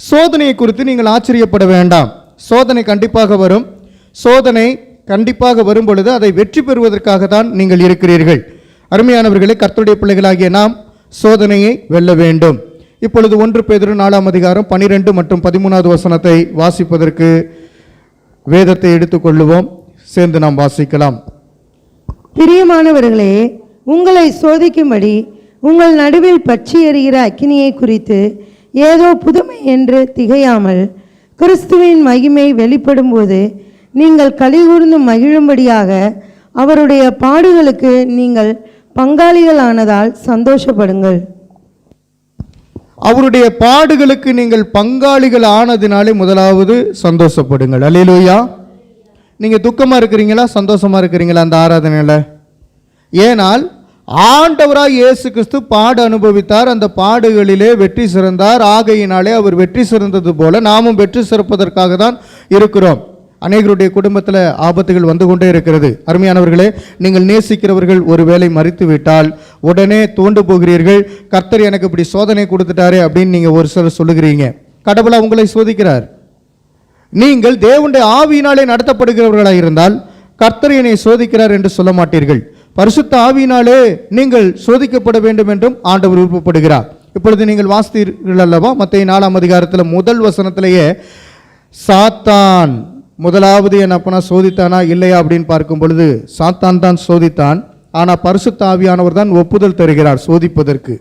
சோதனையை குறித்து நீங்கள் ஆச்சரியப்பட வேண்டாம். சோதனை கண்டிப்பாக வரும். சோதனை கண்டிப்பாக வரும் பொழுது அதை வெற்றி பெறுவதற்காக தான் நீங்கள் இருக்கிறீர்கள். அருமையானவர்களே, கர்த்தருடைய பிள்ளைகளாகிய நாம் சோதனையை வெல்ல வேண்டும். இப்பொழுது 1 பேதுரு 4 அதிகாரம் 12 மற்றும் 13 வசனத்தை வாசிப்பதற்கு வேதத்தை எடுத்துக்கொள்ளுவோம். சேர்ந்து நாம் வாசிக்கலாம். பிரியமானவர்களே, உங்களை சோதிக்கும்படி உங்கள் நடுவில் பற்றி எறிகிற அக்கினியை குறித்து ஏதோ புதுமை என்று திகையாமல், கிறிஸ்துவின் மகிமை வெளிப்படும் போது நீங்கள் கலிகூர்ந்து மகிழும்படியாக அவருடைய பாடுகளுக்கு நீங்கள் பங்காளிகளானதால் சந்தோஷப்படுங்கள். அவருடைய பாடுகளுக்கு நீங்கள் பங்காளிகள் ஆனதினாலே முதலாவது சந்தோஷப்படுங்கள். அல்லேலூயா. நீங்க துக்கமா இருக்கிறீங்களா, சந்தோஷமா இருக்கிறீங்களா அந்த ஆராதனையில? ஏனால் ஆண்டவராய் இயேசு கிறிஸ்து பாடு அனுபவித்தார், அந்த பாடுகளிலே வெற்றி சிறந்தார். ஆகையினாலே அவர் வெற்றி சிறந்தது போல நாமும் வெற்றி சிறப்பதற்காக தான் இருக்கிறோம். அநேகருடைய குடும்பத்தில் ஆபத்துகள் வந்து கொண்டே இருக்கிறது. அருமையானவர்களே, நீங்கள் நேசிக்கிறவர்கள் ஒருவேளை மரித்து விட்டால் உடனே தோண்டு போகிறீர்கள். கர்த்தர் எனக்கு இப்படி சோதனை கொடுத்துட்டாரே அப்படின்னு நீங்கள் ஒரு சிலர் சொல்லுகிறீங்க. கடவுளா உங்களை சோதிக்கிறார். நீங்கள் தேவனுடைய ஆவியினாலே நடத்தப்படுகிறவர்களாக இருந்தால் கர்த்தர் என்னை சோதிக்கிறார் என்று சொல்ல மாட்டீர்கள். பரிசுத்த ஆவியினாலே நீங்கள் சோதிக்கப்பட வேண்டும் என்றும் ஆண்டவர் விருப்பப்படுகிறார். இப்பொழுது நீங்கள் வாசித்தீர்கள் அல்லவா, மத்தேயு 4 அதிகாரத்தில் முதல் வசனத்திலேயே சாத்தான் முதலாவது என் அப்பனா சோதித்தானா இல்லையா அப்படின்னு பார்க்கும் பொழுது சாத்தான் தான் சோதித்தான். ஆனால் பரிசுத்த ஆவியானவர் தான் ஒப்புதல் தருகிறார் சோதிப்பதற்கு.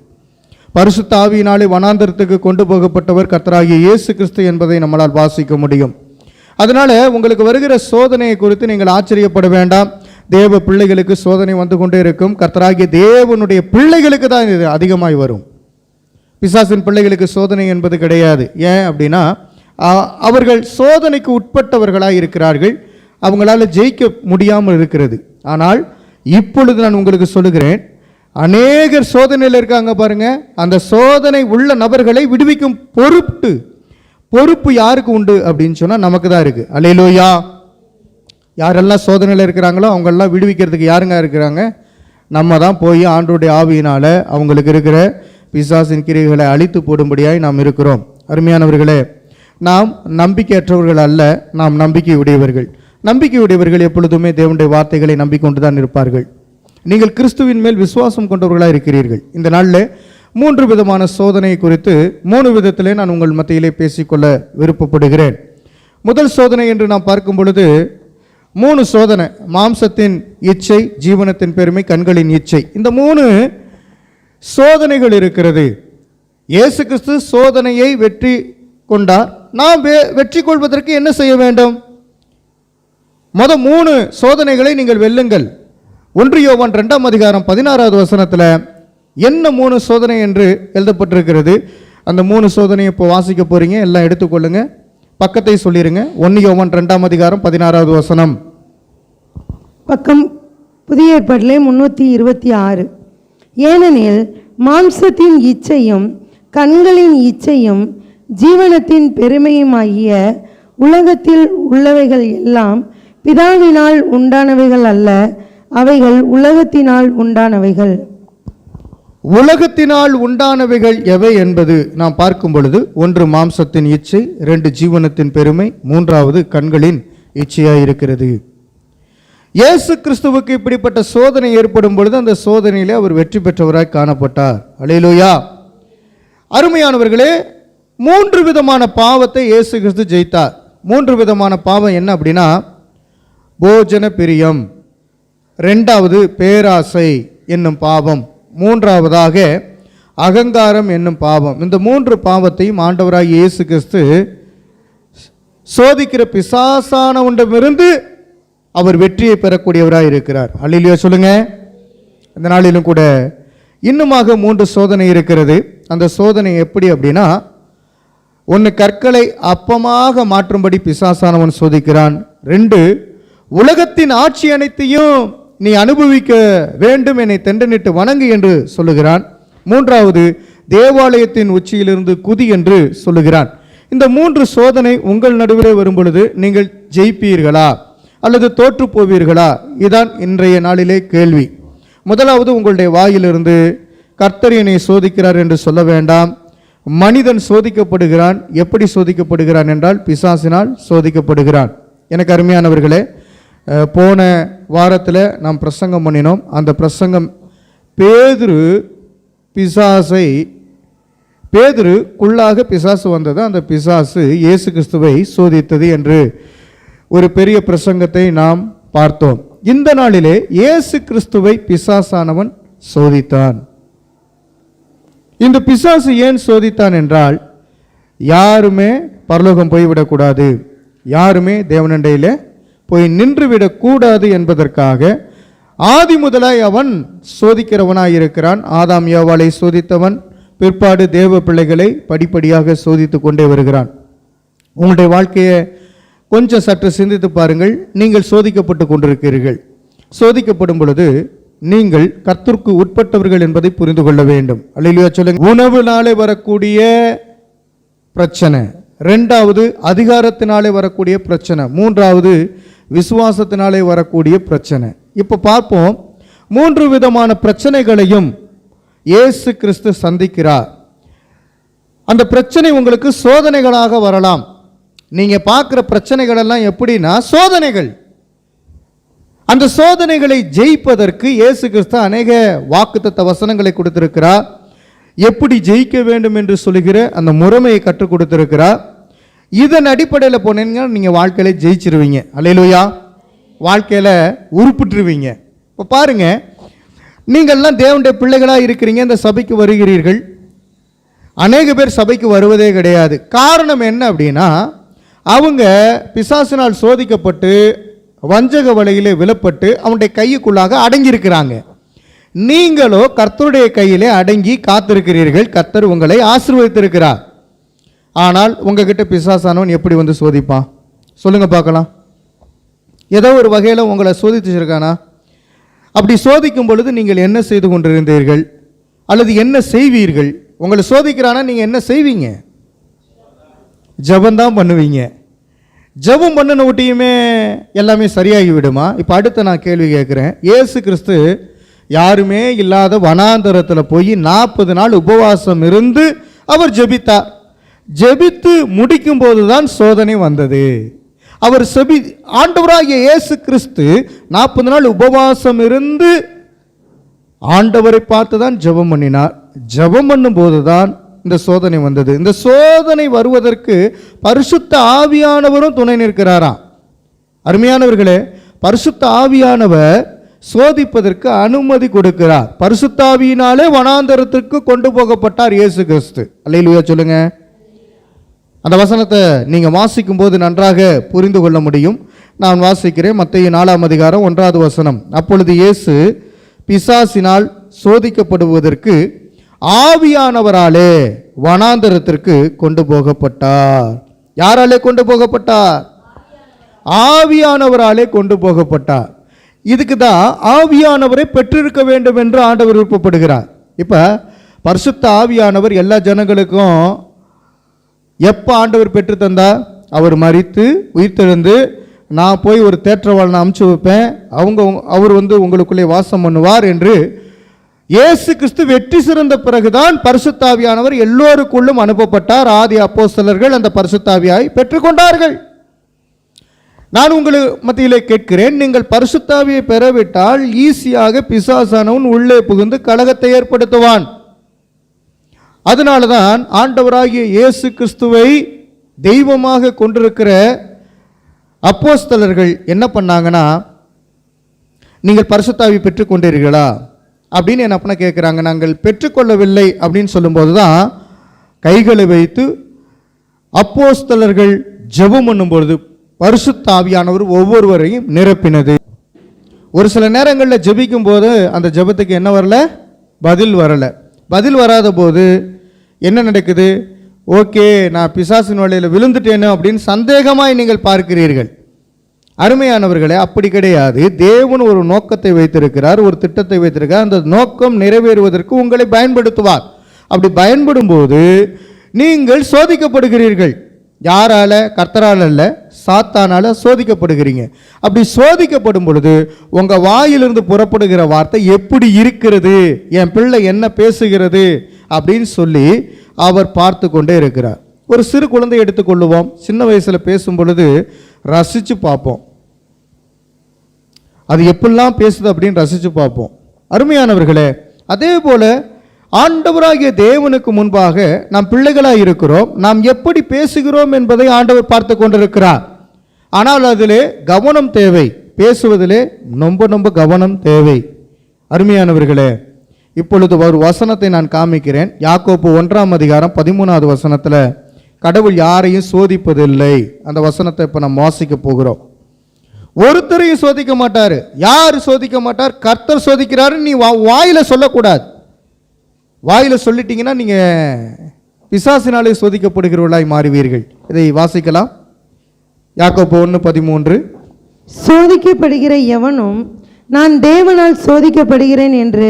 பரிசுத்த ஆவியினாலே வனாந்தரத்துக்கு கொண்டு போகப்பட்டவர் கர்த்தராகிய இயேசு கிறிஸ்து என்பதை நம்மளால் வாசிக்க முடியும். அதனால உங்களுக்கு வருகிற சோதனையை குறித்து நீங்கள் ஆச்சரியப்பட வேண்டாம். தேவ பிள்ளைகளுக்கு சோதனை வந்து கொண்டே இருக்கும். கர்த்தராகிய தேவனுடைய பிள்ளைகளுக்கு தான் இது அதிகமாய் வரும். பிசாசின் பிள்ளைகளுக்கு சோதனை என்பது கிடையாது. ஏன் அப்படின்னா அவர்கள் சோதனைக்கு உட்பட்டவர்களாக இருக்கிறார்கள். அவங்களால ஜெயிக்க முடியாமல் இருக்கிறது. ஆனால் இப்பொழுது நான் உங்களுக்கு சொல்லுகிறேன், அநேகர் சோதனையில் இருக்காங்க பாருங்க. அந்த சோதனை உள்ள நபர்களை விடுவிக்கும் பொறுப்பு யாருக்கு உண்டு அப்படின்னு சொன்னால் நமக்கு தான் இருக்கு. அல்லேலூயா. யாரெல்லாம் சோதனையில் இருக்கிறாங்களோ அவங்களெல்லாம் விடுவிக்கிறதுக்கு யாருங்க இருக்கிறாங்க? நம்ம தான் போய் ஆண்டவருடைய ஆவியினால அவங்களுக்கு இருக்கிற பிசாசின் கிரியைகளை அழித்து போடும்படியாய் நாம் இருக்கிறோம். அருமையானவர்களே, நாம் நம்பிக்கையற்றவர்கள் அல்ல, நாம் நம்பிக்கை உடையவர்கள். நம்பிக்கை உடையவர்கள் எப்பொழுதுமே தேவனுடைய வார்த்தைகளை நம்பிக்கொண்டு தான் இருப்பார்கள். நீங்கள் கிறிஸ்துவின் மேல் விசுவாசம் கொண்டவர்களாக இருக்கிறீர்கள். இந்த நாளில் 3 விதமான சோதனை குறித்து 3 விதத்திலே நான் உங்கள் மத்தியிலே பேசிக்கொள்ள விருப்பப்படுகிறேன். முதல் சோதனை என்று நாம் பார்க்கும் பொழுது 3 சோதனை: மாம்சத்தின் இச்சை, ஜீவனத்தின் பெருமை, கண்களின் இச்சை. இந்த 3 சோதனைகள் இருக்கிறது. இயேசு கிறிஸ்து சோதனையை வெற்றி கொண்டார். நாம் வெற்றி கொள்வதற்கு என்ன செய்ய வேண்டும்? 3 சோதனைகளை நீங்கள் வெல்லுங்கள். 1 யோவான் 2 அதிகாரம் 16 வசனத்தில் என்ன 3 சோதனை என்று எழுதப்பட்டிருக்கிறது. அந்த 3 சோதனையை இப்போ வாசிக்க போறீங்க. எல்லாம் எடுத்துக்கொள்ளுங்க, பக்கத்தை சொல்லிருங்க. 1 யோவான் 2 அதிகாரம் 16 வசனம். பக்கம் புதிய ஏற்பாட்டிலே 326. ஏனெனில் மாம்சத்தின் இச்சையும் கண்களின் இச்சையும் ஜீவனத்தின் பெருமையுமாகிய உலகத்தில் உள்ளவைகள் எல்லாம் பிதாவினால் உண்டானவைகள் அல்ல, அவைகள் உலகத்தினால் உண்டானவைகள். உலகத்தினால் உண்டானவைகள் எவை என்பது நாம் பார்க்கும் பொழுது 1 மாம்சத்தின் இச்சை, 2 ஜீவனத்தின் பெருமை, 3வது கண்களின் இச்சையாய் இருக்கிறது. இயேசு கிறிஸ்துவுக்கு இப்படிப்பட்ட சோதனை ஏற்படும் பொழுது அந்த சோதனையிலே அவர் வெற்றி பெற்றவராய் காணப்பட்டார். அல்லேலூயா. அருமையானவர்களே, 3 விதமான பாவத்தை இயேசு கிறிஸ்து ஜெயித்தார். 3 விதமான பாவம் என்ன அப்படின்னா, போஜன பிரியம், 2வது பேராசை என்னும் பாவம், 3வதாக அகங்காரம் என்னும் பாவம். இந்த 3 பாவத்தையும் ஆண்டவராகிய இயேசு கிறிஸ்து சோதிக்கிற பிசாசானவனிடமிருந்து அவர் வெற்றியை பெறக்கூடியவராக இருக்கிறார். அல்லேலூயா சொல்லுங்க. இந்த நாளிலும் கூட இன்னுமாக 3 சோதனை இருக்கிறது. அந்த சோதனை எப்படி அப்படின்னா, 1 கற்களை அப்பமாக மாற்றும்படி பிசாசானவன் சோதிக்கிறான். 2 உலகத்தின் ஆட்சி அனைத்தையும் நீ அனுபவிக்க வேண்டும், என்னை தெண்டனிட்டு வணங்கு என்று சொல்லுகிறான். 3வது தேவாலயத்தின் உச்சியிலிருந்து குதி என்று சொல்லுகிறான். இந்த 3 சோதனை உங்கள் நடுவிலே வரும் பொழுது நீங்கள் ஜெயிப்பீர்களா அல்லது தோற்று போவீர்களா? இதுதான் இன்றைய நாளிலே கேள்வி. முதலாவது, உங்களுடைய வாயிலிருந்து கர்த்தர் என்னை சோதிக்கிறார் என்று சொல்ல வேண்டாம். மனிதன் சோதிக்கப்படுகிறான். எப்படி சோதிக்கப்படுகிறான் என்றால் பிசாசினால் சோதிக்கப்படுகிறான். எனக்கு அருமையானவர்களே, போன வாரத்தில் நாம் பிரசங்கம் பண்ணினோம். அந்த பிரசங்கம் பேதுருக்குள்ளாக பிசாசு வந்தது, அந்த பிசாசு இயேசு கிறிஸ்துவை சோதித்தது என்று ஒரு பெரிய பிரசங்கத்தை நாம் பார்த்தோம். இந்த நாளிலே இயேசு கிறிஸ்துவை பிசாசானவன் சோதித்தான். இந்த பிசாசு ஏன் சோதித்தான் என்றால், யாருமே பரலோகம் போய்விடக்கூடாது, யாருமே தேவனண்டையிலே போய் நின்றுவிடக்கூடாது என்பதற்காக ஆதி முதலாய் அவன் சோதிக்கிறவனாய் இருக்கிறான். ஆதாம் ஏவாளை சோதித்தவன் பிற்பாடு தேவ பிள்ளைகளை படிப்படியாக சோதித்து கொண்டே வருகிறான். உங்களுடைய வாழ்க்கையை கொஞ்சம் சற்று சிந்தித்து பாருங்கள். நீங்கள் சோதிக்கப்பட்டு கொண்டிருக்கிறீர்கள். சோதிக்கப்படும் பொழுது நீங்கள் கர்த்தருக்கு உட்பட்டவர்கள் என்பதை புரிந்து கொள்ள வேண்டும். அல்லேலூயா சொல்லுங்க. உணவுனாலே வரக்கூடிய பிரச்சனை, இரண்டாவது அதிகாரத்தினாலே வரக்கூடிய பிரச்சனை, மூன்றாவது விசுவாசத்தினாலே வரக்கூடிய பிரச்சனை. இப்போ பார்ப்போம், 3 விதமான பிரச்சனைகளையும் இயேசு கிறிஸ்து சந்திக்கிறார். அந்த பிரச்சனை உங்களுக்கு சோதனைகளாக வரலாம். நீங்க பார்க்குற பிரச்சனைகள் எல்லாம் எப்படின்னா சோதனைகள். அந்த சோதனைகளை ஜெயிப்பதற்கு இயேசு கிறிஸ்து அநேக வாக்குத்தத்த வசனங்களை கொடுத்திருக்கிறார். எப்படி ஜெயிக்க வேண்டும் என்று சொல்லுகிற அந்த முறைமையை கற்றுக் கொடுத்திருக்கிறார். இதன் அடிப்படையில் போனீங்கன்னா நீங்கள் வாழ்க்கையில ஜெயிச்சிருவீங்க. அல்லேலூயா. வாழ்க்கையில் உருப்பிட்டுருவீங்க. இப்போ பாருங்க, நீங்கள்லாம் தேவனுடைய பிள்ளைகளாக இருக்கிறீங்க, இந்த சபைக்கு வருகிறீர்கள். அநேக பேர் சபைக்கு வருவதே கிடையாது. காரணம் என்ன அப்படின்னா, அவங்க பிசாசினால் சோதிக்கப்பட்டு வஞ்சக வலையிலே விழப்பட்டு அவனுடைய கையுக்குள்ளாக அடங்கியிருக்கிறாங்க. நீங்களோ கர்த்தருடைய கையிலே அடங்கி காத்திருக்கிறீர்கள். கர்த்தர் உங்களை ஆசீர்வதித்திருக்கிறார். ஆனால் உங்ககிட்ட பிசாசானவன் எப்படி வந்து சோதிப்பான் சொல்லுங்க பார்க்கலாம். ஏதோ ஒரு வகையில் உங்களை சோதிச்சிருக்கானா? அப்படி சோதிக்கும் பொழுது நீங்கள் என்ன செய்து கொண்டிருந்தீர்கள் அல்லது என்ன செய்வீர்கள்? உங்களை சோதிக்கிறானா, நீங்கள் என்ன செய்வீங்க? ஜபந்தான் பண்ணுவீங்க. ஜபம் பண்ணின ஊட்டியுமே எல்லாமே சரியாகி விடுமா? இப்போ அடுத்த நான் கேள்வி கேட்குறேன். இயேசு கிறிஸ்து யாருமே இல்லாத வனாந்தரத்தில் போய் 40 நாள் உபவாசம் இருந்து அவர் ஜெபித்தார். ஜெபித்து முடிக்கும் போது தான் சோதனை வந்தது. அவர் ஆண்டவராகிய இயேசு கிறிஸ்து 40 நாள் உபவாசம் இருந்து ஆண்டவரை பார்த்து தான் ஜெபம் பண்ணினார். ஜெபம் பண்ணும் போது தான் இந்த சோதனை வந்தது. இந்த சோதனை வருவதற்கு பரிசுத்த ஆவியானவரும் துணை நிற்கிறாராம். அருமையானவர்களே, பரிசுத்த ஆவியானவர் சோதிப்பதற்கு அனுமதி கொடுக்கிறார். பரிசுத்த ஆவியினாலே வனாந்தரத்திற்கு கொண்டு போகப்பட்டார் இயேசு கிறிஸ்து. அல்லேலூயா சொல்லுங்க. அந்த வசனத்தை நீங்கள் வாசிக்கும் போது நன்றாக புரிந்து கொள்ள முடியும். நான் வாசிக்கிறேன். மத்தேயு 4ஆம் அதிகாரம் 1வது வசனம். அப்பொழுது இயேசு பிசாசினால் சோதிக்கப்படுவதற்கு ஆவியானவராலே வனாந்தரத்திற்கு கொண்டு போகப்பட்டார். யாராலே கொண்டு போகப்பட்டார்? ஆவியானவராலே கொண்டு போகப்பட்டார். இதுக்கு தான் ஆவியானவரை பெற்றிருக்க வேண்டும் என்று ஆண்டவர் விருப்பப்படுகிறார். இப்போ பரிசுத்த ஆவியானவர் எல்லா ஜனங்களுக்கும் எப்போ ஆண்டவர் பெற்று தந்தா? அவர் மரித்து உயிர்த்தெழுந்து நான் போய் ஒரு தேற்றவாளனை அமுச்சு வைப்பேன், அவர் உங்களுக்குள்ளே வாசம் பண்ணுவார் என்று இயேசு கிறிஸ்து வெற்றி சிறந்த பிறகுதான் பரிசுத்த ஆவியானவர் எல்லோருக்குள்ளும் அனுப்பப்பட்டார். ஆதி அப்போஸ்தலர்கள் அந்த பரிசுத்த ஆவியை பெற்றுக்கொண்டார்கள். நான் உங்களுக்கு மத்தியிலே கேட்கிறேன், நீங்கள் பரிசுத்த ஆவியை பெறவிட்டால் ஈஸியாக பிசாசானவன் உள்ளே புகுந்து கலகத்தை ஏற்படுத்துவான். அதனால தான் ஆண்டவராகிய இயேசு கிறிஸ்துவை தெய்வமாக கொண்டிருக்கிற அப்போஸ்தலர்கள் என்ன பண்ணாங்கன்னா, நீங்கள் பரிசுத்த ஆவி பெற்றுக்கொண்டீர்களா அப்படின்னு என்ன பண்ண கேட்குறாங்க. நாங்கள் பெற்றுக்கொள்ளவில்லை அப்படின்னு சொல்லும்போது தான் கைகளை வைத்து அப்போஸ்தலர்கள் ஜெபம் பண்ணும்பொழுது பரிசுத்த ஆவியானவர் ஒவ்வொருவரையும் நிரப்பினது. ஒரு சில நேரங்களில் ஜெபிக்கும் போது அந்த ஜெபத்துக்கு என்ன வரல? பதில் வரல. பதில் வராத போது என்ன நடக்குது? ஓகே, நான் பிசாசின் வலையில் விழுந்துட்டேனோ அப்படின்னு சந்தேகமாய் நீங்கள் பார்க்கிறீர்கள். அருமையானவர்களே, அப்படி கிடையாது. தேவன் ஒரு நோக்கத்தை வைத்திருக்கிறார், ஒரு திட்டத்தை வைத்திருக்கிறார். அந்த நோக்கம் நிறைவேறுவதற்கு உங்களை பயன்படுத்துவார். அப்படி பயன்படும் போது நீங்கள் சோதிக்கப்படுகிறீர்கள். யாரால? கர்த்தரால் அல்ல, சாத்தானால சோதிக்கப்படுகிறீங்க. அப்படி சோதிக்கப்படும் பொழுது உங்க வாயிலிருந்து புறப்படுகிற வார்த்தை எப்படி இருக்கிறது, என் பிள்ளை என்ன பேசுகிறது அப்படின்னு சொல்லி அவர் பார்த்து கொண்டே இருக்கிறார். ஒரு சிறு குழந்தை எடுத்துக்கொள்ளுவோம். சின்ன வயசில் பேசும் பொழுது ரசித்து பார்ப்போம், அது எப்படிலாம் பேசுது அப்படின்னு ரசித்து பார்ப்போம். அருமையானவர்களே, அதே போல ஆண்டவராகிய தேவனுக்கு முன்பாக நாம் பிள்ளைகளாக இருக்கிறோம். நாம் எப்படி பேசுகிறோம் என்பதை ஆண்டவர் பார்த்து கொண்டிருக்கிறார். ஆனால் அதிலே கவனம் தேவை, பேசுவதிலே ரொம்ப கவனம் தேவை. அருமையானவர்களே, இப்பொழுது ஒரு வசனத்தை நான் காமிக்கிறேன். யாக்கோப்பு 1ஆம் அதிகாரம் 13வது வசனத்தில் கடவுள் யாரையும் சோதிப்பதில்லை. அந்த வசனத்தை இப்போ நம்ம வாசிக்க போகிறோம். ஒருத்தரையும் சோதிக்க மாட்டார். யார் சோதிக்க மாட்டார்? கர்த்தர் சோதிக்கிறாரு. நீ வாயில சொல்லக்கூடாது. வாயில சொல்லிட்டீங்கன்னா நீங்க பிசாசினாலே சோதிக்கப்படுகிறவர்களாய் மாறுவீர்கள். இதை வாசிக்கலாம். யாக்கோப்பு 1:13. சோதிக்கப்படுகிற எவனும் நான் தேவனால் சோதிக்கப்படுகிறேன் என்று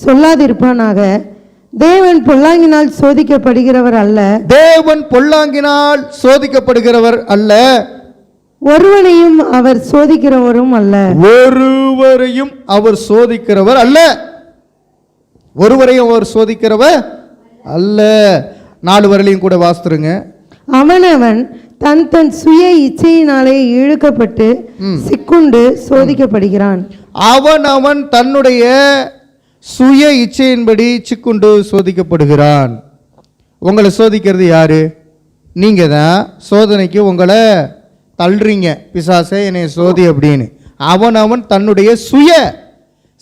சொல்லாதிருப்பானாக. தேவன் பொல்லாங்கினால் சோதிக்கப்படுகிறவர் அல்ல. தேவன் பொல்லாங்கினால் சோதிக்கப்படுகிறவர் அல்ல. ஒருவனையும் அவர் சோதிக்கிறவரும் அல்ல. ஒருவரையும் அவர் சோதிக்கிறவர் அல்ல. ஒருவரையும் அவர் சோதிக்கிறவர் அல்ல. 4 வரையிலையும் கூட வாசித்துருங்க. அவனவன் தன் தன் சுய இச்சையினாலே இழுக்கப்பட்டு சிக்குண்டு சோதிக்கப்படுகிறான். அவன் தன்னுடைய சுய இச்சையின்படி சிக்குண்டு சோதிக்கப்படுகிறான். உங்களை சோதிக்கிறது யாரு? நீங்க தான் சோதனைக்கு உங்களை தள்ளுறீங்க. பிசாசே என்னை சோதி அப்படின்னு. அவன் தன்னுடைய சுய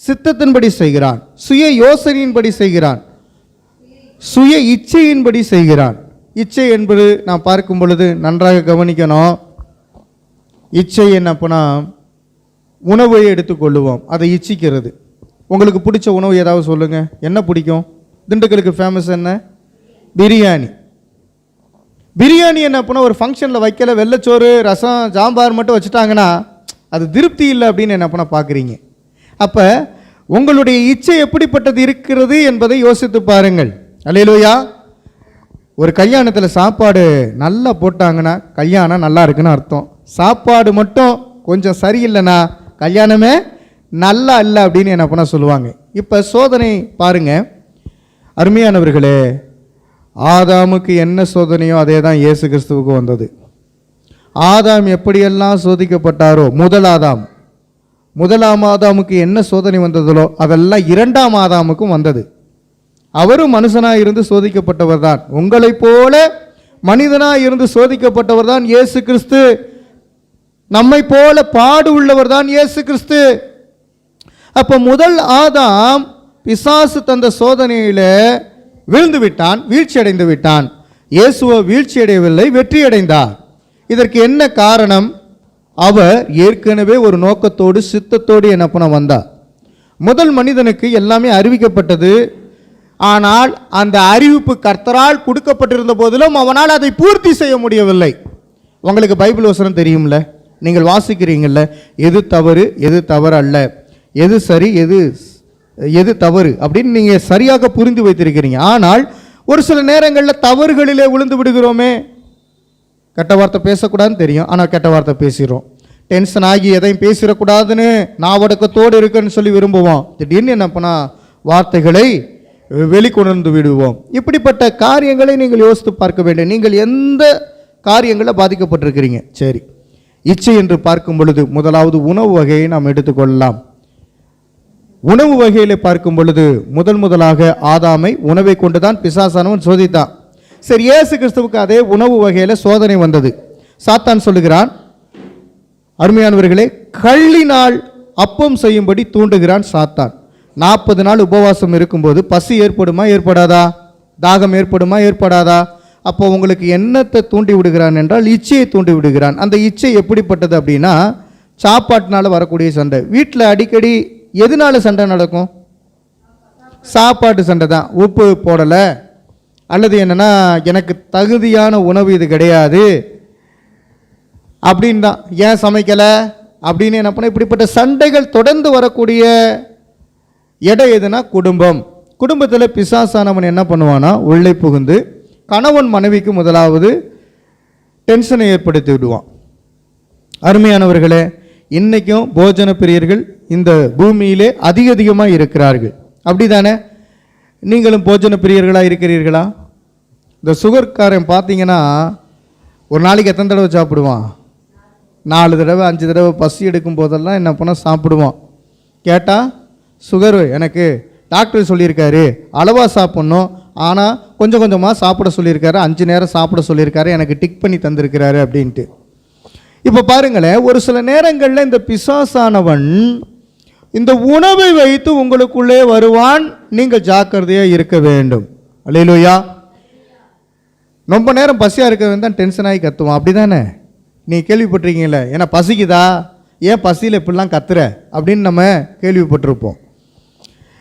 சித்தத்தின்படி செய்கிறான், சுய யோசனையின்படி செய்கிறான், சுய இச்சையின்படி செய்கிறான். இச்சை என்பது நாம் பார்க்கும் பொழுது நன்றாக கவனிக்கணும். இச்சை என்னப்பனா உணவை எடுத்துக்கொள்ளுவோம், அதை இச்சிக்கிறது. உங்களுக்கு பிடிச்ச உணவு ஏதாவது சொல்லுங்க. என்ன பிடிக்கும்? திண்டுக்கலுக்கு ஃபேமஸ் என்ன? பிரியாணி. பிரியாணி என்னப்பனா ஒரு ஃபங்க்ஷனில் வைக்கல, வெள்ளைச்சோறு ரசம் சாம்பார் மட்டும் வச்சுட்டாங்கன்னா அது திருப்தி இல்லை அப்படின்னு என்னப்பனா பார்க்குறீங்க. அப்போ உங்களுடைய இச்சை எப்படிப்பட்டது இருக்கிறது என்பதை யோசித்து பாருங்கள். அல்லேலூயா. ஒரு கல்யாணத்தில் சாப்பாடு நல்லா போட்டாங்கன்னா கல்யாணம் நல்லா இருக்குன்னு அர்த்தம். சாப்பாடு மட்டும் கொஞ்சம் சரியில்லைன்னா கல்யாணமே நல்லா இல்லை அப்படின்னு என்ன பண்ண சொல்லுவாங்க. இப்போ சோதனை பாருங்க அருமையானவர்களே. ஆதாமுக்கு என்ன சோதனையோ அதே தான் இயேசு கிறிஸ்துவுக்கு வந்தது. ஆதாம் எப்படியெல்லாம் சோதிக்கப்பட்டாரோ, முதலாம் ஆதாமுக்கு என்ன சோதனை வந்ததோ அதெல்லாம் 2ஆம் ஆதாமுக்கும் வந்தது. அவரும் மனுஷனாக இருந்து சோதிக்கப்பட்டவர் தான். உங்களைப் போல மனிதனாக இருந்து சோதிக்கப்பட்டவர் தான் இயேசு கிறிஸ்து. நம்மை போல பாடு உள்ளவர் தான் இயேசு கிறிஸ்து. அப்போ முதல் ஆதாம் பிசாசு தந்த சோதனையில விழுந்து விட்டான், வீழ்ச்சி அடைந்து விட்டான். இயேசுவோ வீழ்ச்சி அடையவில்லை, வெற்றி அடைந்தார். இதற்கு என்ன காரணம்? அவர் ஏற்கனவே ஒரு நோக்கத்தோடு சித்தத்தோடு என்ன பண்ண வந்தார். முதல் மனிதனுக்கு எல்லாமே அறிவிக்கப்பட்டது. ஆனால் அந்த அறிவிப்பு கர்த்தரால் கொடுக்கப்பட்டிருந்த போதிலும் அவனால் அதை பூர்த்தி செய்ய முடியவில்லை. உங்களுக்கு பைபிள் வசனம் தெரியும்ல, நீங்கள் வாசிக்கிறீங்கல்ல, எது தவறு எது தவறு அல்ல, எது சரி எது தவறு அப்படின்னு நீங்கள் சரியாக புரிந்து வைத்திருக்கிறீங்க. ஆனால் ஒரு சில நேரங்களில் தவறுகளிலே விழுந்து விடுகிறோமே. கெட்ட வார்த்தை பேசக்கூடாதுன்னு தெரியும், ஆனால் கெட்ட வார்த்தை பேசிடுறோம். டென்ஷன் ஆகி எதையும் பேசிடக்கூடாதுன்னு நாவடக்கத்தோடு இருக்குன்னு சொல்லி விரும்புவோம். திடீர்னு என்ன பண்ணா வார்த்தைகளை வெளிக்கொணர்ந்து விடுவோம். இப்படிப்பட்ட காரியங்களை நீங்கள் யோசித்து பார்க்க வேண்டும். நீங்கள் எந்த காரியங்களில் பாதிக்கப்பட்டிருக்கிறீங்க? சரி, இச்சை என்று பார்க்கும் பொழுது முதலாவது உணவு வகையை நாம் எடுத்துக்கொள்ளலாம். உணவு வகையிலே பார்க்கும் பொழுது முதலாக ஆதாமை உணவை கொண்டுதான் பிசாசானவன் சோதித்தான். சரி, இயேசு கிறிஸ்துவுக்கு அதே உணவு வகையில சோதனை வந்தது. சாத்தான் சொல்லுகிறான், அருமையானவர்களே, கள்ளினால் அப்பம் செய்யும்படி தூண்டுகிறான் சாத்தான். 40 நாள் உபவாசம் இருக்கும்போது பசி ஏற்படுமா ஏற்படாதா? தாகம் ஏற்படுமா ஏற்படாதா? அப்போ உங்களுக்கு என்னத்தை தூண்டி விடுகிறான் என்றால் இச்சையை தூண்டி விடுகிறான். அந்த இச்சை எப்படிப்பட்டது அப்படின்னா சாப்பாட்டினால வரக்கூடிய சண்டை. வீட்டில் அடிக்கடி எதனால சண்டை நடக்கும்? சாப்பாட்டு சண்டை தான். உப்பு போடலை, அல்லது என்னன்னா எனக்கு தகுதியான உணவு இது கிடையாது அப்படின்னு தான், ஏன் சமைக்கலை அப்படின்னு என்ன பண்ண, இப்படிப்பட்ட சண்டைகள் தொடர்ந்து வரக்கூடிய இடம் எதுனா குடும்பம். குடும்பத்தில் பிசாசானவன் என்ன பண்ணுவானா, உள்ளே புகுந்து கணவன் மனைவிக்கு முதலாவது டென்ஷனை ஏற்படுத்தி விடுவான். அருமையானவர்களே, இன்றைக்கும் போஜன பிரியர்கள் இந்த பூமியிலே அதிகமாக இருக்கிறார்கள். அப்படி தானே? நீங்களும் போஜன பிரியர்களாக இருக்கிறீர்களா? இந்த சுகர்காரன் பார்த்தீங்கன்னா ஒரு நாளைக்கு எத்தனை தடவை சாப்பிடுவான்? 4 தடவை 5 தடவை பசி எடுக்கும் போதெல்லாம் என்ன பண்ணால் சாப்பிடுவான். கேட்டால் சுகர் எனக்கு டாக்டர் சொல்லியிருக்காரு அளவாக சாப்பிட்ணும், ஆனால் கொஞ்சம் கொஞ்சமாக சாப்பிட சொல்லியிருக்காரு, 5 நேரம் சாப்பிட சொல்லியிருக்காரு, எனக்கு டிக் பண்ணி தந்திருக்கிறாரு அப்படின்ட்டு. இப்போ பாருங்களேன், ஒரு சில நேரங்களில் இந்த பிசாசானவன் இந்த உணவை வைத்து உங்களுக்குள்ளே வருவான். நீங்கள் ஜாக்கிரதையாக இருக்க வேண்டும். அல்லேலூயா. ரொம்ப நேரம் பசியாக இருக்கிறவன் தான் டென்ஷன் ஆகி கத்துவான், அப்படி தானே? நீ கேள்விப்பட்டிருக்கீங்களே, ஏன்னா பசிக்குதா, ஏன் பசியில் இப்படிலாம் கத்துற அப்படின்னு நம்ம கேள்விப்பட்டிருப்போம்.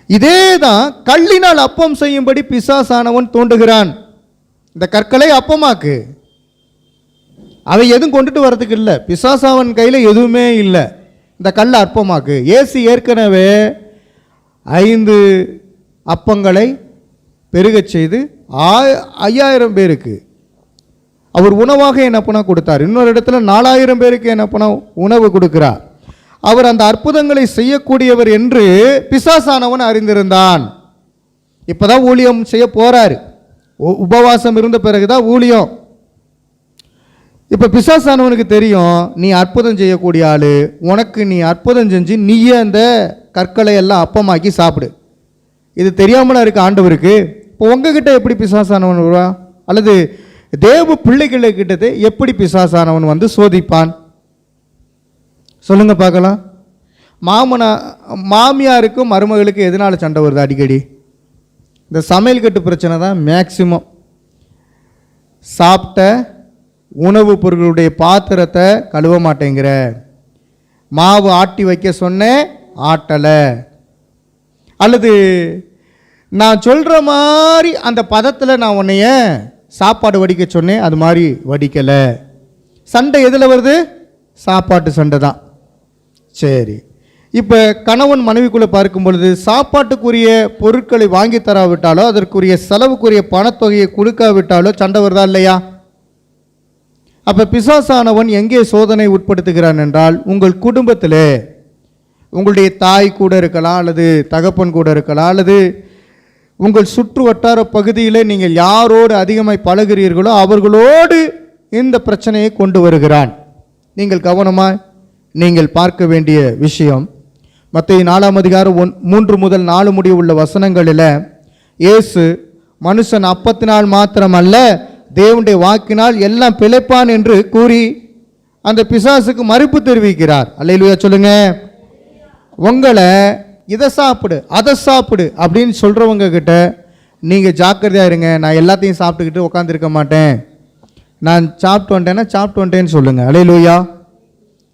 இதே தான் கல்லினால் அப்பம் செய்யும்படி பிசாசானவன் தூண்டுகிறான். இந்த கற்களை அப்பமாக்கு. அதை எதுவும் கொண்டுட்டு வரதுக்கு இல்லை, பிசாசாவன் கையில் எதுவுமே இல்லை. இந்த கல்லை அற்பமாக்கு. இயேசு ஏற்கனவே 5 அப்பங்களை பெருகச் செய்து 5000 பேருக்கு அவர் உணவாக என்ன பண்ண கொடுத்தார். இன்னொரு இடத்துல 4000 பேருக்கு என்ன பண்ண உணவு கொடுக்கிறார். அவர் அந்த அற்புதங்களை செய்யக்கூடியவர் என்று பிசாசானவன் அறிந்திருந்தான். இப்போதான் ஊழியம் செய்ய போறாரு. உபவாசம் இருந்த பிறகுதான் ஊழியம். இப்போ பிசாசானவனுக்கு தெரியும், நீ அற்புதம் செய்யக்கூடிய ஆளு, உனக்கு நீ அற்புதம் செஞ்சு நீயே அந்த கற்களை எல்லாம் அப்பமாக்கி சாப்பிடு. இது தெரியாமல இருக்கு ஆண்டவருக்கு. இப்போ உங்ககிட்ட எப்படி பிசாசானவன் வருவா? அல்லது தேவ பிள்ளைகளை கிட்டது எப்படி பிசாசானவன் வந்து சோதிப்பான்? சொல்லுங்க பார்க்கலாம். மாமியாருக்கும் மருமகளுக்கு எதனால சண்டை வருது அடிக்கடி? இந்த சமையல் கட்டு பிரச்சனை தான் மேக்சிமம். சாப்பிட்ட உணவுப் பொருட்களுடைய பாத்திரத்தை கழுவ மாட்டேங்கிற, மாவு ஆட்டி வைக்க சொன்னேன் ஆட்டலை, அல்லது நான் சொல்கிற மாதிரி அந்த பதத்தில் நான் உன்னைய சாப்பாடு வடிக்க சொன்னேன் அது மாதிரி வடிக்கலை. சண்டை எதில் வருது? சாப்பாட்டு சண்டை தான். சரி, இப்போ கணவன் மனைவிக்குள்ளே பார்க்கும் பொழுது சாப்பாட்டுக்குரிய பொருட்களை வாங்கி தராவிட்டாலோ அதற்குரிய செலவுக்குரிய பணத்தொகையை கொடுக்காவிட்டாலோ சண்டை வருதா இல்லையா? அப்போ பிசாசானவன் எங்கே சோதனை உட்படுத்துகிறான் என்றால், உங்கள் குடும்பத்தில் உங்களுடைய தாய் கூட இருக்கலாம், அல்லது தகப்பன் கூட இருக்கலாம், அல்லது உங்கள் சுற்று வட்டார பகுதியில் நீங்கள் யாரோடு அதிகமாய் பழகிறீர்களோ அவர்களோடு இந்த பிரச்சனையை கொண்டு வருகிறான். நீங்கள் கவனமாக நீங்கள் பார்க்க வேண்டிய விஷயம், மத்தேயு 4 அதிகாரம் 3 முதல் 4 முடிய உள்ள வசனங்களில் இயேசு மனுஷன் அப்பத்தினால் மாத்திரமல்ல தேவனுடைய வாக்கினால் எல்லாம் பிழைப்பான் என்று கூறி அந்த பிசாசுக்கு மறுப்பு தெரிவிக்கிறார். அல்லேலூயா சொல்லுங்க. உங்களை இதை சாப்பிடு அதை சாப்பிடு அப்படின்னு சொல்கிறவங்க கிட்ட நீங்கள் ஜாக்கிரதையாக இருங்க. நான் எல்லாத்தையும் சாப்பிட்டுக்கிட்டு உட்காந்துருக்க மாட்டேன், நான் சாப்பிட்டு வந்துட்டேன்னு சொல்லுங்கள். அல்லேலூயா.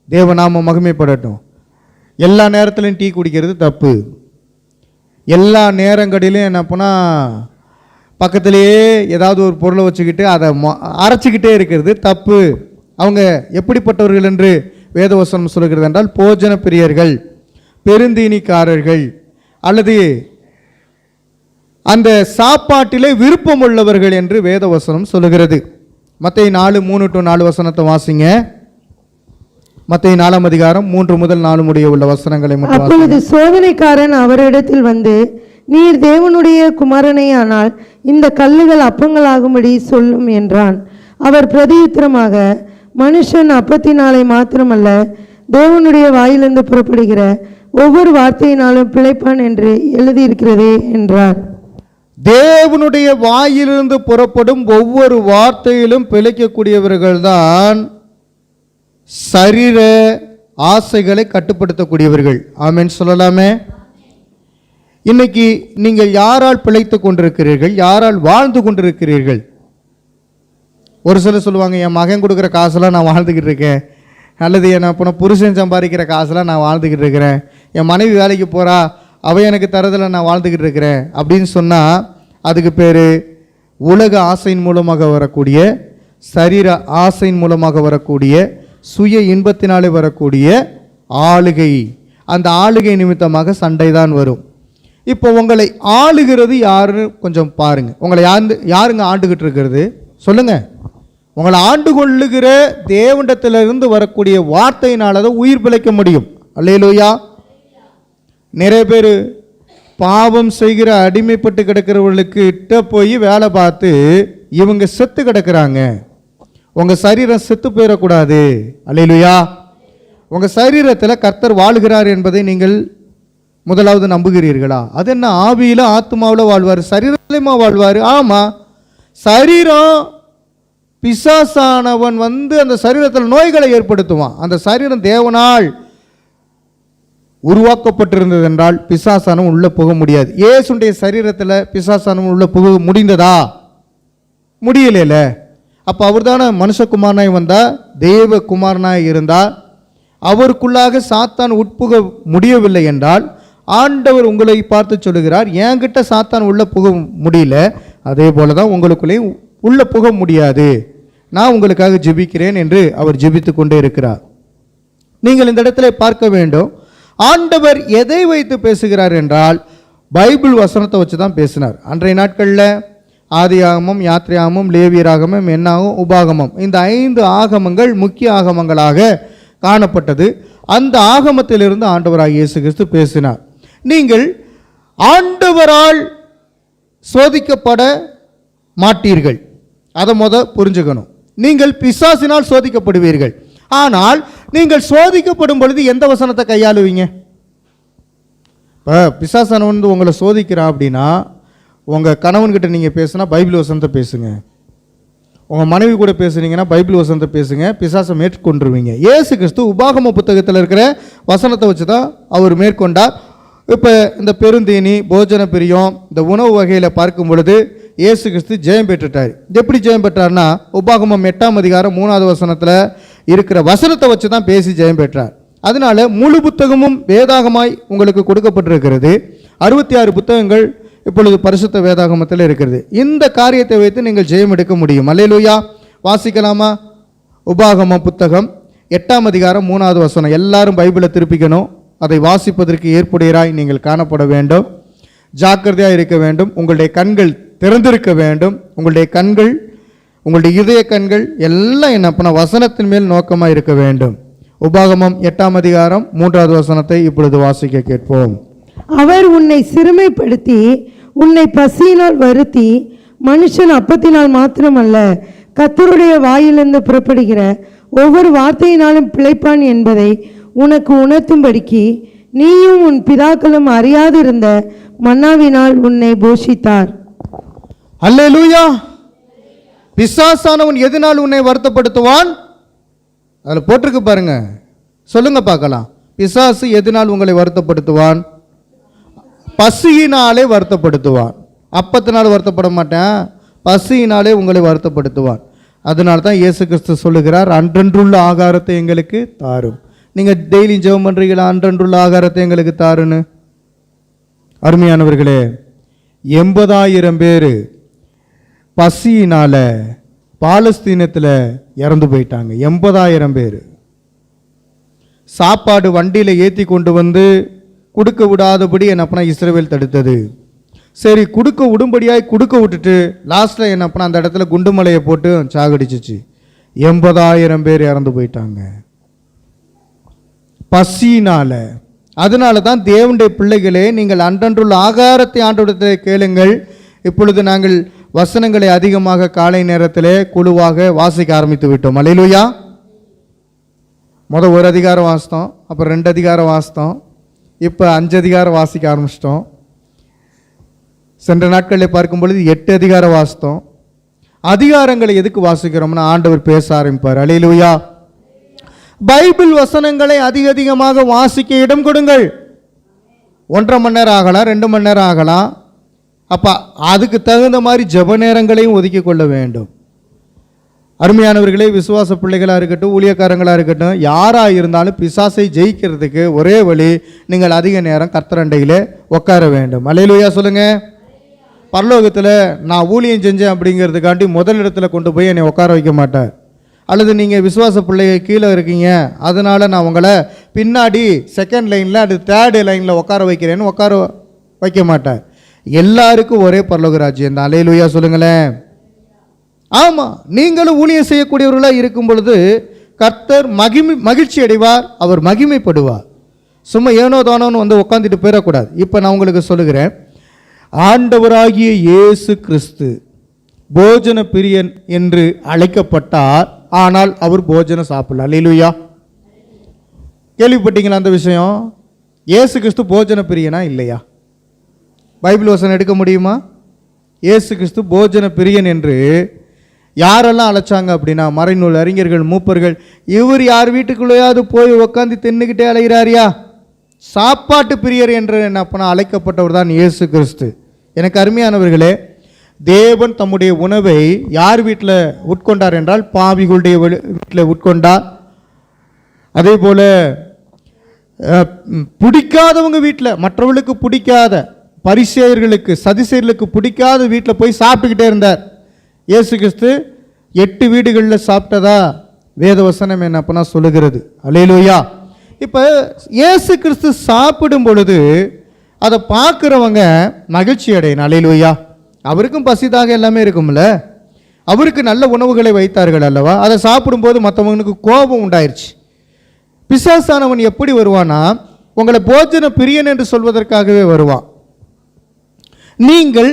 தேவநாம மகிமைப்படட்டும். எல்லா நேரத்துலையும் டீ குடிக்கிறது தப்பு. எல்லா நேரங்களிலும் என்ன பண்ணால் பக்கத்திலேயே ஏதாவது ஒரு பொருளை வச்சுக்கிட்டு அதை அரைச்சிக்கிட்டே இருக்கிறது தப்பு. அவங்க எப்படிப்பட்டவர்கள் என்று வேதவசனம் சொல்கிறது என்றால், போஜன பிரியர்கள், பெருந்தீனிக்காரர்கள், அல்லது அந்த சாப்பாட்டிலே விருப்பம் உள்ளவர்கள் என்று வேதவசனம் சொல்லுகிறது. மத்தேயு 4:3-4 வசனத்தை வாசிங்க. மத்தேயு 4 அதிகாரம் 3 முதல் 4 முடிய உள்ள வசனங்களை மட்டும். அப்பொழுது சோதனைக்காரன் அவரிடத்தில் வந்து, நீர் தேவனுடைய குமாரனே ஆனால் இந்த கல்லுகள் அப்பங்களாகும்படி சொல்லும் என்றான். அவர் பிரதியுத்தரமாக, மனுஷன் அப்பத்தினாலே மாத்திரமல்ல தேவனுடைய வாயிலிருந்து புறப்படுகிற ஒவ்வொரு வார்த்தையினாலும் பிழைப்பான் என்று எழுதியிருக்கிறதே என்றார். தேவனுடைய வாயிலிருந்து புறப்படும் ஒவ்வொரு வார்த்தையிலும் பிழைக்கக்கூடியவர்கள்தான் சரீர ஆசைகளை கட்டுப்படுத்தக்கூடியவர்கள். ஆமென் சொல்லலாமே. இன்னைக்கு நீங்கள் யாரால் பிழைத்து கொண்டிருக்கிறீர்கள்? யாரால் வாழ்ந்து கொண்டிருக்கிறீர்கள்? ஒரு சிலர் சொல்லுவாங்க, என் மகன் கொடுக்குற காசெல்லாம் நான் வாழ்ந்துக்கிட்டு இருக்கேன், அல்லது என்ன புருஷன் சம்பாதிக்கிற காசெல்லாம் நான் வாழ்ந்துக்கிட்டு இருக்கிறேன், என் மனைவி வேலைக்கு போகிறா அவ எனக்கு தரதில் நான் வாழ்ந்துக்கிட்டு இருக்கிறேன் அப்படின்னு சொன்னால் அதுக்கு பேர் உலக ஆசையின் மூலமாக வரக்கூடிய, சரீர ஆசையின் மூலமாக வரக்கூடிய, சுய இன்பத்தினாலே வரக்கூடிய ஆளுகை. அந்த ஆளுகை நிமித்தமாக சண்டை தான் வரும். இப்போ உங்களை ஆளுகிறது யாருன்னு கொஞ்சம் பாருங்க. உங்களை யாருங்க ஆண்டுகிட்டு இருக்கிறது? சொல்லுங்க. உங்களை ஆண்டு கொள்ளுகிற தேவனிடத்திலிருந்து வரக்கூடிய வார்த்தையினால தான் உயிர் பிழைக்க முடியும். அல்லேலூயா. நிறைய பேர் பாவம் செய்கிற அடிமைப்பட்டு கிடக்கிறவர்களுக்கு கிட்ட போய் வேலை பார்த்து இவங்க செத்து கிடக்குறாங்க, உங்கள் சரீரம் செத்து போயிடக்கூடாது. அல்லேலூயா. உங்கள் சரீரத்தில் கர்த்தர் வாழுகிறார் என்பதை நீங்கள் முதலாவது நம்புகிறீர்களா? அது என்ன, ஆவியில் ஆத்மாவில் வாழ்வார், சரீரத்திலையுமா வாழ்வார்? ஆமாம். சரீரம், பிசாசானவன் அந்த சரீரத்தில் நோய்களை ஏற்படுத்துவான். அந்த சரீரம் தேவனால் உருவாக்கப்பட்டிருந்தது என்றால் பிசாசானவன் உள்ளே போக முடியாது. இயேசுடைய சரீரத்தில் பிசாசானவன் உள்ளே போக முடிந்ததா? முடியல. அப்போ அவர் தானே மனுஷகுமாரனாய் வந்தால், தேவ குமாரனாய் இருந்தால், அவருக்குள்ளாக சாத்தான் உட்புக முடியவில்லை என்றால் ஆண்டவர் உங்களை பார்த்து சொல்லுகிறார், என்கிட்ட சாத்தான் உள்ளே புக முடியல, அதே போல தான் உங்களுக்குள்ளேயும் உள்ளே புக முடியாது, நான் உங்களுக்காக ஜெபிக்கிறேன் என்று அவர் ஜெபித்து கொண்டே இருக்கிறார். நீங்கள் இந்த இடத்துல பார்க்க வேண்டும், ஆண்டவர் எதை வைத்து பேசுகிறார் என்றால் பைபிள் வசனத்தை வச்சு தான் பேசினார். அன்றைய நாட்களில் ஆதியாகமம், யாத்திரையாகமம், லேவியராகமம், என்னாகும், உபாகமம், இந்த 5 ஆகமங்கள் முக்கிய ஆகமங்களாக காணப்பட்டது. அந்த ஆகமத்திலிருந்து ஆண்டவராகிய இயேசு கிறிஸ்து பேசினார். நீங்கள் ஆண்டவரால் சோதிக்கப்பட மாட்டீர்கள், அதை புரிஞ்சுக்கணும். நீங்கள் பிசாசினால் சோதிக்கப்படுவீர்கள். ஆனால் நீங்கள் சோதிக்கப்படும் பொழுது எந்த வசனத்தை கையாளுவீங்க? இப்போ பிசாசானவன் உங்களை சோதிக்கிறான் அப்படின்னா, உங்கள் கணவன்கிட்ட நீங்கள் பேசுனா பைபிள் வசனத்தை பேசுங்க, உங்கள் மனைவி கூட பேசுனீங்கன்னா பைபிள் வசனத்தை பேசுங்க, பிசாசை மேற்கொண்டுருவீங்க. இயேசு கிறிஸ்து உபாகம புத்தகத்தில் இருக்கிற வசனத்தை வச்சு தான் அவர் மேற்கொண்டார். இப்போ இந்த பெருந்தீனி, போஜன பிரியம், இந்த உணவு வகையில் பார்க்கும் பொழுது இயேசு கிறிஸ்து ஜெயம் பெற்றுட்டார். எப்படி ஜெயம் பெற்றார்னா, உபாகமம் 8ஆம் அதிகாரம் 3வது வசனத்தில் இருக்கிற வசனத்தை வச்சு தான் பேசி ஜெயம் பெற்றார். அதனால முழு புத்தகமும் வேதாகமாய் உங்களுக்கு கொடுக்கப்பட்டிருக்கிறது. 66 புத்தகங்கள் இப்பொழுது பரிசுத்த வேதாகமத்தில் இருக்கிறது. இந்த காரியத்தை வைத்து நீங்கள் ஜெயம் எடுக்க முடியும். அல்லேலூயா. வாசிக்கலாமா? உபாகம புத்தகம் 8ஆம் அதிகாரம் 3வது வசனம். எல்லாரும் பைபிளை திருப்பிக்கணும். அதை வாசிப்பதற்கு ஏற்புடையராய் நீங்கள் காணப்பட வேண்டும். ஜாக்கிரதையாக இருக்க வேண்டும். உங்களுடைய கண்கள் திறந்திருக்க வேண்டும். உங்களுடைய கண்கள், உங்களுடைய இதய கண்கள் எல்லாம் என்ன பண்ண, வசனத்தின் மேல் நோக்கமாக இருக்க வேண்டும். உபாகமம் 8ஆம் அதிகாரம் 3வது வசனத்தை இப்பொழுது வாசிக்க கேட்போம். அவர் உன்னை சிறுமைப்படுத்தி உன்னை பசியினால் வருத்தி, மனுஷன் அப்பத்தினால் மாத்திரமல்ல கர்த்தருடைய வாயிலிருந்து புறப்படுகிற ஒவ்வொரு வார்த்தையினாலும் பிழைப்பான் என்பதை உனக்கு உணர்த்தும்படிக்கு நீயும் உன் பிதாக்களும் அறியாதிருந்த மன்னாவினால் உன்னை போஷித்தார். அல்லேலூயா. பிசாசானவன் எதனால் உன்னை வருத்தப்படுத்துவான்? அதில் போட்டிருக்கு பாருங்க, சொல்லுங்க பார்க்கலாம். பிசாசு எதனால் உங்களை வருத்தப்படுத்துவான்? பசியினாலே வருத்தப்படுத்துவான். அப்பத்தினால் வருத்தப்பட மாட்டேன், பசியினாலே உங்களை வருத்தப்படுத்துவான். அதனால தான் இயேசு கிறிஸ்து சொல்லுகிறார், அன்றன்றுள்ள ஆகாரத்தை எங்களுக்கு தாரும். நீங்கள் டெய்லி ஜெபம் பண்ணுறீங்களா, அன்றன்றுள்ள ஆகாரத்தை எங்களுக்கு தாருன்னு? அருமையானவர்களே, 80,000 பேர் பசியினால் பாலஸ்தீனத்தில் இறந்து போயிட்டாங்க. 80,000 பேர். சாப்பாடு வண்டியில் ஏற்றி கொண்டு வந்து கொடுக்க விடாதபடி என்ன பண்ண இஸ்ரவேல் தடுத்தது. சரி, கொடுக்க விடும்படியாய் கொடுக்க விட்டுட்டு லாஸ்ட்டில் என்ன பண்ண அந்த இடத்துல குண்டுமலையை போட்டு சாகடிச்சிச்சு. 80,000 பேர் இறந்து போயிட்டாங்க பசியினால். அதனால தான் தேவனுடைய பிள்ளைகளே, நீங்கள் அன்றன்றுள்ள ஆகாரத்தை ஆண்டவரிடத்தில் கேளுங்கள். இப்பொழுது நாங்கள் வசனங்களை அதிகமாக காலை நேரத்திலே குழுவாக வாசிக்க ஆரம்பித்து விட்டோம். அல்லேலூயா. முதல் 1 அதிகாரம் வாசித்தோம், அப்புறம் 2 அதிகாரம் வாசித்தோம், இப்போ 5 அதிகாரம் வாசிக்க ஆரம்பிச்சிட்டோம். சென்ற நாட்களில் பார்க்கும் பொழுது 8 அதிகாரம் வாசித்தோம். அதிகாரங்களை எதுக்கு வாசிக்கிறோம்னா ஆண்டவர் பேச ஆரம்பிப்பார். அல்லேலூயா. பைபிள் வசனங்களை அதிகமாக வாசிக்க இடம் கொடுங்கள். 1.5 மணி நேரம் ஆகலாம், 2 மணி நேரம் ஆகலாம். அப்போ அதுக்கு தகுந்த மாதிரி ஜெப நேரங்களையும் ஒதுக்கி கொள்ள வேண்டும். அருமையானவர்களே, விசுவாச பிள்ளைகளாக இருக்கட்டும், ஊழியக்காரங்களாக இருக்கட்டும், யாராக இருந்தாலும் பிசாசை ஜெயிக்கிறதுக்கு ஒரே வழி, நீங்கள் அதிக நேரம் கர்த்தரண்டையில் உட்கார வேண்டும். அல்லேலூயா சொல்லுங்க. பரலோகத்தில் நான் ஊழியம் செஞ்சேன் அப்படிங்கிறதுக்காண்டி முதல் இடத்துல கொண்டு போய் என்னை உட்கார வைக்க மாட்டார். அல்லது நீங்கள் விசுவாச பிள்ளைங்க கீழே இருக்கீங்க, அதனால் நான் உங்களை பின்னாடி 2nd லைனில் அது 3rd லைனில் உட்கார வைக்கிறேன்னு உட்கார வைக்க மாட்டார். எல்லாருக்கும் ஒரே பரலோக ராஜ்யம் தான். அல்லேலூயா சொல்லுங்களேன். ஆமாம், நீங்களும் ஊழியம் செய்யக்கூடியவர்களாக இருக்கும் பொழுது கர்த்தர் மகிழ்ச்சி அடைவார், அவர் மகிமைப்படுவார். சும்மா ஏனோ தானோன்னு வந்து உட்காந்துட்டு போயிடக்கூடாது. இப்போ நான் உங்களுக்கு சொல்லுகிறேன், ஆண்டவராகிய இயேசு கிறிஸ்து போஜன பிரியன் என்று அழைக்கப்பட்டார். ஆனால் அவர் போஜனம் சாப்பிடல. அல்லேலூயா. கேள்விப்பட்டீங்களா அந்த விஷயம்? இயேசு கிறிஸ்து போஜன பிரியனா இல்லையா? பைபிள் வசனம் எடுக்க முடியுமா? இயேசு கிறிஸ்து போஜன பிரியன் என்று யாரெல்லாம் அழைச்சாங்க அப்படின்னா, மறைநூல் அறிஞர்கள், மூப்பர்கள், இவர் யார் வீட்டுக்குள்ளேயாவது போய் உட்காந்து தின்னுக்கிட்டே அலைகிறாரியா? சாப்பாட்டு பிரியர் என்று என்ன பண்ண அழைக்கப்பட்டவர் தான் இயேசு கிறிஸ்து. எனக்கு அருமையானவர்களே, தேவன் தம்முடைய உணவை யார் வீட்டில் உட்கொண்டார் என்றால் பாவிகளுடைய வீட்டில் உட்கொண்டார். அதே போல பிடிக்காதவங்க வீட்டில், மற்றவர்களுக்கு பிடிக்காத பரிசேயர்களுக்கு, சதிசேயர்களுக்கு பிடிக்காத வீட்டில் போய் சாப்பிட்டுக்கிட்டே இருந்தார். இயேசு கிறிஸ்து 8 வீடுகளில் சாப்பிட்டதா வேதவசனம் என்ன அப்பனா சொல்லுகிறது. அல்லேலூயா. இப்போ இயேசு கிறிஸ்து சாப்பிடும் பொழுது அதை பார்க்குறவங்க மகிழ்ச்சி அடையணும். அல்லேலூயா. அவருக்கும் பசிதாக எல்லாமே இருக்கும்ல, அவருக்கு நல்ல உணவுகளை வைத்தார்கள் அல்லவா? அதை சாப்பிடும்போது மற்றவங்களுக்கு கோபம் உண்டாயிருச்சு. பிசாசானவன் எப்படி வருவானா, உங்களை போஜன பிரியன் என்று சொல்வதற்காகவே வருவான். நீங்கள்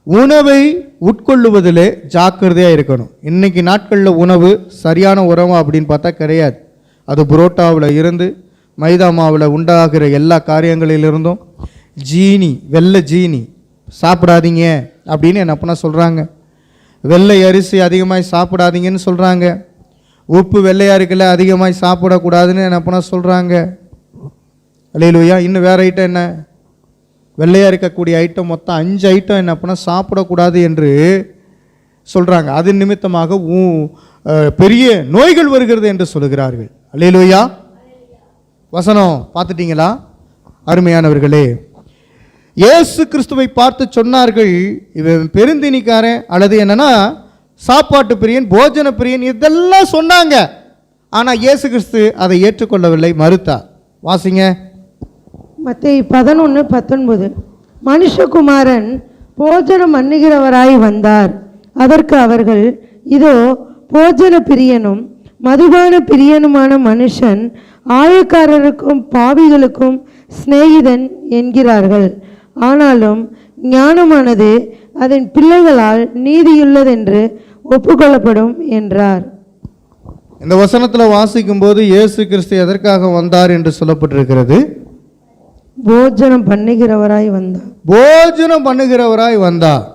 உணவை உட்கொள்ளுவதிலே ஜாக்கிரதையாக இருக்கணும். இன்னைக்கு நாட்களில் உணவு சரியான உணவா அப்படின்னு பார்த்தா கிடையாது. அது புரோட்டாவில் இருந்து மைதா மாவில் உண்டாகிற எல்லா காரியங்களிலிருந்தும் ஜீனி, வெள்ளை ஜீனி சாப்பிடாதீங்க அப்படின்னு என்ன பண்ண சொல்கிறாங்க. வெள்ளை அரிசி அதிகமாக சாப்பிடாதீங்கன்னு சொல்கிறாங்க. உப்பு வெள்ளையாக இருக்குல்ல, அதிகமாக சாப்பிடக்கூடாதுன்னு என்ன பண்ண சொல்கிறாங்க. அல்லேலூயா. இன்னும் வேறு ஐட்டம் என்ன? வெள்ளையாக இருக்கக்கூடிய ஐட்டம் மொத்தம் 5 ஐட்டம் என்ன பண்ண சாப்பிடக்கூடாது என்று சொல்கிறாங்க. அது நிமித்தமாக பெரிய நோய்கள் வருகிறது என்று சொல்லுகிறார்கள். அல்லேலூயா. வசனம் பார்த்துட்டீங்களா அருமையானவர்களே? இயேசு கிறிஸ்துவை பார்த்து சொன்னார்கள், இவன் பெருந்தினிக்காரன் அல்லது என்னன்னா சாப்பாட்டு பிரியன், போஜன பிரியன், இதெல்லாம் சொன்னாங்க. ஆனால் இயேசு கிறிஸ்து அதை ஏற்றுக்கொள்ளவில்லை, மறுத்தார். வாசிங்க மத்தேயு 11:19. மனுஷகுமாரன் போஜனம் பண்ணுகிறவராய் வந்தார். அதற்கு அவர்கள், இதோ போஜன பிரியனும் மதுபான பிரியனுமான மனுஷன் ஆயக்காரருக்கும் பாவிகளுக்கும் சிநேகிதன் என்கிறார்கள். ஆனாலும் ஞானமானது அதன் பிள்ளைகளால் நீதியுள்ளதென்று ஒப்புக்கொள்ளப்படும் என்றார். இந்த வசனத்தில் வாசிக்கும் போது இயேசு கிறிஸ்து எதற்காக வந்தார் என்று சொல்லப்பட்டிருக்கிறது? போஜனம் பண்ணுகிறவராய் வந்தார். போஜனம் பண்ணுகிறவராய் வந்தார்.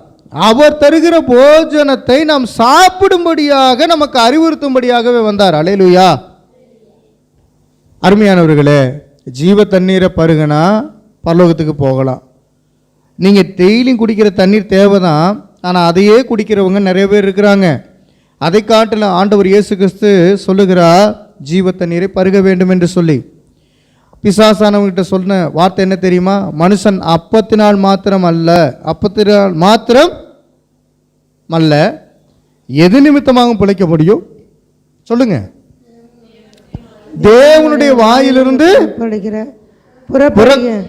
அவர் தருகிற போஜனத்தை நாம் சாப்பிடும்படியாக, நமக்கு அறிவுறுத்தும்படியாகவே வந்தார். அல்லேலூயா. அருமையானவர்களே, ஜீவ தண்ணீரை பருகினா பரலோகத்துக்கு போகலாம். நீங்கள் டெய்லியும் குடிக்கிற தண்ணீர் தேவைதான், ஆனால் அதையே குடிக்கிறவங்க நிறைய பேர் இருக்கிறாங்க. அதை காட்டில் ஆண்டவர் இயேசு கிறிஸ்து சொல்லுகிறார், ஜீவ தண்ணீரை பருக வேண்டும் என்று சொல்லி. பிசாசானவங்கிட்ட சொன்ன வார்த்தை என்ன தெரியுமா? மனுஷன் அப்பத்தினால் மாத்திரம் அல்ல, அப்பத்தினால் மாத்திரம் அல்ல, எது நிமித்தமாக பிழைக்க முடியும் சொல்லுங்க? தேவனுடைய வாயிலிருந்து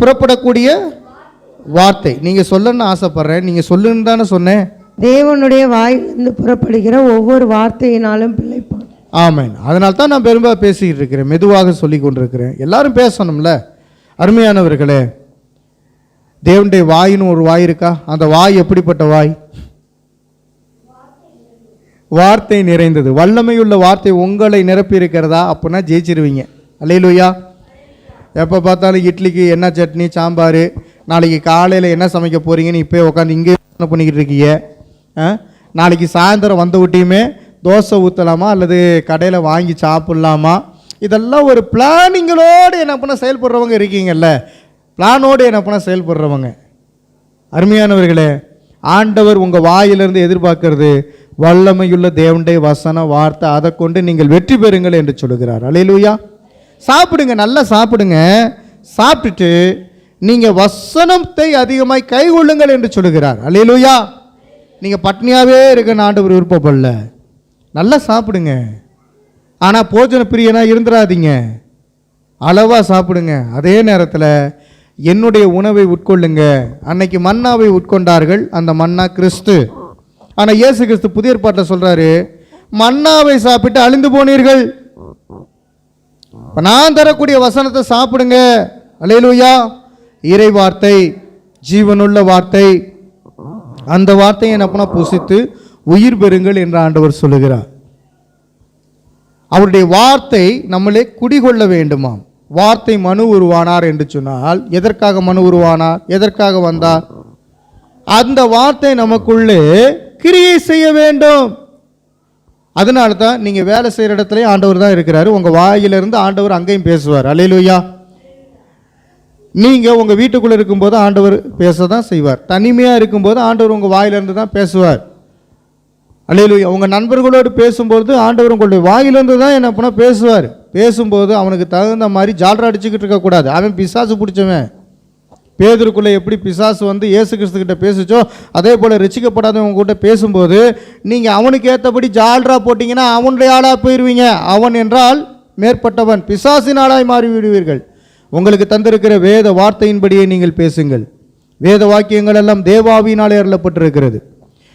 புறப்படக்கூடிய வார்த்தை. நீங்க சொல்லணும்னு ஆசைப்படுறேன், நீங்க சொல்லுன்னு தானே சொன்னேன். தேவனுடைய வாயிலிருந்து புறப்படுகிற ஒவ்வொரு வார்த்தையினாலும் பிழைப்பான். ஆமென். அதனால தான் நான் பெரும்பாலும் பேசிக்கிட்டு இருக்கிறேன், மெதுவாக சொல்லி கொண்டிருக்கிறேன். எல்லாரும் பேசணும்ல. அருமையானவர்களே, தேவனுடைய வாயின்னு ஒரு வாய் இருக்கா? அந்த வாய் எப்படிப்பட்ட வாய்? வார்த்தை நிறைந்தது. வல்லமையுள்ள வார்த்தை உங்களை நிரப்பி இருக்கிறதா? அப்படின்னா ஜெயிச்சிருவீங்க. அல்லேலூயா. எப்போ பார்த்தாலும் இட்லிக்கு என்ன சட்னி, சாம்பார், நாளைக்கு காலையில் என்ன சமைக்க போகிறீங்கன்னு இப்போ உட்காந்து இங்கே பண்ணிக்கிட்டு இருக்கீங்க. நாளைக்கு சாயந்தரம் வந்த விட்டியுமே தோசை ஊற்றலாமா அல்லது கடையில் வாங்கி சாப்பிட்லாமா? இதெல்லாம் ஒரு பிளானிங்களோடு என்ன பண்ண செயல்படுறவங்க இருக்கீங்கல்ல, பிளானோடு என்ன பண்ண செயல்படுறவங்க. அருமையானவர்களே, ஆண்டவர் உங்கள் வாயிலிருந்து எதிர்பார்க்கறது வல்லமையுள்ள தேவனுடைய வசன வார்த்தை. அதை கொண்டு நீங்கள் வெற்றி பெறுங்கள் என்று சொல்லுகிறார். அல்லேலூயா. சாப்பிடுங்க, நல்லா சாப்பிடுங்க. சாப்பிட்டுட்டு நீங்கள் வசனத்தை அதிகமாய் கைகொள்ளுங்கள் என்று சொல்லுகிறார். அல்லேலூயா. நீங்கள் பட்னியாகவே இருக்கன்னு ஆண்டவர் விருப்பப்படல. நல்லா சாப்பிடுங்க, ஆனால் போஜன பிரியனா இருந்துடாதீங்க. அளவாக சாப்பிடுங்க. அதே நேரத்தில் என்னுடைய உணவை உட்கொள்ளுங்க. அன்னைக்கு மன்னாவை உட்கொண்டார்கள், அந்த மன்னா கிறிஸ்து. ஆனால் இயேசு கிறிஸ்து புதிய ஏற்பாட்டில் சொல்கிறாரு, மன்னாவை சாப்பிட்டு அழிந்து போனீர்கள், நான் தரக்கூடிய வசனத்தை சாப்பிடுங்க. அல்லேலூயா. இறை வார்த்தை, ஜீவனுள்ள வார்த்தை. அந்த வார்த்தையை என்ன பண்ண புசித்து உயிர் பெறுங்கள் என்று ஆண்டவர் சொல்லுகிறார். அவருடைய வார்த்தை நம்மளே குடிகொள்ள வேண்டுமாம். வார்த்தை மனு உருவானார் என்று சொன்னால் எதற்காக மனு உருவானார், எதற்காக வந்தார்? அந்த வார்த்தை நமக்குள்ளே கிரியை செய்ய வேண்டும். அதனால தான் நீங்கள் வேலை செய்கிற இடத்துல ஆண்டவர் தான் இருக்கிறாரு. உங்கள் வாயிலிருந்து ஆண்டவர் அங்கேயும் பேசுவார். அல்லேலூயா. நீங்கள் உங்கள் வீட்டுக்குள்ளே இருக்கும்போது ஆண்டவர் பேச தான் செய்வார். தனிமையாக இருக்கும்போது ஆண்டவர் உங்கள் வாயிலிருந்து தான் பேசுவார். அல்லேலூயா. உங்கள் நண்பர்களோடு பேசும்போது ஆண்டவர் உங்களுடைய வாயிலிருந்து தான் என்ன பண்ண பேசுவார். பேசும்போது அவனுக்கு தகுந்த மாதிரி ஜால்ரா அடிச்சுக்கிட்டு இருக்கக்கூடாது. அவன் பிசாசு பிடிச்சவன். பேதுருக்குள்ளே எப்படி பிசாசு வந்து இயேசு கிறிஸ்துக்கிட்ட பேசுச்சோ அதே போல் ரசிக்கப்படாதவங்க கூட பேசும்போது நீங்கள் அவனுக்கு ஏற்றபடி ஜால்ரா போட்டிங்கன்னா அவனுடைய ஆளாக போயிடுவீங்க. அவன் என்றால் மேற்பட்டவன், பிசாசின் ஆளாய் மாறி விடுவீர்கள். உங்களுக்கு தந்திருக்கிற வேத வார்த்தையின்படியே நீங்கள் பேசுங்கள். வேத வாக்கியங்கள் எல்லாம் தேவாவியினாலே அருளப்பட்டிருக்கிறது.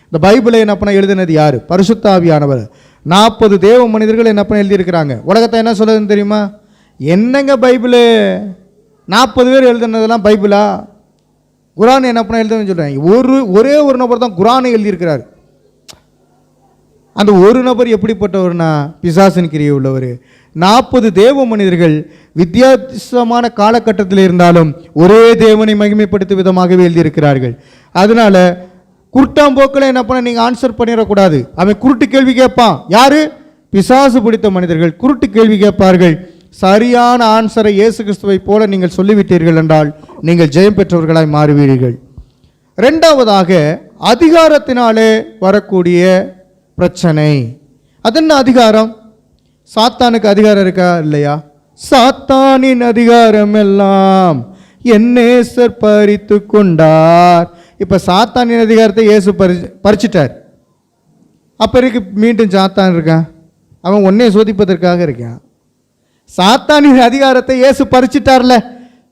இந்த பைபிளை என்ன பண்ண எழுதினது யார்? பரிசுத்த ஆவியானவர். 40 தேவ மனிதர்கள் என்ன பண்ண எழுதியிருக்கிறாங்க. உலகத்தை என்ன சொல்லுதுன்னு தெரியுமா? என்னங்க பைபிளு, 40 பேர் எழுதுனதெல்லாம் பைபிளா? குரான் என்ன பண்ண எழுதுன்னு சொல்கிறாங்க. ஒரே ஒரு நபர் தான் குரானை எழுதியிருக்கிறார். அந்த ஒரு நபர் எப்படிப்பட்டவர்னா பிசாசின் கிரியை உள்ளவர். 40 தேவ மனிதர்கள் வித்தியாசமான காலகட்டத்தில் இருந்தாலும் ஒரே தேவனை மகிமைப்படுத்தும் விதமாகவே எழுதியிருக்கிறார்கள். அதனால குருட்டாம்போக்கில் என்ன பண்ண நீங்கள் ஆன்சர் பண்ணிடக்கூடாது. அவன் குருட்டு கேள்வி கேட்பான். யாரு? பிசாசு பிடித்த மனிதர்கள் குருட்டு கேள்வி கேட்பார்கள். சரியான ஆன்சரை இயேசு கிறிஸ்துவை போல நீங்கள் சொல்லிவிட்டீர்கள் என்றால் நீங்கள் ஜெயம் பெற்றவர்களாய் மாறுவீர்கள். ரெண்டாவதாக அதிகாரத்தினாலே வரக்கூடிய பிரச்சனை. அது என்ன அதிகாரம்? சாத்தானுக்கு அதிகாரம் இருக்கா இல்லையா? சாத்தானின் அதிகாரம் எல்லாம் என் நேசர் பறித்து கொண்டார். இப்போ சாத்தானின் அதிகாரத்தை இயேசு பறிச்சிட்டார். அப்போ இருக்கு மீண்டும் சாத்தான் இருக்கான். அவன் ஒன்னே சோதிப்பதற்காக இருக்கான். சாத்தானின் அதிகாரத்தை இயேசு பறிச்சிட்டார்ல.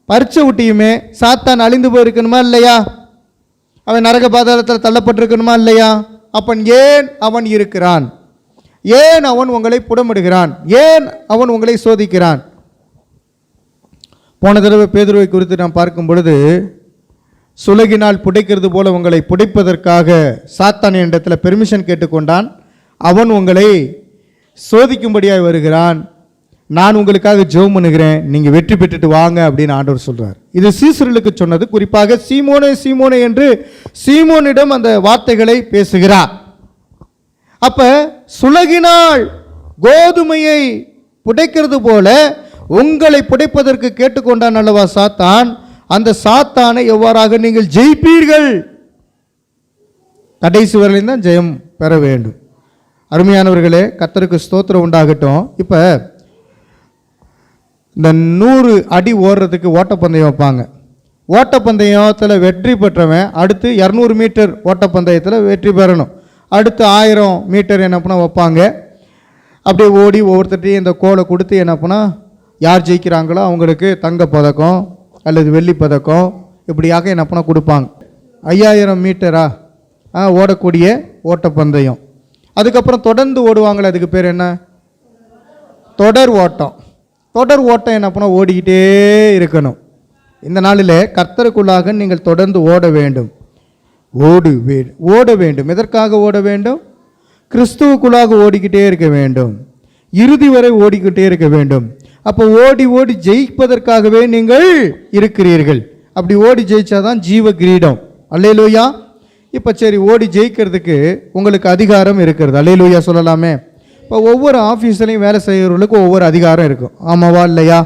பறிச்ச விட்டியுமே சாத்தான் அழிந்து போயிருக்கணுமா இல்லையா? அவன் நரக பாதாளத்தில் தள்ளப்பட்டிருக்கணுமா இல்லையா? அப்பன் ஏன் அவன் இருக்கிறான்? ஏன் அவன் உங்களை புடமிடுகிறான்? ஏன் அவன் உங்களை சோதிக்கிறான்? போன தடவை பேதுருவை குறித்து நாம் பார்க்கும் பொழுது, சுலகினால் புடைக்கிறது போல உங்களை புடைப்பதற்காக சாத்தான் இடத்துல பெர்மிஷன் கேட்டுக்கொண்டான். அவன் உங்களை சோதிக்கும்படியாக வருகிறான். நான் உங்களுக்காக ஜெபம் பண்ணுகிறேன், நீங்கள் வெற்றி பெற்றுட்டு வாங்க அப்படின்னு ஆண்டவர் சொல்றார். இது சீசர்களுக்கு சொன்னது. குறிப்பாக சீமோனே சீமோனே என்று சீமோனிடம் அந்த வார்த்தைகளை பேசுகிறார். அப்ப சுலகினால் கோதுமையை புடைக்கிறது போல உங்களை புடைப்பதற்கு கேட்டுக்கொண்டான் அல்லவா சாத்தான். அந்த சாத்தானை எவ்வாறாக நீங்கள் ஜெயிப்பீர்கள்? கடைசி வரையிலும் தான் ஜெயம் பெற வேண்டும். அருமையானவர்களே, கர்த்தருக்கு ஸ்தோத்திரம் உண்டாகட்டும். இப்போ இந்த 100 அடி ஓடுறதுக்கு ஓட்டப்பந்தயம் வைப்பாங்க. ஓட்டப்பந்தயத்தில் வெற்றி பெற்றவன் அடுத்து 200 மீட்டர் ஓட்டப்பந்தயத்தில் வெற்றி பெறணும். அடுத்து 1000 மீட்டர் என்ன பண்ண வைப்பாங்க. அப்படியே ஓடி ஒவ்வொருத்தட்டையும் இந்த கோலை கொடுத்து என்ன பண்ணால் யார் ஜெயிக்கிறாங்களோ அவங்களுக்கு தங்க பதக்கம் அல்லது வெள்ளி பதக்கம் இப்படியாக என்ன பண்ண கொடுப்பாங்க. 5000 மீட்டரா ஓடக்கூடிய ஓட்டப்பந்தயம். அதுக்கப்புறம் தொடர்ந்து ஓடுவாங்களே, அதுக்கு பேர் என்ன? தொடர் ஓட்டம். தொடர் ஓட்டம் என்ன பண்ண ஓடிக்கிட்டே இருக்கணும். இந்த நாளில் கர்த்தருக்குள்ளாக நீங்கள் தொடர்ந்து ஓட வேண்டும். ஓட வேண்டும். எதற்காக ஓட வேண்டும்? கிறிஸ்துவுக்குள்ளாக ஓடிக்கிட்டே இருக்க வேண்டும். இறுதி வரை ஓடிக்கிட்டே இருக்க வேண்டும். அப்போ ஓடி ஓடி ஜெயிப்பதற்காகவே நீங்கள் இருக்கிறீர்கள். அப்படி ஓடி ஜெயிச்சாதான் ஜீவ கிரீடம். அல்லேலூயா. இப்போ சரி, ஓடி ஜெயிக்கிறதுக்கு உங்களுக்கு அதிகாரம் இருக்கிறது. அல்லேலூயா சொல்லலாமே. இப்போ ஒவ்வொரு ஆஃபீஸ்லையும் வேலை செய்கிறவர்களுக்கு ஒவ்வொரு அதிகாரம் இருக்கும். ஆமாவா இல்லையா?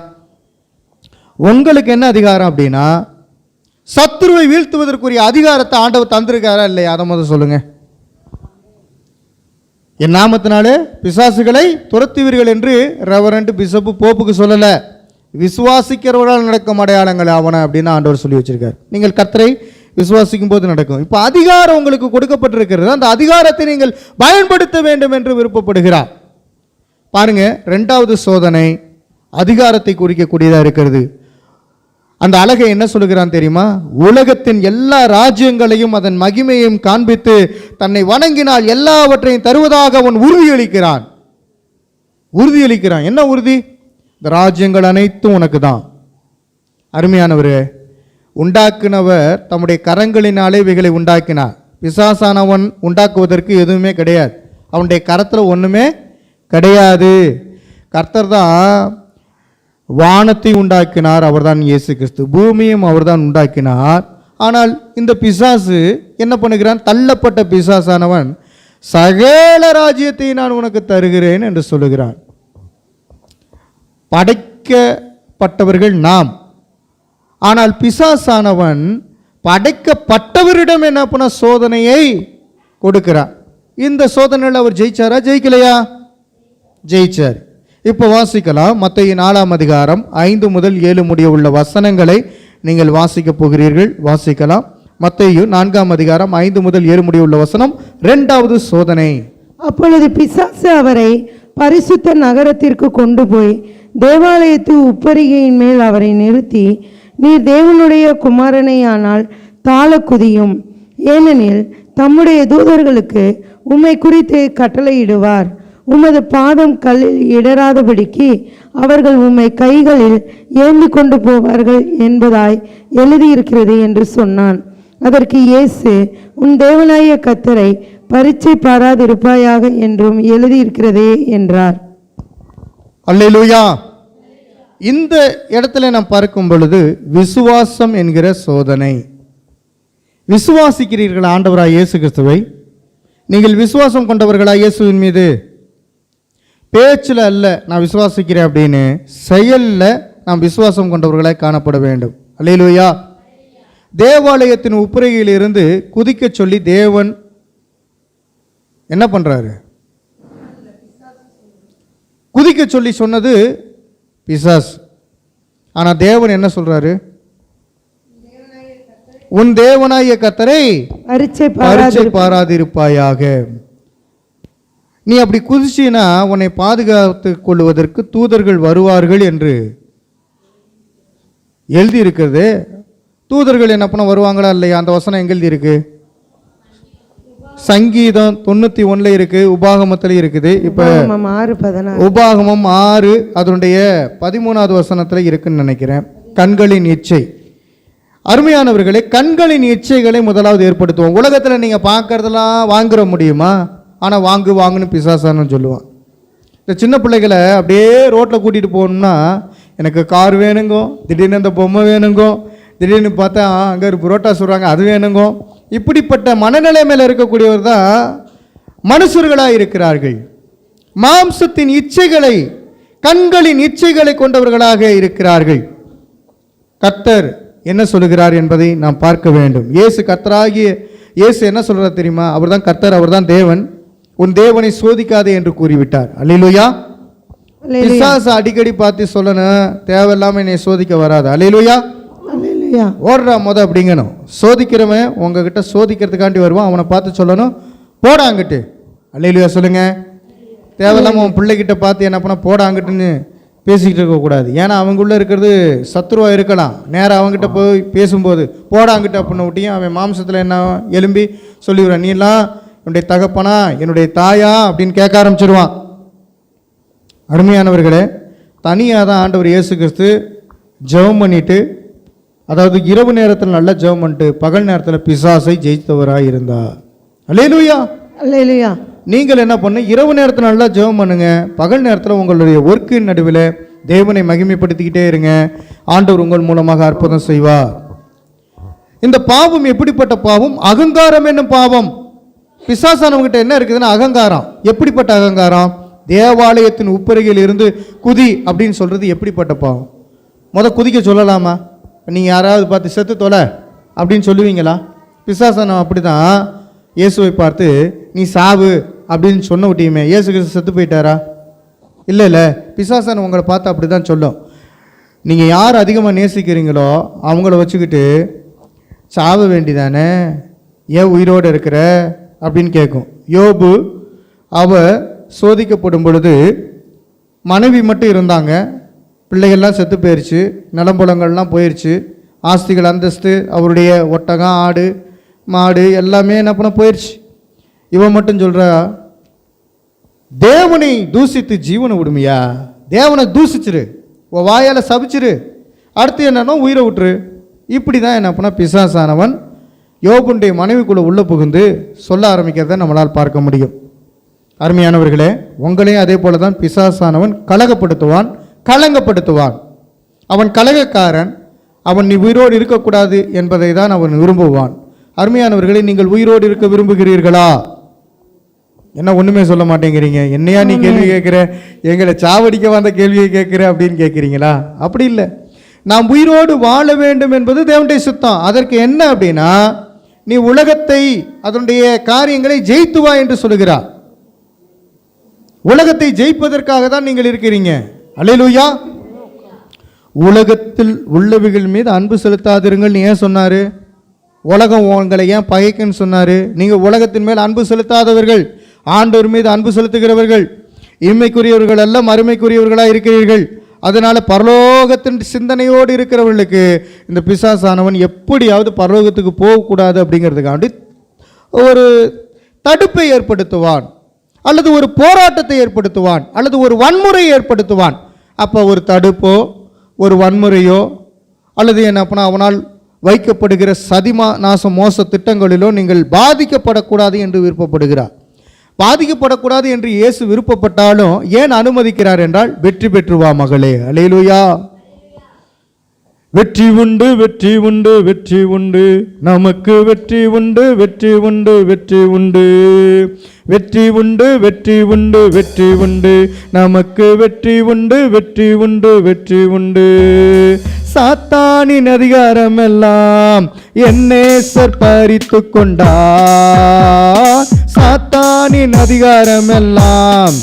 உங்களுக்கு என்ன அதிகாரம் அப்படின்னா, சத்துருவை வீழ்த்துவதற்குரிய அதிகாரத்தை ஆண்டவர் தந்திருக்காரா இல்லையா? அதை முதல் சொல்லுங்க. என் நாமத்தினாலே பிசாசுகளை துரத்துவீர்கள் என்று ரெவரண்ட் பிஷப்பு போப்புக்கு சொல்லலை. விசுவாசிக்கிறவர்களால் நடக்கும் அடையாளங்கள் ஆவன அப்படின்னு ஆண்டவர் சொல்லி வச்சிருக்கார். நீங்கள் கர்த்தரை விசுவாசிக்கும் போது நடக்கும். இப்போ அதிகாரம் உங்களுக்கு கொடுக்கப்பட்டிருக்கிறது. அந்த அதிகாரத்தை நீங்கள் பயன்படுத்த வேண்டும் என்று விருப்பப்படுகிறார். பாருங்க, 2வது சோதனை அதிகாரத்தை குறிக்கக்கூடியதாக இருக்கிறது. அந்த அழகை என்ன சொல்லுகிறான் தெரியுமா? உலகத்தின் எல்லா ராஜ்யங்களையும் அதன் மகிமையையும் காண்பித்து தன்னை வணங்கினால் எல்லாவற்றையும் தருவதாக அவன் உறுதியளிக்கிறான். என்ன உறுதி? இந்த ராஜ்யங்கள் அனைத்தும் உனக்கு தான். அருமையானவரே, உண்டாக்குனவர் தம்முடைய கரங்களினாலே இவைகளை உண்டாக்கினார். பிசாசானவன் உண்டாக்குவதற்கு எதுவுமே கிடையாது. அவனுடைய கரத்தில் ஒன்றுமே கிடையாது. கர்த்தர் தான் வானத்தை உண்டாக்கினார், அவர்தான் இயேசு கிறிஸ்து. பூமியும் அவர்தான் உண்டாக்கினார். ஆனால் இந்த பிசாசு என்ன பண்ணுகிறான்? தள்ளப்பட்ட பிசாசானவன் சகல ராஜ்யத்தை நான் உனக்கு தருகிறேன் என்று சொல்லுகிறான். படைக்கப்பட்டவர்கள் நாம், ஆனால் பிசாசானவன் படைக்கப்பட்டவரிடம் என்ன பண்ண சோதனையை கொடுக்கிறார். இந்த சோதனையில் அவர் ஜெயிச்சாரா, ஜெயிக்கலையா? ஜெயிச்சார். இப்போ வாசிக்கலாம். மத்தேயு 4ஆம் அதிகாரம் 5 முதல் 7 முடிய உள்ள வசனங்களை நீங்கள் வாசிக்க போகிறீர்கள். வாசிக்கலாம். மத்தேயு 4ஆம் அதிகாரம் 5 முதல் 7 முடிய உள்ள வசனம். 2வது சோதனை. அப்பொழுது பிசாசு அவரை பரிசுத்த நகரத்திற்கு கொண்டு போய் தேவாலயத்து உப்பரிகையின் மேல் அவரை நிறுத்தி, நீர் தேவனுடைய குமாரனையானால் தாழ குதியும், ஏனெனில் தம்முடைய தூதர்களுக்கு உம்மை குறித்து கட்டளையிடுவார், உமது பாதம் கல்லில் இடராதபடிக்கு அவர்கள் உம்மை கைகளில் ஏந்தி கொண்டு போவார்கள் என்பதாய் எழுதியிருக்கிறது என்று சொன்னான். அதற்கு இயேசு, உன் தேவனாய கர்த்தரை பரீட்சை பாராதிருப்பாயாக என்றும் எழுதியிருக்கிறதே என்றார். அல்லேலூயா. இந்த இடத்துல நாம் பார்க்கும் பொழுது விசுவாசம் என்கிற சோதனை. விசுவாசிக்கிறீர்களா ஆண்டவராய் இயேசு கிறிஸ்துவை? நீங்கள் விசுவாசம் கொண்டவர்களா இயேசுவின் மீது? பேச்சில் அல்ல நான் விசுவாசிக்கிறேன் அப்படின்னு, செயலில் நாம் விசுவாசம் கொண்டவர்களாய் காணப்பட வேண்டும். அல்லேலூயா. தேவாலயத்தின் உப்பரிகையில் இருந்து குதிக்க சொல்லி தேவன் என்ன பண்றாரு? குதிக்க சொல்லி சொன்னது பிசாஸ். ஆனா தேவன் என்ன சொல்றாரு? உன் தேவனாகிய கர்த்தரை பரீட்சை பாராதிருப்பாயாக. நீ அப்படி குதிச்சினா உன்னை பாதுகாத்துக் கொள்வதற்கு தூதர்கள் வருவார்கள் என்று எழுதி இருக்கிறது. தூதர்கள் என்ன பண்ண வருவாங்களா இல்லையா? அந்த வசனம் எங்க எழுதி இருக்கு? சங்கீதம் 91 இருக்கு, உபாகமத்தில் இருக்குது. இப்ப உபாகமம் 6 அதனுடைய 13வது வசனத்துல இருக்குன்னு நினைக்கிறேன். கண்களின் இச்சை. அருமையானவர்களே, கண்களின் இச்சைகளை முதலாவது ஏற்படுத்துவோம். உலகத்தில் நீங்கள் பார்க்கறதெல்லாம் வாங்குற முடியுமா? ஆனால் வாங்குன்னு பிசாசான்னு சொல்லுவான். இந்த சின்ன பிள்ளைகளை அப்படியே ரோட்டில் கூட்டிகிட்டு போகணும்னா, எனக்கு கார் வேணுங்கோ, திடீர்னு அந்த பொம்மை வேணுங்கோ, திடீர்னு பார்த்தா அங்கே ஒரு புரோட்டா சொல்கிறாங்க அது வேணுங்கோ. இப்படிப்பட்ட மனநிலை மேலே இருக்கக்கூடியவர் தான் மனுஷர்களாக இருக்கிறார்கள். மாம்சத்தின் இச்சைகளை, கண்களின் இச்சைகளை கொண்டவர்களாக இருக்கிறார்கள். கர்த்தர் என்ன சொல்லுகிறார் என்பதை நாம் பார்க்க வேண்டும். இயேசு கர்த்தராகிய இயேசு என்ன சொல்றார் தெரியுமா? அவர் தான் கர்த்தர், அவர் தான் தேவன். உன் தேவனை சோதிக்காதே என்று கூறிவிட்டார். அல்லேலூயா. பிசாசு அடிக்கடி பார்த்து சொல்லணும், தேவையில்லாம என்னை சோதிக்க வராது. அல்லேலூயா. ஓடுறா முத அப்படிங்கணும். சோதிக்கிறவன் உங்ககிட்ட சோதிக்கிறதுக்காண்டி வருவான், அவனை பார்த்து சொல்லணும் போடாங்கிட்டு. அல்லேலூயா சொல்லுங்க. தேவையில்லாம உன் பிள்ளைகிட்ட பார்த்து என்ன பண்ண போடாங்கிட்டுன்னு பேசிக்கிட்டு இருக்கக்கூடாது. ஏன்னா அவங்களுள்ள இருக்கிறது சத்ருவாக இருக்கலாம். நேராக அவங்ககிட்ட போய் பேசும்போது போடாங்கிட்ட அப்படின்னு விட்டியும் அவன் மாம்சத்தில் என்ன எலும்பி சொல்லிடுறான், நீலாம் என்னுடைய தகப்பனா என்னுடைய தாயா அப்படின்னு கேட்க ஆரம்பிச்சிடுவான். அருமையானவர்களே, தனியாக தான் ஆண்டவர் இயேசு கிறிஸ்து ஜெபம் பண்ணிட்டு, அதாவது இரவு நேரத்தில் நல்லா ஜெபம் பண்ணிட்டு பகல் நேரத்தில் பிசாசை ஜெயித்தவராக இருந்தார். அல்லேலூயா. அல்லேலூயா. நீங்கள் என்ன பண்ணு, இரவு நேரத்தில் நல்லா ஜெபம் பண்ணுங்க, பகல் நேரத்தில் உங்களுடைய ஒர்க்கின் நடுவில் தேவனை மகிமைப்படுத்திக்கிட்டே இருங்க. ஆண்டவர் உங்கள் மூலமாக அற்புதம் செய்வார். இந்த பாவம் எப்படிப்பட்ட பாவம்? அகங்காரம் என்னும் பாவம். பிசாசானவங்கிட்ட என்ன இருக்குதுன்னா அகங்காரம். எப்படிப்பட்ட அகங்காரம்? தேவாலயத்தின் உப்பருகையில் இருந்து குதி அப்படின்னு சொல்றது எப்படிப்பட்ட பாவம்? குதிக்க சொல்லலாமா? நீங்கள் யாராவது பார்த்து செத்து தொலை அப்படின்னு சொல்லுவீங்களா? பிசாசானம் அப்படி தான் இயேசுவை பார்த்து நீ சாவு அப்படின்னு சொன்ன விட்டியுமே, இயேசு கிறிஸ்து செத்து போயிட்டாரா? இல்லை. பிசாசானம் உங்களை பார்த்து அப்படி தான் சொல்லும். நீங்கள் யார் அதிகமாக நேசிக்கிறீங்களோ அவங்கள வச்சுக்கிட்டு சாவ வேண்டிதானே, ஏன் உயிரோடு இருக்கிற அப்படின்னு கேட்கும். யோபு அவ சோதிக்கப்படும் பொழுது மனைவி மட்டும் இருந்தாங்க, பிள்ளைகள்லாம் செத்து போயிடுச்சு, நிலம்புலங்கள்லாம் போயிடுச்சு, ஆஸ்திகள் அந்தஸ்து அவருடைய ஒட்டகம் ஆடு மாடு எல்லாமே என்ன பண்ண போயிடுச்சு. இவன் மட்டும் சொல்கிறா, தேவனை தூசித்து ஜீவனை விடுமையா? தேவனை தூசிச்சிரு, உன் வாயால் சபிச்சிரு, அடுத்து என்னன்னா உயிரை விட்டுரு. இப்படி தான் என்ன பண்ண பிசாசானவன் யோபுடைய மனைவிக்குள்ள உள்ள புகுந்து சொல்ல ஆரம்பிக்கிறத நம்மளால் பார்க்க முடியும். அருமையானவர்களே, உங்களையும் அதே போல தான் பிசாசானவன் கலகப்படுத்துவான், கலங்கப்படுத்துவான். அவன் கலகக்காரன். அவன் நீ உயிரோடு இருக்கக்கூடாது என்பதை தான் அவன் விரும்புவான். அருமையானவர்களே, நீங்கள் உயிரோடு இருக்க விரும்புகிறீர்களா? என்ன ஒன்றுமே சொல்ல மாட்டேங்கிறீங்க? என்னையா நீ கேள்வி கேட்குற? எங்களை சாவடிக்க வந்த கேள்வியை கேட்குற அப்படின்னு கேட்குறீங்களா? அப்படி இல்லை. நாம் உயிரோடு வாழ வேண்டும் என்பது தேவனுடைய சுத்தம். அதற்கு என்ன அப்படின்னா, நீ உலகத்தை அதனுடைய காரியங்களை ஜெயித்து வா என்று சொல்லுகிறார். உலகத்தை ஜெயிப்பதற்காக தான் நீங்கள் இருக்கிறீங்க. அல்லேலூயா. உலகத்தில் உள்ளவைகள் மீது அன்பு செலுத்தாதிருங்கள் ஏன் சொன்னாரு? உலகம் உங்களை ஏன் பகைக்குன்னு சொன்னாரு? நீங்கள் உலகத்தின் மேல் அன்பு செலுத்தாதவர்கள், ஆண்டவர் மீது அன்பு செலுத்துகிறவர்கள், இம்மைக்குரியவர்கள் அல்ல மறுமைக்குரியவர்களாக இருக்கிறீர்கள். அதனால பரலோகத்தின் சிந்தனையோடு இருக்கிறவர்களுக்கு இந்த பிசாசானவன் எப்படியாவது பரலோகத்துக்கு போகக்கூடாது அப்படிங்கிறதுக்காண்டி ஒரு தடுப்பை ஏற்படுத்துவான், அல்லது ஒரு போராட்டத்தை ஏற்படுத்துவான், அல்லது ஒரு வன்முறை ஏற்படுத்துவான். அப்போ ஒரு தடுப்போ ஒரு வன்முறையோ அல்லது என்ன அவனால் வைக்கப்படுகிற நாச மோச திட்டங்களிலோ நீங்கள் பாதிக்கப்படக்கூடாது என்று விருப்பப்படுகிறார். பாதிக்கப்படக்கூடாது என்று இயேசு விருப்பப்பட்டாலும் ஏன் அனுமதிக்கிறார் என்றால், வெற்றி பெற்றுவா மகளே. அல்லேலூயா. வெற்றி உண்டு, வெற்றி உண்டு, வெற்றி உண்டு, நமக்கு வெற்றி உண்டு, வெற்றி உண்டு, வெற்றி உண்டு, வெற்றி உண்டு, வெற்றி உண்டு, வெற்றி உண்டு, நமக்கு வெற்றி உண்டு, வெற்றி உண்டு, வெற்றி உண்டு. சாத்தானின் அதிகாரம் எல்லாம் என் நேசர் பறித்து கொண்டார். சாத்தானின் அதிகாரம் எல்லாம்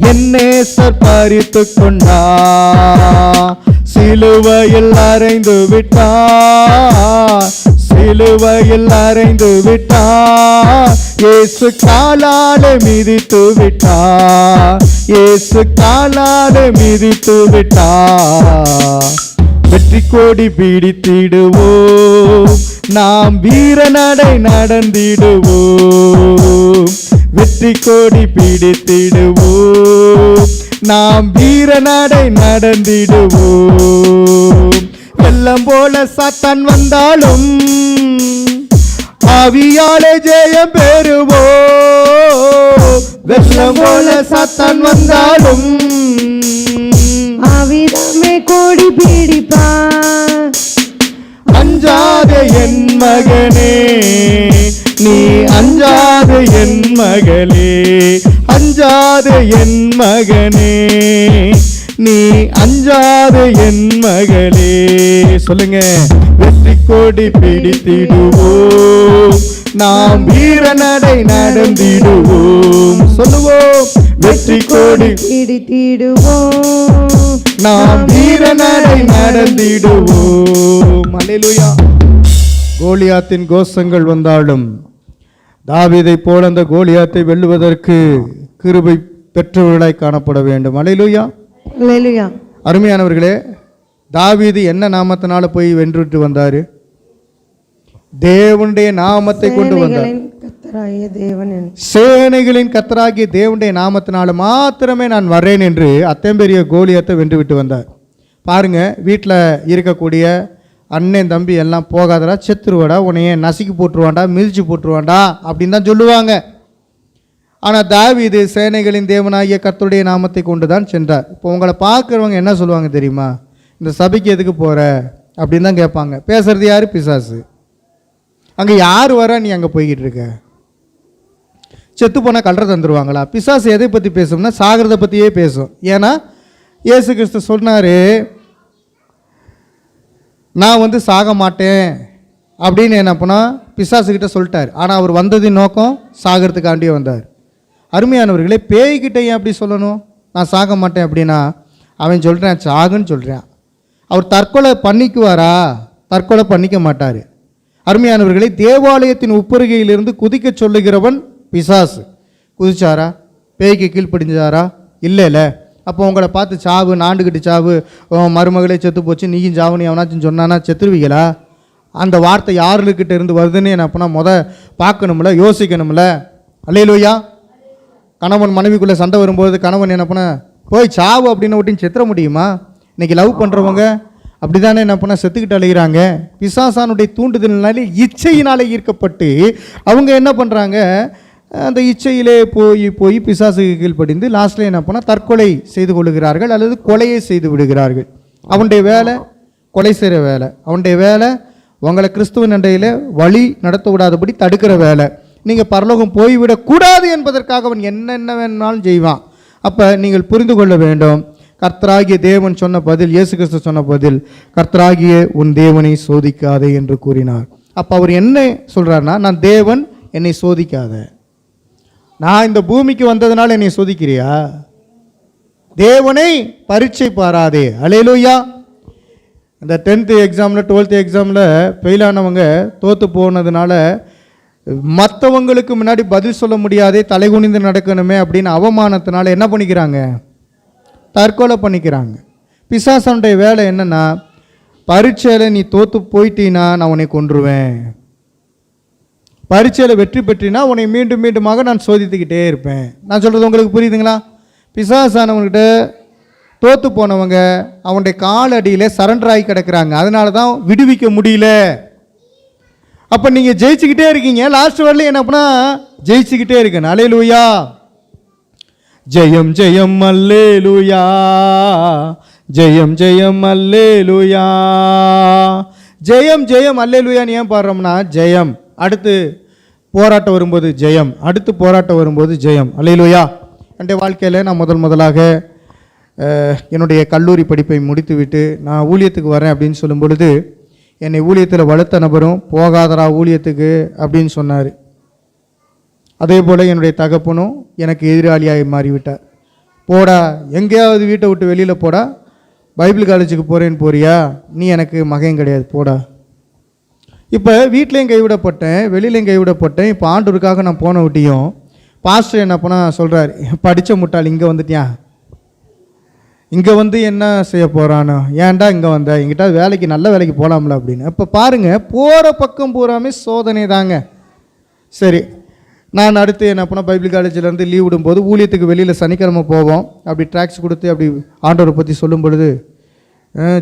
என் நேசர் பறித்து கொண்டார். சிலுவையில் அறைந்து விட்டார், சிலுவையில் அறைந்து விட்டார். இயேசு காலாலே மிதித்து விட்டார், இயேசு காலாலே மிதித்து விட்டார். வெற்றி கொடி பிடித்திடுவோம், நாம் வீரநடை நடந்திடுவோம். வெற்றி கொடி பிடித்திடுவோம், நாம் வீரநடை நடந்திடுவோம். வெள்ளம் போல சாத்தான் வந்தாலும் ஆவியாலே ஜெயம் பெறுவோம். வெள்ளம் போல சாத்தான் வந்தாலும் ஆவிதமே கொடி பிடிப்பான். அஞ்சாதே என் மகனே, நீ அஞ்சாதே என் மகளே, அஞ்சாதே என் மகனே, நீ அஞ்சாதே என் மகளே. சொல்லுங்க. வெற்றி கொடி பிடித்திடுவோம், நாம் வீரநடை நடந்திடுவோம். சொல்லுவோம். வெற்றி கொடி பிடித்திடுவோம், நாம் வீரநடை நடந்திடுவோம். அல்லேலூயா. கோலியாத்தின் கோஷங்கள் வந்தாலும் தாவீதை போல அந்த கோலியாத்தை வெல்லுவதற்கு கிருபை பெற்றவர்களாய் காணப்பட வேண்டும். அல்லேலூயா. அல்லேலூயா. அருமையானவர்களே, தாவீது என்ன நாமத்தினால போய் வென்றுட்டு வந்தாரு? தேவனுடைய நாமத்தை கொண்டு வந்தார். சேனைகளின் கர்த்தராகிய தேவனுடைய நாமத்தினால மாத்திரமே நான் வரேன் என்று அத்தம்பெரிய கோலியாத்தை வென்று விட்டு வந்தார். பாருங்க, வீட்டில் இருக்கக்கூடிய அண்ணன் தம்பி எல்லாம் போகாதடா, செத்துருவாடா, உன்னைய நசுக்கி போட்டுருவாண்டா, மிதிச்சு போட்டுருவாண்டா அப்படின்னு தான் சொல்லுவாங்க. ஆனால் தாவீது சேனைகளின் தேவனாகிய கர்த்தருடைய நாமத்தை கொண்டு தான் சென்றார். இப்போ உங்களை பார்க்குறவங்க என்ன சொல்லுவாங்க தெரியுமா? இந்த சபைக்கு எதுக்கு போகிற அப்படின்னு தான் கேட்பாங்க. பேசுறது யார்? பிசாசு. அங்கே யார் வர நீ அங்கே போய்கிட்டு இருக்க? செத்து போனால் கல்ற தந்துடுவாங்களா? பிசாசு எதை பற்றி பேசும்னா சாகிறத பற்றியே பேசும். ஏன்னா இயேசு கிறிஸ்து சொன்னார், நான் சாக மாட்டேன் அப்படின்னு என்ன பண்ணால் பிசாசுக்கிட்ட சொல்லிட்டார். ஆனால் அவர் வந்ததின் நோக்கம் சாகிறதுக்காண்டியே வந்தார். அருமையானவர்களே, பேய்கிட்ட ஏன் அப்படி சொல்லணும் நான் சாக மாட்டேன் அப்படின்னா? அவன் சொல்கிறேன் சாகுன்னு சொல்கிறான். அவர் தற்கொலை பண்ணிக்குவாரா? தற்கொலை பண்ணிக்க மாட்டார். அருமையானவர்களே, தேவாலயத்தின் உப்பருகையிலிருந்து குதிக்க சொல்லுகிறவன் பிசாசு. குதிச்சாரா? பேய்க்கு கீழ்ப்படிஞ்சாரா? இல்லைல்ல. அப்போ உங்களை பார்த்து சாவு, நாண்டுக்கிட்டு சாவு, மருமகளே செத்து போச்சு, நீயும் சாவுன்னு எவனாச்சும் சொன்னானா செத்துருவீங்களா? அந்த வார்த்தை யாருக்கிட்ட இருந்து வருதுன்னு என்ன பண்ணால் பார்க்கணும்ல, யோசிக்கணும்ல. அல்லேலூயா. கணவன் மனைவிக்குள்ளே சண்டை வரும்போது கணவன் என்ன பண்ண போய் சாவு அப்படின்னு விட்டு செத்துற முடியுமா? இன்றைக்கி லவ் பண்ணுறவங்க அப்படிதானே என்ன பண்ண செத்துக்கிட்டு அலைகிறாங்க. பிசாசானுடைய தூண்டுதலினாலே இச்சையினாலே ஈர்க்கப்பட்டு அவங்க என்ன பண்ணுறாங்க, அந்த இச்சையிலே போய் பிசாசுக்கு கீழ்ப்படிந்து லாஸ்ட்டில் என்ன பண்ணால் தற்கொலை செய்து கொள்கிறார்கள் அல்லது கொலையை செய்து விடுகிறார்கள். அவனுடைய வேலை கொலை செய்கிற வேலை, அவனுடைய வேலை உங்களை கிறிஸ்துவ நண்டையில் வழி நடத்த விடாதபடி தடுக்கிற வேலை. நீங்கள் பரலோகம் போய்விடக்கூடாது என்பதற்காக அவன் என்னென்ன வேணாலும் செய்வான். அப்போ நீங்கள் புரிந்து கொள்ள வேண்டும், கர்த்தராகிய தேவன் சொன்ன பதில், இயேசு கிறிஸ்து சொன்ன பதில், கர்த்தராகிய உன் தேவனை சோதிக்காதே என்று கூறினார். அப்போ அவர் என்ன சொல்கிறார்னா, நான் தேவன், என்னை சோதிக்காத. நான் இந்த பூமிக்கு வந்ததுனால என்னை சோதிக்கிறியா? தேவனை பரீட்சை பாராதே. அல்லேலூயா. இந்த 10th எக்ஸாமில் 12th எக்ஸாமில் ஃபெயிலானவங்க தோற்று போனதுனால மற்றவங்களுக்கு முன்னாடி பதில் சொல்ல முடியாதே, தலைகுனிந்து நடக்கணுமே அப்படின்னு அவமானத்தினால என்ன பண்ணிக்கிறாங்க, தற்கொலை பண்ணிக்கிறாங்க. பிசாசனுடைய வேலை என்னென்னா, பரீட்சையில் நீ தோற்று போயிட்டீன்னா நான் உன்னை கொன்றுவேன், பரீட்சையில் வெற்றி பெற்றினா உன்னை மீண்டும் மீண்டுமாக நான் சோதித்துக்கிட்டே இருப்பேன். நான் சொல்கிறது உங்களுக்கு புரியுதுங்களா? பிசாசானவன்கிட்ட தோற்று போனவங்க அவனுடைய காலடியில் சரண்டர் ஆகி கிடக்கிறாங்க, அதனால தான் விடுவிக்க முடியல. அப்போ நீங்கள் ஜெயிச்சுக்கிட்டே இருக்கீங்க, லாஸ்ட் வரலையும் என்ன பண்ணா ஜெயிச்சுக்கிட்டே இருக்கேன். அல்லேலூயா. ஜெயம் ஜெயம் அல்லேலூயா, ஜெயம் ஜெயம் அல்லேலூயா, ஜெயம் ஜெயம் அல்லேலூயான்னு ஏன் பாடுறோம்னா, ஜெயம் அடுத்து போராட்டம் வரும்போது ஜெயம், அடுத்து போராட்டம் வரும்போது ஜெயம். அல்லேலூயா. என்னுடைய வாழ்க்கையில் நான் முதலாக என்னுடைய கல்லூரி படிப்பை முடித்துவிட்டு நான் ஊழியத்துக்கு வரேன் அப்படின்னு சொல்லும் பொழுது, என்னை ஊழியத்தில் வளர்த்த நபரும் போகாதரா ஊழியத்துக்கு அப்படின்னு சொன்னார். அதே போல் என்னுடைய தகப்பனும் எனக்கு எதிராளியாக மாறிவிட்டார். போடா, எங்கேயாவது வீட்டை விட்டு வெளியில் போடா, பைபிள் காலேஜுக்கு போகிறேன்னு போறியா, நீ எனக்கு மகன் கிடையாது, போடா. இப்போ வீட்லேயும் கைவிடப்பட்டேன், வெளியிலையும் கைவிடப்பட்டேன். இப்போ ஆண்டவருக்காக நான் போன விட்டியும் பாஸ்டர் என்ன பண்ணால் சொல்கிறார், படித்த முட்டாள் இங்கே வந்துட்டியா, இங்கே வந்து என்ன செய்ய போகிறானோ, ஏன்டா இங்கே வந்த, எங்கிட்ட வேலைக்கு நல்ல வேலைக்கு போகலாம்ல அப்படின்னு. இப்போ பாருங்கள், போகிற பக்கம் பூராமே சோதனை தாங்க. சரி, நான் அடுத்து என்ன பண்ணால் பைபிள் காலேஜிலேருந்து லீவ் விடும்போது ஊழியத்துக்கு வெளியில் சனிக்கிழமை போவோம். அப்படி ட்ராக்ஸ் கொடுத்து அப்படி ஆண்டவரை பற்றி சொல்லும் பொழுது,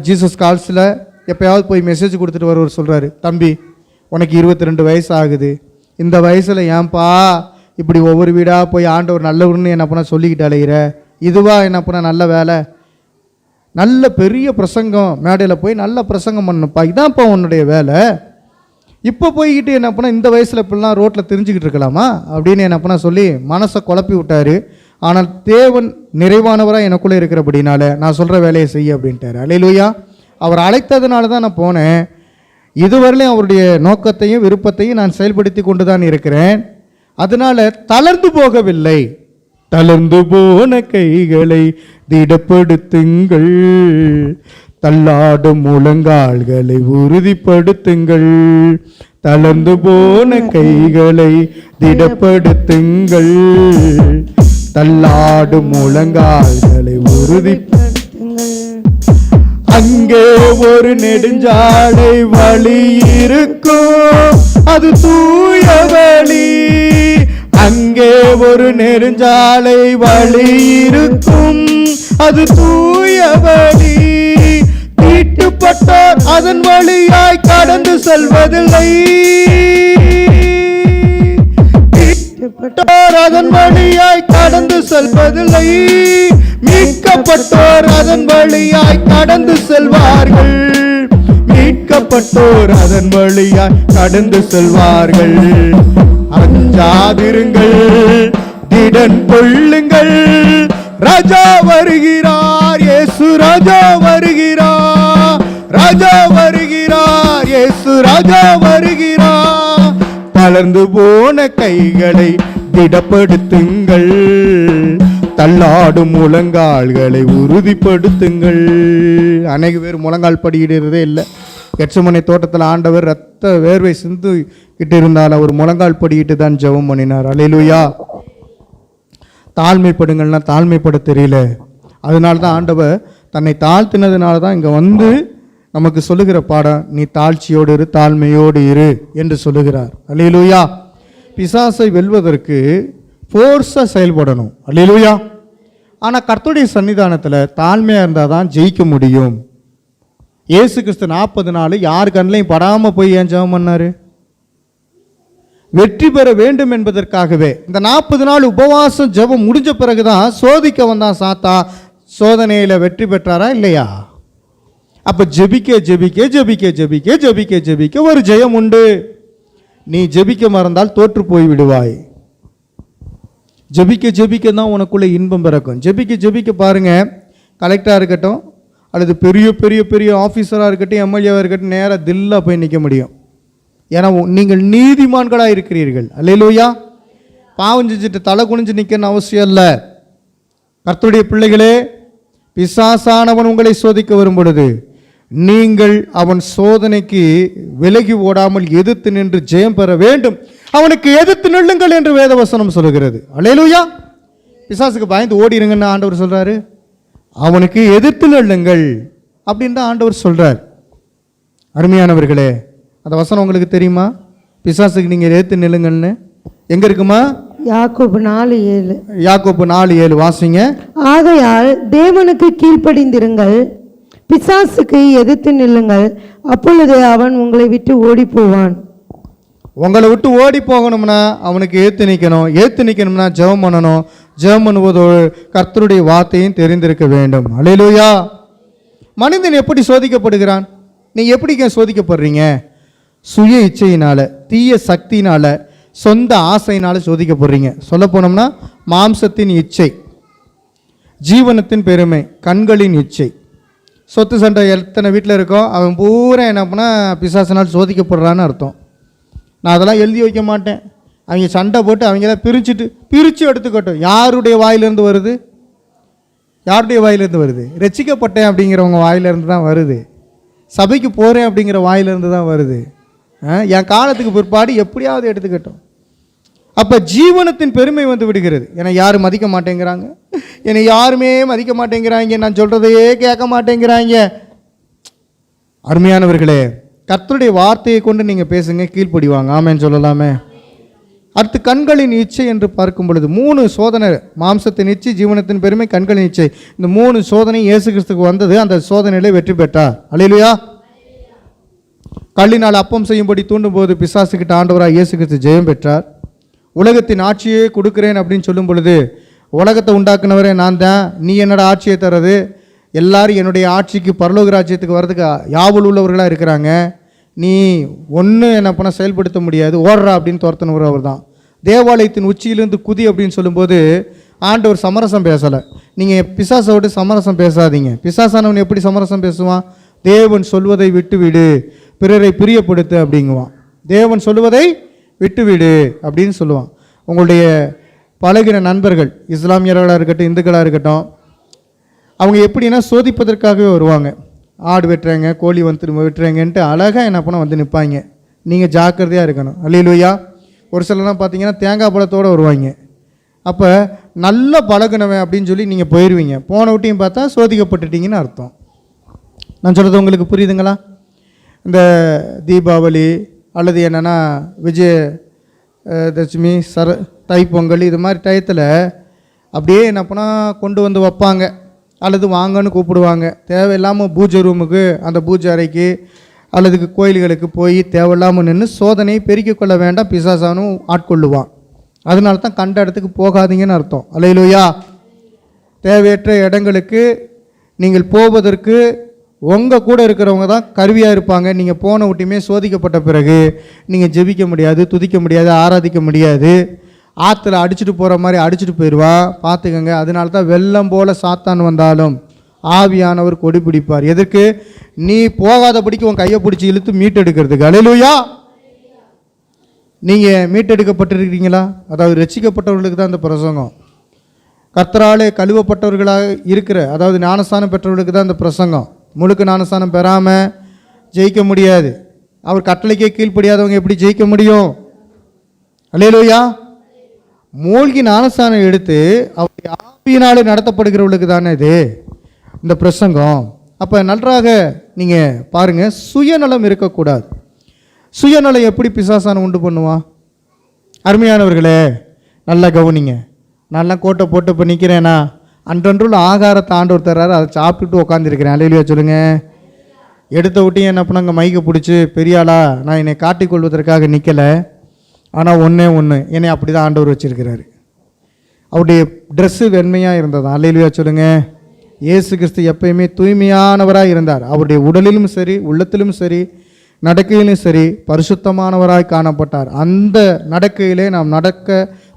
ஜீசஸ் கால்ஸில் எப்போயாவது போய் மெசேஜ் கொடுத்துட்டு வருவர் சொல்கிறாரு, தம்பி உனக்கு 22 வயசு ஆகுது, இந்த வயசில் ஏன்பா இப்படி ஒவ்வொரு வீடாக போய் ஆண்டவர் நல்லவர்னு என்ன பண்ணால் சொல்லிக்கிட்டு அலைகிற, இதுவா என்ன பண்ணால் நல்ல வேலை, நல்ல பெரிய பிரசங்கம், மேடையில் போய் நல்ல பிரசங்கம் பண்ணப்பா, இதான்ப்பா உன்னுடைய வேலை. இப்போ போய்கிட்டு என்ன பண்ணால் இந்த வயசில் இப்படிலாம் ரோட்டில் தெரிஞ்சுக்கிட்டு இருக்கலாமா அப்படின்னு என்ன பண்ணால் சொல்லி மனசை குழப்பி விட்டார். ஆனால் தேவன் நிறைவானவராக எனக்குள்ளே இருக்கிறபடினால நான் சொல்கிற வேலையை செய்ய அப்படின்ட்டார். அல்லேலூயா. அவர் அழைத்ததுனால தான் நான் போனேன். இதுவரையிலும் அவருடைய நோக்கத்தையும் விருப்பத்தையும் நான் செயல்படுத்தி கொண்டு தான் இருக்கிறேன். அதனால் தளர்ந்து போகவில்லை. தளர்ந்து போன கைகளை திடப்படுத்துங்கள், தள்ளாடும் முழங்கால்களை உறுதிப்படுத்துங்கள், தளர்ந்து போன கைகளை திடப்படுத்துங்கள், தள்ளாடும் முழங்கால்களை உறுதிப்படுத்துங்கள். அங்கே ஒரு நெடுஞ்சாலை வழி இருக்கும், அது தூய வழி. அங்கே ஒரு நெடுஞ்சாலை வழி இருக்கும், அது தூய வழி. தீட்டுப்பட்டோர் அதன் வழியாய் கடந்து செல்வதில்லை, தீட்டுப்பட்டோர் அதன் வழியாய் கடந்து செல்வதில்லை. மீட்கப்பட்டோர் அதன் வழியாய் கடந்து செல்வார்கள், மீட்கப்பட்டோர் அதன் வழியாய் கடந்து செல்வார்கள். அஞ்சாதிருங்கள், திடன் கொள்ளுங்கள், ராஜா வருகிறார், இயேசு ராஜா வருகிறார், ராஜா வருகிறார், இயேசு ராஜா வருகிறார். தளர்ந்து போன கைகளை திடப்படுத்துங்கள், தள்ளாடும் முழங்கால்களை உறுதிப்படுத்துங்கள். அநேக பேர் முழங்கால் படியிடுறதே இல்லை. கெட்சமனை தோட்டத்தில் ஆண்டவர் ரத்த வேர்வை சிந்து கிட்டு இருந்தால் அவர் முழங்கால் படியிட்டு தான் ஜெபம் பண்ணினார். அல்லேலூயா. தாழ்மைப்படுங்கள்னா தாழ்மைப்பட தெரியல, அதனால தான் ஆண்டவர் தன்னை தாழ்த்தினதுனால தான் இங்கே வந்து நமக்கு சொல்லுகிற பாடம், நீ தாழ்ச்சியோடு இரு, தாழ்மையோடு இரு என்று சொல்லுகிறார். அல்லேலூயா. பிசாசை வெல்வதற்கு ஃபோர்ஸாக செயல்படணும். அல்லேலூயா. ஆனால் கர்த்தருடைய சன்னிதானத்தில் தாழ்மையாக இருந்தால் தான் ஜெயிக்க முடியும். இயேசு கிறிஸ்து 40 நாள் யார் கண்ணிலையும் படாமல் போய் ஏன் ஜெபம் பண்ணாரு? வெற்றி பெற வேண்டும் என்பதற்காகவே. இந்த 40 நாள் உபவாசம் ஜெபம் முடிஞ்ச பிறகுதான் சோதிக்க வந்தான் சாத்தா. சோதனையில் வெற்றி பெற்றாரா இல்லையா? அப்போ ஜெபிக்க ஜெபிக்க ஜெபிக்க ஜெபிக்க ஜெபிக்க ஜெபிக்க ஒரு ஜெயம் உண்டு. நீ ஜெபிக்க மறந்தால் தோற்று போய் விடுவாய். ஜெபிக்க ஜெபிக்க தான் உனக்குள்ள இன்பம் பிறக்கும். ஜெபிக்க ஜெபிக்க பாருங்க, கலெக்டராக இருக்கட்டும் அல்லது பெரிய பெரிய பெரிய ஆஃபீஸராக இருக்கட்டும், எம்எல்ஏவாக இருக்கட்டும், நேராக தில்லாக போய் நிற்க முடியும். ஏன்னா நீங்கள் நீதிமான்களாக இருக்கிறீர்கள். அல்லேலூயா. பாவம் செஞ்சுட்டு தலை குனிஞ்சு நிற்கணும்னு அவசியம் இல்லை. கர்த்தருடைய பிள்ளைகளே, பிசாசானவன் உங்களை சோதிக்க வரும் பொழுது நீங்கள் அவன் சோதனைக்கு விலகி ஓடாமல் எதிர்த்து நின்று ஜெயம் பெற வேண்டும். அவனுக்கு எதிர்த்து நில்லுங்கள் என்று வேதவசனம் சொல்கிறது. அல்லேலூயா. பிசாசுக்கு பயந்து ஓடிடுங்கன்னு ஆண்டவர் சொல்றாரு. அவனுக்கு எதிர்த்து நில்லுங்கள் அப்படின்னு தான் ஆண்டவர் சொல்றார். அருமையானவர்களே, அந்த வசனம் உங்களுக்கு தெரியுமா? பிசாசுக்கு நீங்க எதிர்த்து நில்லுங்கள்னு எங்க இருக்குமா? யாக்கோபு 4:7. யாக்கோபு 4:7 வாசிங்க. ஆகையால் தேவனுக்கு கீழ்ப்படிந்திருங்கள், பிசாசுக்கு எதிர்த்து நில்லுங்கள், அப்பொழுது அவன் உங்களை விட்டு ஓடி போவான். உங்களை விட்டு ஓடி போகணும்னா அவனுக்கு ஏற்று நிற்கணும். ஏற்று நிற்கணும்னா ஜெபம் பண்ணணும். ஜெபம் பண்ணுவதோடு கர்த்தருடைய வார்த்தையும் தெரிந்திருக்க வேண்டும். அல்லேலூயா. மனிதன் எப்படி சோதிக்கப்படுகிறான்? நீங்கள் எப்படிங்க சோதிக்கப்படுறீங்க? சுய இச்சையினால, தீய சக்தியினால, சொந்த ஆசையினால சோதிக்கப்படுறீங்க. சொல்ல போனோம்னா மாம்சத்தின் இச்சை, ஜீவனத்தின் பெருமை, கண்களின் இச்சை. சொத்து சண்டை எத்தனை வீட்டில் இருக்கோ அவன் பூரா என்ன பண்ணால் பிசாசினால் சோதிக்கப்படுறான்னு அர்த்தம். நான் அதெல்லாம் எழுதி வைக்க மாட்டேன். அவங்க சண்டை போட்டு அவங்களாம் பிரித்து எடுத்துக்கட்டும். யாருடைய வாயிலிருந்து வருது? யாருடைய வாயிலிருந்து வருது? ரட்சிக்கப்பட்டேன் அப்படிங்கிறவங்க வாயிலிருந்து தான் வருது. சபைக்கு போகிறேன் அப்படிங்கிற வாயிலிருந்து தான் வருது. என் காலத்துக்கு பிற்பாடு எப்படியாவது எடுத்துக்கட்டும். அப்போ ஜீவனத்தின் பெருமை வந்து விடுகிறது. என்னை யாரும் மதிக்க மாட்டேங்கிறாங்க, என்னை யாருமே மதிக்க மாட்டேங்கிறாங்க, நான் சொல்கிறதையே கேட்க மாட்டேங்கிறாங்க. அருமையானவர்களே, கர்த்தருடைய வார்த்தையை கொண்டு நீங்கள் பேசுங்க, கீழ்ப்படிவாங்க. ஆமேன்னு சொல்லலாமே. அடுத்து கண்களின் இச்சை என்று பார்க்கும் பொழுது 3 சோதனை. மாம்சத்தின் இச்சை, ஜீவனத்தின் பெருமை, கண்களின் இச்சை. இந்த 3 சோதனை இயேசு கிறிஸ்துக்கு வந்தது. அந்த சோதனையிலே வெற்றி பெற்றார். அல்லேலூயா. கல்லினால் அப்பம் செய்யும்படி தூண்டும் போது பிசாசுக்கிட்ட ஆண்டவராக இயேசு கிறிஸ்து ஜெயம் பெற்றார். உலகத்தின் ஆட்சியே கொடுக்குறேன் அப்படின்னு சொல்லும் பொழுது, உலகத்தை உண்டாக்குனவரே நான் தான், நீ என்னோட ஆட்சியை தர்றது, எல்லாரும் என்னுடைய ஆட்சிக்கு பரலோக ராஜ்யத்துக்கு வர்றதுக்கு யாவல் உள்ளவர்களாக இருக்கிறாங்க, நீ ஒன்று என்ன பண்ண செயல்படுத்த முடியாது, ஓடுறா அப்படின்னு துரத்தினவர் அவர் தான். தேவாலயத்தின் உச்சியிலிருந்து குதி அப்படின்னு சொல்லும்போது ஆண்டவர் சமரசம் பேசலை. நீங்கள் பிசாசோடு சமரசம் பேசாதீங்க. பிசாசானவன் எப்படி சமரசம் பேசுவான்? தேவன் சொல்வதை விட்டுவிடு, பிறரை பிரியப்படுத்து அப்படிங்குவான். தேவன் சொல்லுவதை விட்டுவிடு அப்படின்னு சொல்லுவான். உங்களுடைய பழகின நண்பர்கள், இஸ்லாமியர்களாக இருக்கட்டும், இந்துக்களாக இருக்கட்டும், அவங்க எப்படின்னா சோதிப்பதற்காகவே வருவாங்க. ஆடு வெட்டுறாங்க, கோழி வந்து வெட்டுறாங்கன்ட்டு அழகாக என்ன பண்ண வந்து நிற்பாங்க. நீங்கள் ஜாக்கிரதையாக இருக்கணும். அல்லேலூயா. ஒரு சிலர்லாம் பார்த்தீங்கன்னா தேங்காய் பழத்தோடு வருவாங்க. அப்போ நல்ல பழகுனவன் அப்படின்னு சொல்லி நீங்கள் போயிடுவீங்க. போன விட்டையும் பார்த்தா சோதிக்கப்பட்டுட்டீங்கன்னு அர்த்தம். நான் சொல்கிறது உங்களுக்கு புரியுதுங்களா? இந்த தீபாவளி அல்லது என்னென்னா விஜயதசமி, தைப்பொங்கல், இது மாதிரி டயத்தில் அப்படியே என்ன பண்ணால் கொண்டு வந்து வைப்பாங்க, அல்லது வாங்கன்னு கூப்பிடுவாங்க. தேவையில்லாமல் பூஜை ரூமுக்கு, அந்த பூஜை அறைக்கு அல்லது கோயில்களுக்கு போய் தேவையில்லாமல் நின்று சோதனையை பெருக்கிக் கொள்ள வேண்டாம், பிசாசானும் ஆட்கொள்ளுவான். அதனால தான் கண்ட இடத்துக்கு போகாதீங்கன்னு அர்த்தம். அல்லேலூயா. தேவையற்ற இடங்களுக்கு நீங்கள் போவதற்கு உங்கள் கூட இருக்கிறவங்க தான் கருவியாக இருப்பாங்க. நீங்கள் போன விட்டுமே சோதிக்கப்பட்ட பிறகு நீங்கள் ஜெபிக்க முடியாது, துதிக்க முடியாது, ஆராதிக்க முடியாது. ஆற்றுல அடிச்சுட்டு போகிற மாதிரி அடிச்சுட்டு போயிடுவா, பார்த்துக்கங்க. அதனால தான் வெள்ளம் போல் சாத்தான் வந்தாலும் ஆவியானவர் கொடி பிடிப்பார். எதற்கு? நீ போகாதபடிக்கு உன் கையை பிடிச்சி இழுத்து மீட்டெடுக்கிறதுக்கு. அல்லேலூயா. நீங்கள் மீட்டெடுக்கப்பட்டிருக்கிறீங்களா? அதாவது ரட்சிக்கப்பட்டவர்களுக்கு தான் அந்த பிரசங்கம். கர்த்தராலே கழுவப்பட்டவர்களாக இருக்கிற, அதாவது ஞானஸ்தானம் பெற்றவர்களுக்கு தான் அந்த பிரசங்கம். முழுக்க ஞானஸ்தானம் பெறாமல் ஜெயிக்க முடியாது. அவர் கட்டளைக்கே கீழ்ப்படியாதவங்க எப்படி ஜெயிக்க முடியும்? அல்லேலூயா. மூழ்கி ஞானஸ்தானம் எடுத்து அவருடைய ஆவியினாலே நடத்தப்படுகிறவர்களுக்கு தானே இது இந்த பிரசங்கம். அப்போ நன்றாக நீங்கள் பாருங்கள், சுயநலம் இருக்கக்கூடாது. சுயநலம் எப்படி பிசாசான உண்டு பண்ணுவான்? அருமையானவர்களே, நல்லா கவனிங்க. நான்லாம் கோட்டை போட்டு இப்போ நிற்கிறேன்னா அன்றன்றுள்ள ஆகாரத்தை ஆண்டவர் தர்றாரு, அதை சாப்பிட்டுட்டு உட்காந்துருக்கிறேன். அல்லேலூயா சொல்லுங்கள். எடுத்த விட்டையும் என்ன பண்ணாங்க, மைக்கை பிடிச்சி பெரியாளா நான் என்னை காட்டிக்கொள்வதற்காக நிற்கலை, ஆனால் ஒன்றே ஒன்று, என்னை அப்படி தான் ஆண்டவர் வச்சிருக்கிறாரு. அவருடைய ட்ரெஸ்ஸு வெண்மையாக இருந்தது. அல்லேலூயா சொல்லுங்க. இயேசு கிறிஸ்து எப்பயுமே தூய்மையானவராக இருந்தார். அவருடைய உடலிலும் சரி, உள்ளத்திலும் சரி, நடக்கையிலும் சரி பரிசுத்தமானவராய் காணப்பட்டார். அந்த நடக்கையிலே நாம் நடக்க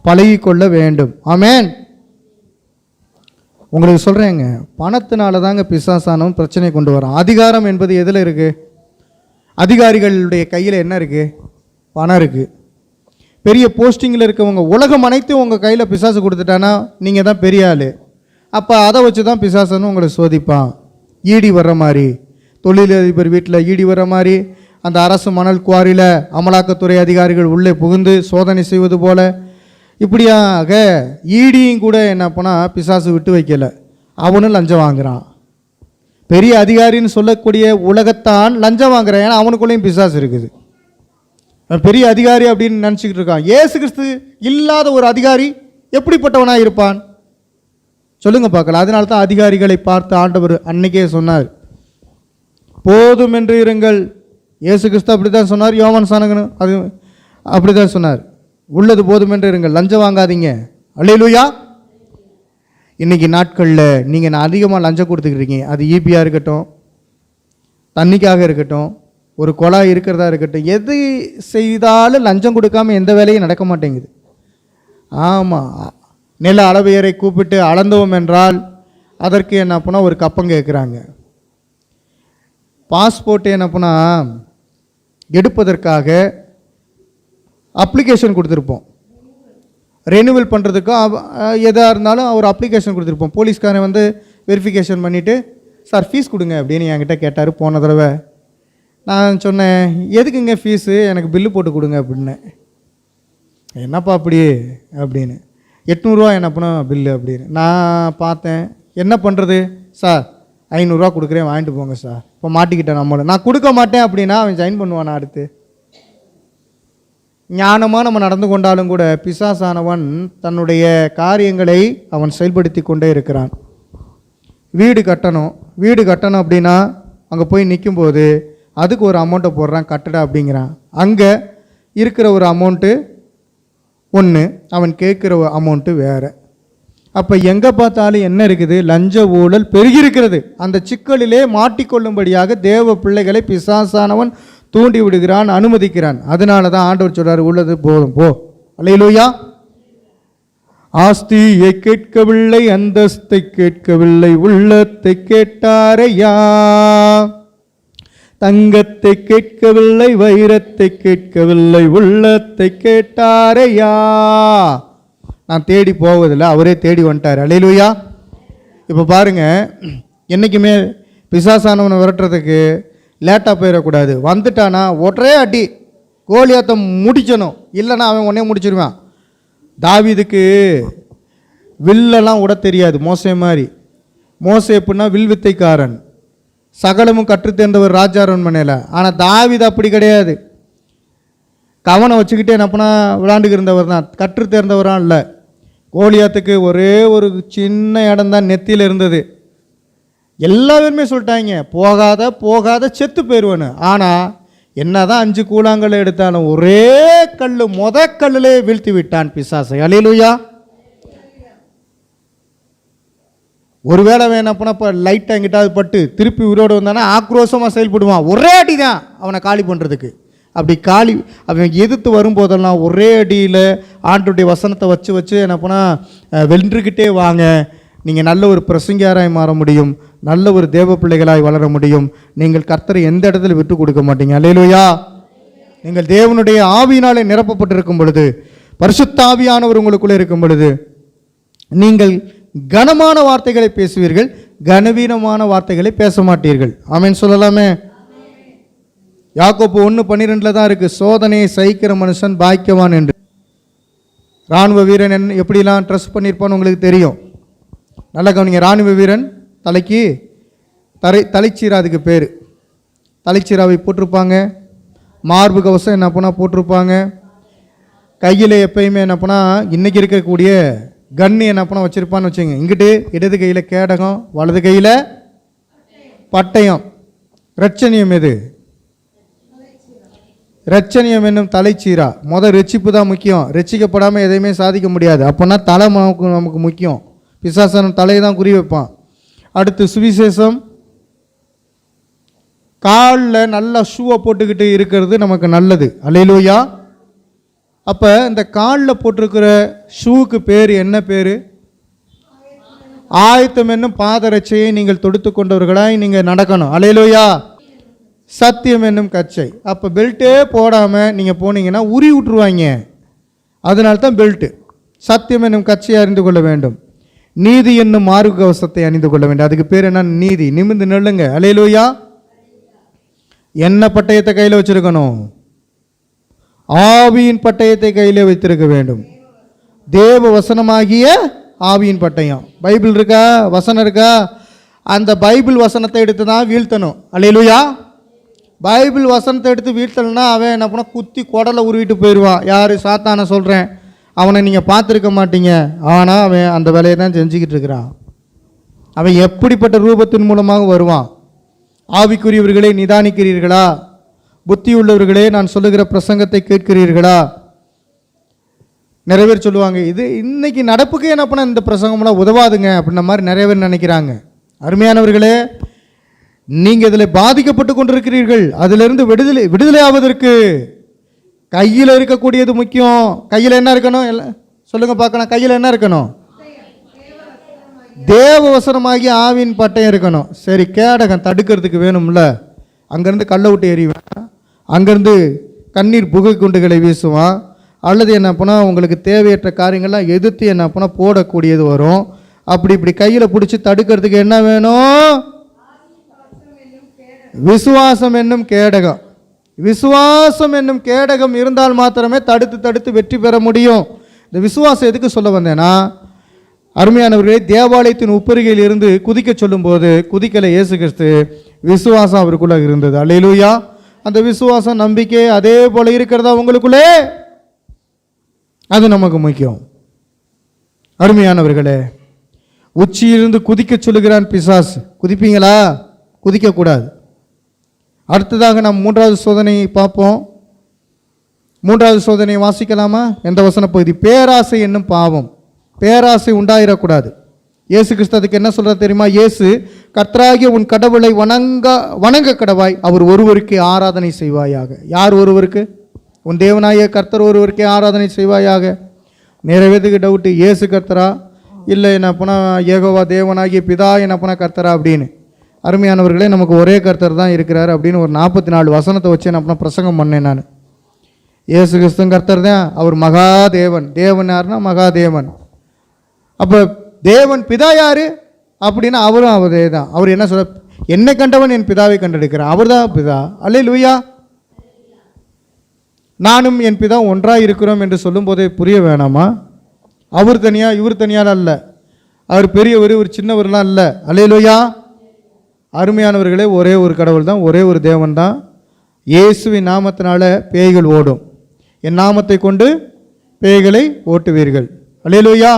பழகிக்கொள்ள வேண்டும். ஆமென். உங்களுக்கு சொல்கிறேங்க, பணத்தினால தாங்க பிசாசானவன் பிரச்சனை கொண்டு வரான். அதிகாரம் என்பது எதில் இருக்குது? அதிகாரிகளுடைய கையில் என்ன இருக்குது? பணம் இருக்குது. பெரிய போஸ்டிங்கில் இருக்கவங்க, உலகம் அனைத்தும் உங்கள் கையில் பிசாசு கொடுத்துட்டானா நீங்கள் தான் பெரிய ஆள். அப்போ அதை வச்சு தான் பிசாசன்னு உங்களை சோதிப்பான். ஈடி வர்ற மாதிரி, தொழிலதிபர் வீட்டில் ஈடி வர்ற மாதிரி, அந்த அரசு மணல் குவாரியில் அமலாக்கத்துறை அதிகாரிகள் உள்ளே புகுந்து சோதனை செய்வது போல, இப்படியாக ஈடியும் கூட என்ன பண்ணால் பிசாசு விட்டு வைக்கலை, அவனும் லஞ்சம் வாங்குகிறான். பெரிய அதிகாரின்னு சொல்லக்கூடிய உலகத்தான் லஞ்சம் வாங்குறான். ஏன்னா அவனுக்குள்ளேயும் பிசாசு இருக்குது. பெரிய அதிகாரி அப்படின்னு நினச்சிக்கிட்டு இருக்கான். இயேசு கிறிஸ்து இல்லாத ஒரு அதிகாரி எப்படிப்பட்டவனாக இருப்பான் சொல்லுங்க பார்க்கலாம். அதனால தான் அதிகாரிகளை பார்த்து ஆண்டவர் அன்னைக்கே சொன்னார், போதும் என்று இருங்கள். இயேசு கிறிஸ்து அப்படி தான் சொன்னார். யோவான் சானகனும் அது அப்படி தான் சொன்னார், உள்ளது போதும் என்று இருங்கள், லஞ்சம் வாங்காதீங்க. அல்லேலூயா. இன்றைக்கி நாட்களில் நீங்கள் அதிகமாக லஞ்சம் கொடுத்துக்கிறீங்க. அது ஈபியாக இருக்கட்டும், தண்ணிக்காக இருக்கட்டும், ஒரு குழாய் இருக்கிறதா இருக்கட்டும், எது செய்தாலும் லஞ்சம் கொடுக்காமல் எந்த வேலையும் நடக்க மாட்டேங்குது. ஆமாம், நில அளவையரை கூப்பிட்டு அளந்தோம் என்றால் அதற்கு என்ன பண்ணால் ஒரு கப்பம் கேட்குறாங்க. பாஸ்போர்ட் என்ன பண்ணால் எடுப்பதற்காக அப்ளிகேஷன் கொடுத்துருப்போம். ரெனிவல் பண்ணுறதுக்கும் எதாக இருந்தாலும் ஒரு அப்ளிகேஷன் கொடுத்துருப்போம். போலீஸ்காரன் வந்து வெரிஃபிகேஷன் பண்ணிவிட்டு, சார் ஃபீஸ் கொடுங்க அப்படின்னு என்கிட்ட கேட்டார் போன தடவை. நான் சொன்னேன், எதுக்குங்க ஃபீஸு, எனக்கு பில்லு போட்டு கொடுங்க அப்படின்னேன். என்னப்பா அப்படி அப்படின்னு, 800 என்ன பண்ண பில்லு அப்படின்னு. நான் பார்த்தேன், என்ன பண்ணுறது சார், 500 கொடுக்குறேன் வாங்கிட்டு போங்க சார். இப்போ மாட்டிக்கிட்டேன் நம்மளை. நான் கொடுக்க மாட்டேன் அப்படின்னா அவன் ஜாயின் பண்ணுவானா அடுத்து? ஞானமாக நம்ம நடந்து கொண்டாலும் கூட பிசாசானவன் தன்னுடைய காரியங்களை அவன் செயல்படுத்தி கொண்டே இருக்கிறான். வீடு கட்டணும் அப்படின்னா அங்கே போய் நிற்கும்போது அதுக்கு ஒரு அமௌண்ட்டை போடுறான், கட்டடா அப்படிங்கிறான். அங்கே இருக்கிற ஒரு அமௌண்ட்டு ஒன்று, அவன் கேட்குற அமௌண்ட்டு வேறு. அப்போ எங்கே பார்த்தாலும் என்ன இருக்குது? லஞ்ச ஊழல் பெருகியிருக்கிறது. அந்த சிக்கலிலே மாட்டிக்கொள்ளும்படியாக தேவ பிள்ளைகளை பிசாசானவன் தூண்டி விடுகிறான், அனுமதிக்கிறான். அதனால தான் ஆண்டவர் சொல்றாரு, உள்ளது போதும் போ. அல்லேலூயா. ஆஸ்தியை கேட்கவில்லை, அந்தஸ்தை கேட்கவில்லை, உள்ளத்தை கேட்டாரையா. தங்கத்தை கேட்கவில்லை, வைரத்தை கேட்கவில்லை, உள்ளத்தை கேட்டாரையா. நான் தேடி போவதில்லை, அவரே தேடி வந்துட்டார். அல்லேலூயா. இப்போ பாருங்க, என்றைக்குமே பிசாசானவனை விரட்டுறதுக்கு லேட்டாக போயிடக்கூடாது. வந்துட்டானா ஒரே அடி கோலியாத்தை முடிக்கணும், இல்லைன்னா அவன் உடனே முடிச்சிருவான். தாவீதுக்கு வில்லெல்லாம் விட தெரியாது, மோசே மாதிரி. மோசே எப்படின்னா வில் வித்தைக்காரன், சகலமும் கற்றுத்தேர்ந்தவர் ராஜாரண்மனையில். ஆனால் தாவீது அப்படி கிடையாது. கவனம் வச்சுக்கிட்டே என்னப்பனா விளாண்டுக்கு இருந்தவர் தான், கற்றுத்தேர்ந்தவரான் இல்லை. கோலியாத்துக்கு ஒரே ஒரு சின்ன இடம் தான் நெத்தியில் இருந்தது. எல்லா பேருமே சொல்லிட்டாங்க, போகாத செத்து போயிடுவேன்னு. ஆனால் என்ன தான் 5 கூழாங்கல் எடுத்தாலும் ஒரே கல், கல்லிலே வீழ்த்தி விட்டான் பிசாசை. அல்லேலூயா. ஒருவேளை வேணப்பனா இப்போ லைட்டாக எங்கிட்டாவது பட்டு திருப்பி உயிரோடு வந்தானா ஆக்ரோஷமாக செயல்படுவான். ஒரே அடி தான் அவனை காலி பண்ணுறதுக்கு. அப்படி அவன் எதிர்த்து வரும்போதெல்லாம் ஒரே அடியில் ஆண்டவருடைய வசனத்தை வச்சு என்னப்பனா வென்றுக்கிட்டே வாங்க. நீங்கள் நல்ல ஒரு பிரசங்கியாராய் மாற முடியும், நல்ல ஒரு தேவ பிள்ளைகளாய் வளர முடியும். நீங்கள் கர்த்தரை எந்த இடத்துல விட்டு கொடுக்க மாட்டீங்க. அல்லேலூயா. நீங்கள் தேவனுடைய ஆவியினாலே நிரப்பப்பட்டிருக்கும் பொழுது, பரிசுத்த ஆவியானவர் உங்களுக்குள்ளே இருக்கும் பொழுது, நீங்கள் கனமான வார்த்தைகளை பேசுவீர்கள், கனவீனமான வார்த்தைகளை பேச மாட்டீர்கள். ஆமென் சொல்லலாமே. யாக்கோப்பு 1:12 தான் இருக்குது, சோதனையை சகிக்கிற மனுஷன் பாக்கியவான் என்று. இராணுவ வீரன் எப்படிலாம் ட்ரெஸ் பண்ணியிருப்பான்னு உங்களுக்கு தெரியும். நல்லா கவனிங்க. இராணுவ வீரன் தலைக்கு தலைச்சீரா, அதுக்கு பேர் தலைச்சீராவை போட்டிருப்பாங்க. மார்பு கவசம் என்ன பண்ணால் போட்டிருப்பாங்க. கையில் எப்பயுமே என்ன பண்ணால் இன்றைக்கி இருக்கக்கூடிய கன்று என்ன பண்ணால் வச்சுருப்பான்னு வச்சுங்க. இங்கிட்டு இடது கையில் கேடகம், வலது கையில் பட்டயம். ரட்சணியம் எது? ரட்சணியம் என்னும் தலைச்சீரா. ரட்சிப்பு தான் முக்கியம். ரட்சிக்கப்படாமல் எதையுமே சாதிக்க முடியாது. அப்போனா தலை நமக்கு முக்கியம். பிசாசன் தலையை தான் குறி வைப்பான். அடுத்து சுவிசேஷம். காலில் நல்லா ஷூவை போட்டுக்கிட்டு இருக்கிறது நமக்கு நல்லது. அல்லேலூயா. அப்போ இந்த காலில் போட்டிருக்கிற ஷூவுக்கு பேர் என்ன பேர்? ஆயத்தம் என்னும் பாதரட்சையை நீங்கள் தொடுத்து கொண்டவர்களாய் நீங்கள் நடக்கணும். அல்லேலூயா. சத்தியம் என்னும் கச்சை. அப்போ பெல்ட்டே போடாமல் நீங்கள் போனீங்கன்னா உரி விட்டுருவாங்க. அதனால தான் பெல்ட்டு. சத்தியம் என்னும் கச்சையை அறிந்து கொள்ள வேண்டும். நீதி என்னும் மார்க கவசத்தை அணிந்து கொள்ள வேண்டும். அதுக்கு பேர் என்ன? நீதி. நிமிர்ந்து நெல்லுங்க. அல்லேலூயா. என்ன பட்டயத்தை கையில் வச்சிருக்கணும்? ஆவியின் பட்டயத்தை கையிலே வைத்திருக்க வேண்டும். தேவ வசனமாகிய ஆவியின் பட்டயம். பைபிள் இருக்கா? வசனம் இருக்கா? அந்த பைபிள் வசனத்தை எடுத்து தான் வீழ்த்தணும். அல்லேலூயா. பைபிள் வசனத்தை எடுத்து வீழ்த்தலைன்னா அவன் என்ன பண்ண குத்தி குடலை உருவிட்டு போயிடுவான். யார்? சாத்தானை சொல்கிறேன். அவனை நீங்கள் பார்த்துருக்க மாட்டீங்க. ஆனால் அவன் அந்த வேலையை தான் செஞ்சுக்கிட்டு இருக்கிறான். அவன் எப்படிப்பட்ட ரூபத்தின் மூலமாக வருவான்? ஆவிக்குரியவர்களே நிதானிக்கிறீர்களா? புத்தி உள்ளவர்களே நான் சொல்லுகிற பிரசங்கத்தை கேட்கிறீர்களா? நிறைய பேர் சொல்லுவாங்க, இது இன்னைக்கு நடப்புக்கு என்ன பண்ண இந்த பிரசங்கம்லாம் உதவாதுங்க அப்படின்ன மாதிரி நிறைய பேர் நினைக்கிறாங்க. அருமையானவர்களே, நீங்கள் இதில் பாதிக்கப்பட்டு கொண்டிருக்கிறீர்கள். அதிலிருந்து விடுதலை ஆவதற்கு கையில் இருக்கக்கூடியது முக்கியம். கையில் என்ன இருக்கணும்? சொல்லுங்க பார்க்கலாம். கையில் என்ன இருக்கணும்? தேவ வசனமாகி ஆவியின் பட்டயம் இருக்கணும். சரி, கேடகம் தடுக்கிறதுக்கு வேணும்ல. அங்கேருந்து கல்லை விட்டு எறிவான், அங்கேருந்து கண்ணீர் புகை குண்டுகளை வீசுவான், அல்லது என்ன பண்ணால் உங்களுக்கு தேவையற்ற காரியங்கள்லாம் எதிர்த்து என்ன பண்ணால் போடக்கூடியது வரும். இப்படி கையில் பிடிச்சி தடுக்கிறதுக்கு என்ன வேணும்? விசுவாசம் என்னும் கேடகம். விசுவாசம் என்னும் கேடகம் இருந்தால் மாத்திரமே தடுத்து வெற்றி பெற முடியும். இந்த விசுவாசம் எதுக்கு சொல்ல வந்தேன்னா, அருமையானவர்களே, தேவாலயத்தின் உப்பருகையில் இருந்து குதிக்க சொல்லும்போது குதிக்கலை இயேசு கிறிஸ்து. விசுவாசம் அவருக்குள்ள இருந்தது. அல்லேலூயா. அந்த விசுவாசம் நம்பிக்கை அதே போல இருக்கிறதா உங்களுக்குள்ளே? அது நமக்கு முக்கியம். அருமையானவர்களே, உச்சியிலிருந்து குதிக்க சொல்லுகிறான் பிசாசு. குதிப்பீங்களா? குதிக்கக்கூடாது. அடுத்ததாக நாம் மூன்றாவது சோதனையை பார்ப்போம். மூன்றாவது சோதனையை வாசிக்கலாமா? எந்த வசன பகுதி? பேராசை என்னும் பாவம். பேராசை உண்டாயிடக்கூடாது. இயேசு கிறிஸ்து அதுக்கு என்ன சொல்கிறார் தெரியுமா? இயேசு, கர்த்தராகிய உன் கடவுளை வணங்க கடவாய், அவர் ஒருவருக்கே ஆராதனை செய்வாயாக. யார் ஒருவருக்கு? உன் தேவனாகிய கர்த்தர் ஒருவருக்கே ஆராதனை செய்வாயாக. நிறைய பேருக்கு டவுட்டு, இயேசு கர்த்தரா இல்லை என்ன போனால் யெகோவா தேவனாகிய பிதா என்ன போனால் கர்த்தரா அப்படின்னு. அருமையானவர்களே, நமக்கு ஒரே கர்த்தர் தான் இருக்கிறார் அப்படின்னு ஒரு 44 வசனத்தை வச்சு என்ன பண்ண பிரசங்கம் பண்ணேன் நான். இயேசு கிறிஸ்துவும் கர்த்தர் தான். அவர் மகாதேவன். தேவன் யாருன்னா மகாதேவன். அப்போ தேவன் பிதா யாரு அப்படின்னா அவரும் அவரே தான். அவர் என்ன சொல்ல? என்னை கண்டவன் என் பிதாவை கண்டெடுக்கிறான். அவர் தான் பிதா. அல்லேலூயா. நானும் என் பிதா ஒன்றாக இருக்கிறோம் என்று சொல்லும் போதே புரிய வேணாமா? அவர் தனியா இவர் தனியால் அல்ல. அவர் பெரியவர் இவர் சின்னவர்லாம் இல்லை. அல்லேலூயா. அருமையானவர்களே, ஒரே ஒரு கடவுள் தான், ஒரே ஒரு தேவன் தான். இயேசுவின் நாமத்தினால பேய்கள் ஓடும். என் நாமத்தை கொண்டு பேய்களை ஓட்டுவீர்கள். அல்லேலூயா.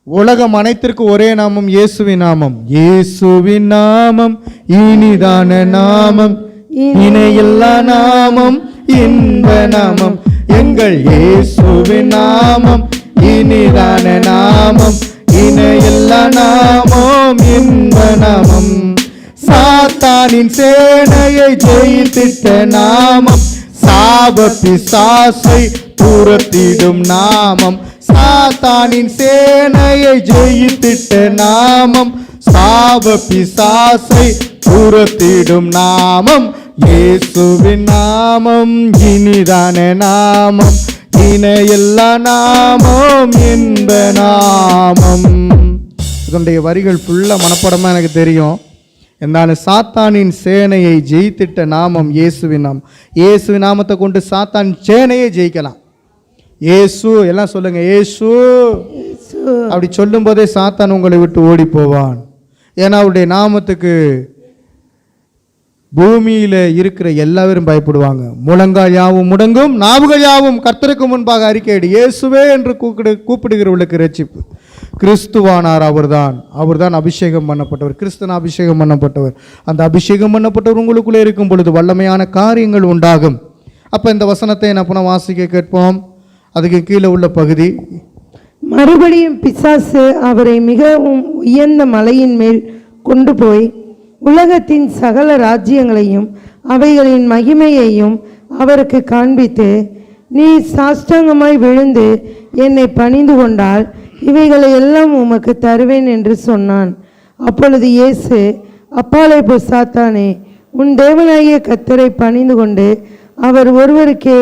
உலகம் அனைத்திற்கு ஒரே நாமம் இயேசுவின் நாமம். இயேசுவின் நாமம் இனிதான நாமம், இணையில்லா நாமம், இன்ப நாமம். எங்கள் இயேசுவின் நாமம் இனிதான நாமம், இணையில்லா நாமம், இன்ப நாமம். சாத்தானின் சேனையை ஜெயித்திட்ட நாமம், சாப பிசாசை துரத்திடும் நாமம். சாத்தானின் சேனையை ஜெயித்திட்ட நாமம், சாப பிசாசை துரத்திடும் நாமம். இயேசுவின் நாமம் இனிதான நாமம், இணையில்லா நாமம், இன்ப நாமம். இதனுடைய வரிகள் ஃபுல்லாக மனப்படமாக எனக்கு தெரியும். இருந்தாலும் சாத்தானின் சேனையை ஜெயித்திட்ட நாமம் இயேசுவின் நாமம். இயேசுவின் நாமத்தை கொண்டு சாத்தான் சேனையை ஜெயிக்கலாம். இயேசு எல்லாம் சொல்லுங்க, இயேசு. அப்படி சொல்லும் போதே சாத்தான் உங்களை விட்டு ஓடி போவான். ஏன்னா அவருடைய நாமத்துக்கு பூமியில் இருக்கிற எல்லாரும் பயப்படுவாங்க. முழங்கால் யாவும் முடங்கும், நாவுகள் யாவும் கர்த்தருக்கு முன்பாக அறிக்கையிடு. இயேசுவே என்று கூப்பிடுகிறவர்களுக்கு ரட்சிப்பு. கிறிஸ்துவானார் அவர்தான் அபிஷேகம் பண்ணப்பட்டவர். கிறிஸ்தன அபிஷேகம் பண்ணப்பட்டவர். அந்த அபிஷேகம் பண்ணப்பட்டவர் உங்களுக்குள்ளே இருக்கும் பொழுது வல்லமையான காரியங்கள் உண்டாகும். அப்போ இந்த வசனத்தை என்ன பண்ண வாசிக்க கேட்போம். அதுக்கு கீழே உள்ள பகுதி, மறுபடியும் பிசாசு அவரை மிகவும் உயர்ந்த மலையின் மேல் கொண்டு போய் உலகத்தின் சகல ராஜ்யங்களையும் அவைகளின் மகிமையையும் அவருக்கு காண்பித்து, நீ சாஷ்டாங்கமாய் விழுந்து என்னை பணிந்து கொண்டால் இவைகளை எல்லாம் உமக்கு தருவேன் என்று சொன்னான். அப்பொழுது இயேசு, அப்பாலே போ சாத்தானே, உன் தேவனாகிய கர்த்தரை பணிந்து கொண்டு அவர் ஒருவருக்கே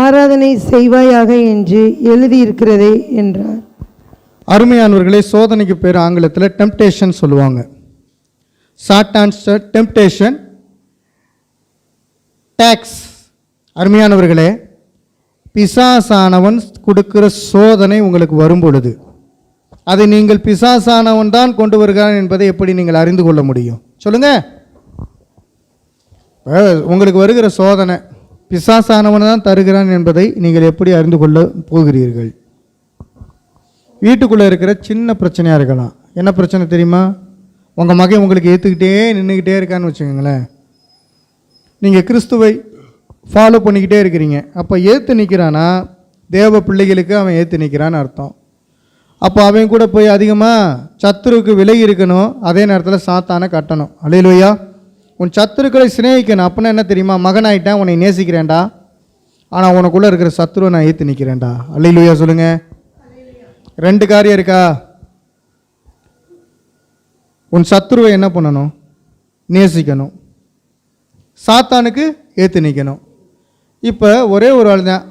ஆராதனை செய்வாயாக என்று எழுதியிருக்கிறதே என்றார். அருமையானவர்களே, சோதனைக்கு பேர் ஆங்கிலத்தில் டெம்ப்டேஷன் சொல்லுவாங்க. சாட்டான்ஸ் டெம்ப்டேஷன், டாக்ஸ். அருமையானவர்களே, பிசாசானவன் கொடுக்கிற சோதனை உங்களுக்கு வரும் பொழுது அதை நீங்கள் பிசாசானவன் தான் கொண்டு வருகிறான் என்பதை எப்படி நீங்கள் அறிந்து கொள்ள முடியும் சொல்லுங்க? உங்களுக்கு வருகிற சோதனை பிசாசானவன் தான் தருகிறான் என்பதை நீங்கள் எப்படி அறிந்து கொள்ள போகிறீர்கள்? வீட்டுக்குள்ளே இருக்கிற சின்ன பிரச்சனையாக இருக்கலாம். என்ன பிரச்சனை தெரியுமா? உங்கள் மகன் உங்களுக்கு ஏற்றுக்கிட்டே நின்றுக்கிட்டே இருக்கான்னு வச்சுக்கோங்களேன். நீங்கள் கிறிஸ்துவை ஃபாலோ பண்ணிக்கிட்டே இருக்கிறீங்க. அப்போ ஏற்று நிற்கிறான்னா தேவ பிள்ளைகளுக்கு அவன் ஏற்று நிற்கிறான்னு அர்த்தம். அப்போ அவன் கூட போய் அதிகமாக சத்துருவுக்கு விலகி இருக்கணும், அதே நேரத்தில் சாத்தானை கட்டணும். அல்லேலூயா. உன் சத்துருக்களை சிநேகிக்கணும். அப்படின்னா என்ன தெரியுமா? மகனாயிட்டேன், உன்னை நேசிக்கிறேன்டா, ஆனால் உனக்குள்ளே இருக்கிற சத்துருவை நான் ஏற்று நிற்கிறேன்டா. அல்லேலூயா சொல்லுங்கள். ரெண்டு காரியம் இருக்கா? உன் சத்துருவை என்ன பண்ணணும்? நேசிக்கணும். சாத்தானுக்கு ஏற்று நிற்கணும். இப்போ ஒரே ஒரு ஆள் தான்.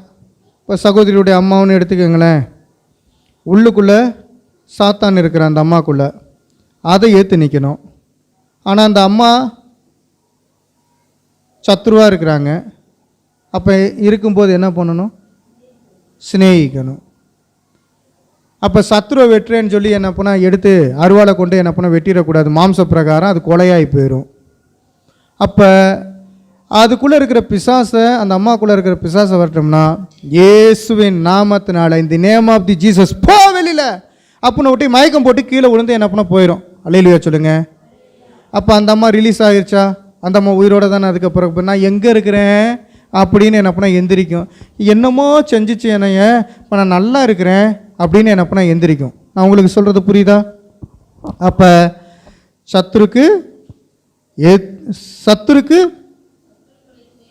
இப்போ சகோதரியுடைய அம்மாவுன்னு எடுத்துக்கோங்களேன். உள்ளுக்குள்ளே சாத்தான் இருக்கிற அந்த அம்மாக்குள்ளே அதை ஏற்று நிற்கணும். ஆனால் அந்த அம்மா சத்துருவாக இருக்கிறாங்க. அப்போ இருக்கும்போது என்ன பண்ணணும்? சிநேகிக்கணும். அப்போ சத்துருவை வெட்டுறேன்னு சொல்லி என்ன பண்ணால் எடுத்து அருவாளை கொண்டு என்ன பண்ணால் வெட்டிடக்கூடாது. மாம்ச பிரகாரம் அது கொலையாகி போயிடும். அப்போ அதுக்குள்ளே இருக்கிற பிசாசை, அந்த அம்மாக்குள்ளே இருக்கிற பிசாசை வரட்டோம்னா இயேசுவின் நாமத்தினால, இந்த நேம் ஆஃப் தி ஜீசஸ், போ வெளியில் அப்படின்னு விட்டு மயக்கம் போட்டு கீழே விழுந்து என்ன பண்ண போயிடும். அல்லேலூயா சொல்லுங்கள். அப்போ அந்த அம்மா ரிலீஸ் ஆகிருச்சா? அந்த அம்மா உயிரோட தானே. அதுக்கப்புறம் நான் எங்கே இருக்கிறேன் அப்படின்னு என்ன பண்ணால் எந்திரிக்கும். என்னமோ செஞ்சிச்சு என்னைய, இப்போ நான் நல்லா இருக்கிறேன் அப்படின்னு என்ன பண்ணால் எந்திரிக்கும். நான் உங்களுக்கு சொல்கிறது புரியுதா? அப்போ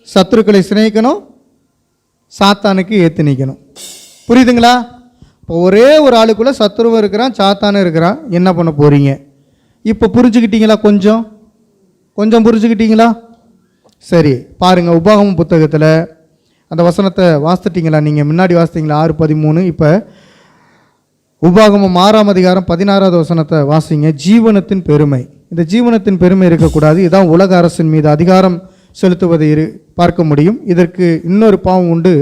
சத்துருக்களை சிநேகிக்கணும், சாத்தானுக்கு ஏற்று நிற்கணும். புரியுதுங்களா? இப்போ ஒரே ஒரு ஆளுக்குள்ளே சத்துருவும் இருக்கிறான், சாத்தானும் இருக்கிறான். என்ன பண்ண போகிறீங்க? இப்போ புரிஞ்சுக்கிட்டீங்களா? கொஞ்சம் புரிஞ்சுக்கிட்டீங்களா? சரி, பாருங்கள். உபாகமம் புத்தகத்தில் அந்த வசனத்தை வாசிச்சிட்டிங்களா? நீங்கள் முன்னாடி வாசித்தீங்களா? 6:13. இப்போ உபாகமம் 6ஆம் அதிகாரம் 16வது வசனத்தை வாசிங்க. ஜீவனத்தின் பெருமை. இந்த ஜீவனத்தின் பெருமை இருக்கக்கூடாது. இதுதான் உலக அரசின் மீது அதிகாரம் செலுத்துவதை பார்க்க முடியும். இதற்கு இன்னொரு பாவம் உண்டு,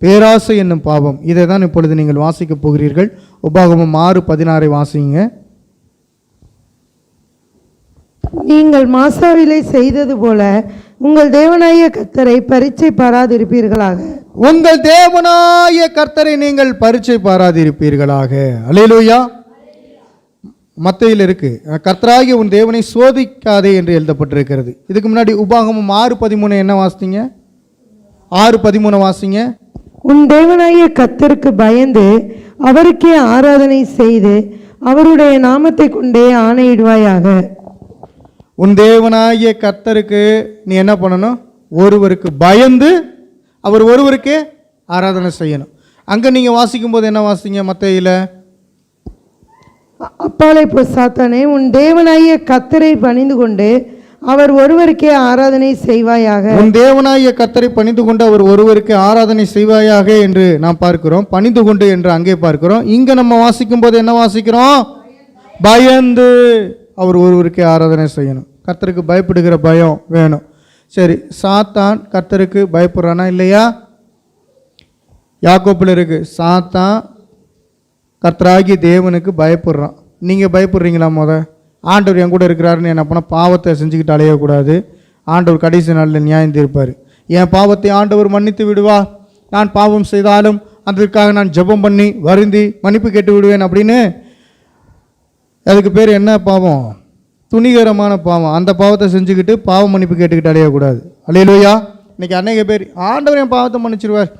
பேராசை என்னும் பாவம். இதை தான் இப்பொழுது நீங்கள் வாசிக்கப் போகிறீர்கள். உபாகமம் 6:16 வாசிங்க. நீங்கள் மாசாவிலே செய்தது போல உங்கள் தேவனாகிய கர்த்தரை பரீட்சை பாராதிருப்பீர்களாக. உங்கள் தேவனாகிய கர்த்தரை நீங்கள் பரீட்சை பாராதிருப்பீர்களாக. அல்லேலூயா. மத்தேயில இருக்கு, கர்த்தராகிய உன் தேவனை சோதிக்காதே என்று எழுதப்பட்டிருக்கிறது. இதுக்கு முன்னாடி உபாகமம் 6:13 என்ன வாசித்தீங்க? 6:13 வாசிங்க. உன் தேவனாகிய கர்த்தருக்கு பயந்து அவருக்கே ஆராதனை செய்து அவருடைய நாமத்தை கொண்டே ஆணையிடுவாயாக. உன் தேவனாகிய கர்த்தருக்கு நீ என்ன பண்ணணும்? ஒருவருக்கு பயந்து அவர் ஒருவருக்கே ஆராதனை செய்யணும். அங்கே நீங்கள் வாசிக்கும் போது என்ன வாசிங்க? மத்தேயில, அப்பாலே போ சாத்தானே, உன் தேவனாகிய கர்த்தரை பணிந்து கொண்டு அவர் ஒருவருக்கே ஆராதனை செய்வாயாக. உன் தேவனாகிய கர்த்தரை பணிந்து கொண்டு அவர் ஒருவருக்கே ஆராதனை செய்வாயாக என்று நாம் பார்க்கிறோம். பணிந்து கொண்டு என்று அங்கே பார்க்கிறோம். இங்கே நம்ம வாசிக்கும் போது என்ன வாசிக்கிறோம்? பயந்து அவர் ஒருவருக்கே ஆராதனை செய்யணும். கர்த்தருக்கு பயப்படுகிற பயம் வேணும். சரி, சாத்தான் கர்த்தருக்கு பயப்படுறானா இல்லையா? யாக்கோப்பில் இருக்கு, சாத்தான் கர்த்தராகிய தேவனுக்கு பயப்படுறான். நீங்கள் பயப்படுறீங்களா? ஆண்டவர் என் கூட இருக்கிறாருன்னு என்ன பண்ணால் பாவத்தை செஞ்சுக்கிட்டு அலையக்கூடாது. ஆண்டவர் கடைசி நாளில் நியாயம் தீர்ப்பார். என் பாவத்தை ஆண்டவர் மன்னித்து விடுவா, நான் பாவம் செய்தாலும் அதற்காக நான் ஜெபம் பண்ணி வருந்தி மன்னிப்பு கேட்டு விடுவேன் அப்படின்னு. அதுக்கு பேர் என்ன பாவம்? துணிகரமான பாவம். அந்த பாவத்தை செஞ்சுக்கிட்டு பாவ மன்னிப்பு கேட்டுக்கிட்டு அடையக்கூடாது. அல்லேலூயா. இன்றைக்கி அநேக பேர் ஆண்டவர் என் பாவத்தை மன்னிச்சிருவார்,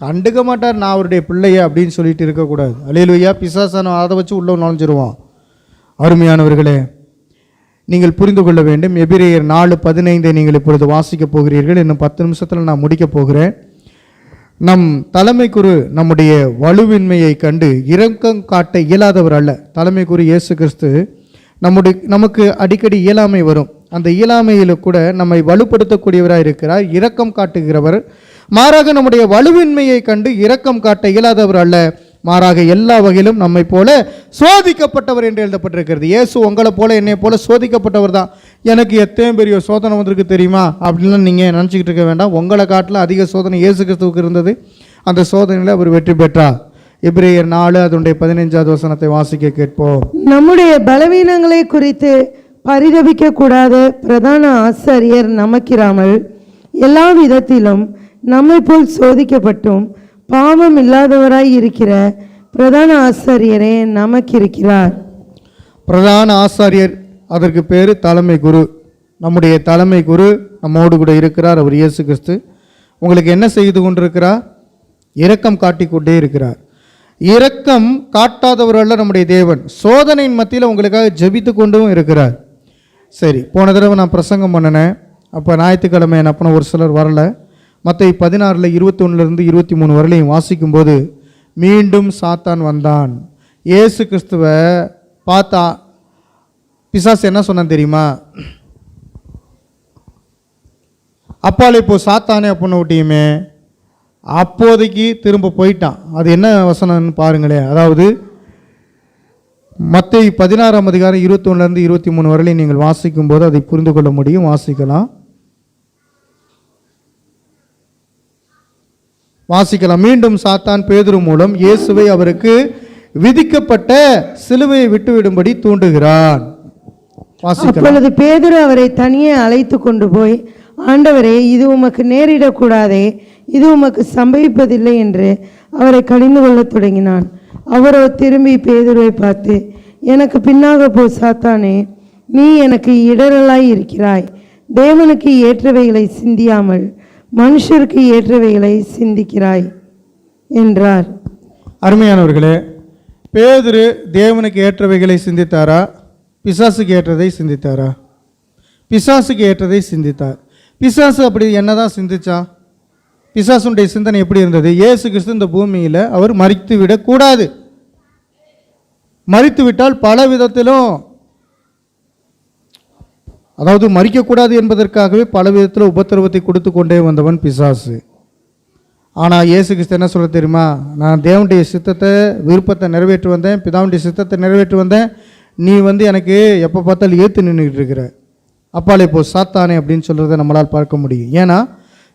கண்டுக்க மாட்டார், நான் அவருடைய பிள்ளைய அப்படின்னு சொல்லிட்டு இருக்கக்கூடாது. அல்லேலூயா. பிசாசான அதை வச்சு உள்ள நுழைஞ்சிருவான். அருமையானவர்களே, நீங்கள் புரிந்து கொள்ள வேண்டும். எபிரேயர் 4:15 நீங்கள் இப்பொழுது வாசிக்கப் போகிறீர்கள். இன்னும் 10 நிமிஷத்தில் நான் முடிக்கப் போகிறேன். நம் தலைமை குரு நம்முடைய வலுவின்மையை கண்டு இரக்கம் காட்ட இயலாதவர் அல்ல. தலைமை குரு இயேசு கிறிஸ்து நமக்கு அடிக்கடி இயலாமை வரும். அந்த இயலாமையில் கூட நம்மை வலுப்படுத்தக்கூடியவராக இருக்கிறார், இரக்கம் காட்டுகிறவர். மாறாக நம்முடைய வலுவின்மையை கண்டு இரக்கம் காட்ட இயலாதவர் அல்ல, மாறாக எல்லா வகையிலும் நம்மை போல சோதிக்கப்பட்டவர் என்று எழுதப்பட்டிருக்கிறது. இயேசு உங்களை போல என்னை போல சோதிக்கப்பட்டவர் தான். எனக்கு எத்தனை பெரிய சோதனை வந்திருக்கு தெரியுமா அப்படின்லாம் நீங்கள் நினச்சிக்கிட்டு இருக்க வேண்டாம். உங்களை காட்டில் அதிக சோதனை இயேசு கிறிஸ்துவுக்கு இருந்தது. அந்த சோதனையில் அவர் வெற்றி பெற்றார். எபிரேயர் 4 அதனுடைய 15வது வசனத்தை வாசிக்க கேட்போம். நம்முடைய பலவீனங்களை குறித்து பரிதபிக்க கூடாத பிரதான ஆசாரியர் நமக்கிராமல் எல்லா விதத்திலும் நம்மை போல் சோதிக்கப்பட்டும் பாவம் இல்லாதவராய் இருக்கிற பிரதான ஆசாரியரே நமக்கிருக்கிறார். பிரதான ஆசாரியர், அதற்கு பேர் தலைமை குரு. நம்முடைய தலைமை குரு நம்மோடு கூட இருக்கிறார். அவர் இயேசு கிறிஸ்து. உங்களுக்கு என்ன செய்து கொண்டிருக்கிறார்? இரக்கம் காட்டிக்கொண்டே இருக்கிறார். இரக்கம் காட்டாதவர்கள் நம்முடைய தேவன். சோதனையின் மத்தியில் உங்களுக்காக ஜெபித்து கொண்டும் இருக்கிறார். சரி, போன தடவை நான் பிரசங்கம் பண்ணினேன். அப்போ ஞாயிற்றுக்கிழமை என்ன பண்ண ஒரு சிலர் வரல. மத்தேயு 16 21 23 வரலையும் வாசிக்கும்போது மீண்டும் சாத்தான் வந்தான். இயேசு கிறிஸ்துவை பார்த்தா பிசாசு என்ன சொன்னான் தெரியுமா? அப்பாலே போ சாத்தானே அப்படின்னு விட்டியுமே. அப்போதைக்கு திரும்ப போயிட்டான். அது என்ன வசனம்னு பாருங்களேன். அதாவது மத்தேயு 16 அதிகாரம் 21 23 வரலையும் நீங்கள் வாசிக்கும் போது அதை புரிந்து கொள்ள முடியும். வாசிக்கலாம். மீண்டும் சாத்தான் பேதுரு மூலம் இயேசுவை அவருக்கு விதிக்கப்பட்ட சிலுவையை விட்டுவிடும்படி தூண்டுகிறான். அப்பொழுது பேதுரு அவரை தனியே அழைத்து கொண்டு போய், ஆண்டவரே, இது உமக்கு நேரிடக்கூடாதே, இது உமக்கு சம்பவிப்பதில்லை என்று அவரை கடிந்து கொள்ளத் தொடங்கினான். அவரோ திரும்பி பேதுருவை பார்த்து, எனக்கு பின்னாக போ சாத்தானே, நீ எனக்கு இடரலாய் இருக்கிறாய். தேவனுக்கு ஏற்றவைகளை சிந்தியாமல் மனுஷருக்கு ஏற்றவைகளை சிந்திக்கிறாய் என்றார். அருமையானவர்களே, பேதுரு தேவனுக்கு ஏற்றவைகளை சிந்தித்தாரா, பிசாசுக்கு ஏற்றதை சிந்தித்தாரா? பிசாசுக்கு ஏற்றதை சிந்தித்தார். பிசாசு அப்படி என்னதான் சிந்திச்சா? பிசாசுடைய சிந்தனை எப்படி இருந்தது? இயேசு கிறிஸ்து இந்த பூமியில் அவர் மரித்து விடக்கூடாது. மரித்து விட்டால் பல விதத்திலும், அதாவது மறிக்கக்கூடாது என்பதற்காகவே பல விதத்தில் உபத்திரவத்தை கொடுத்து கொண்டே வந்தவன் பிசாசு. ஆனால் இயேசு கிறிஸ்து என்ன சொல்ல தெரியுமா? நான் தேவனுடைய சித்தத்தை விருப்பத்தை நிறைவேற்றி வந்தேன், பிதாவுடைய சித்தத்தை நிறைவேற்றி வந்தேன். நீ எனக்கு எப்போ பார்த்தாலும் ஏற்று நின்றுக்கிட்டு இருக்கிற. அப்பாலே போ சாத்தானே அப்படின்னு சொல்கிறத நம்மளால் பார்க்க முடியும். ஏன்னா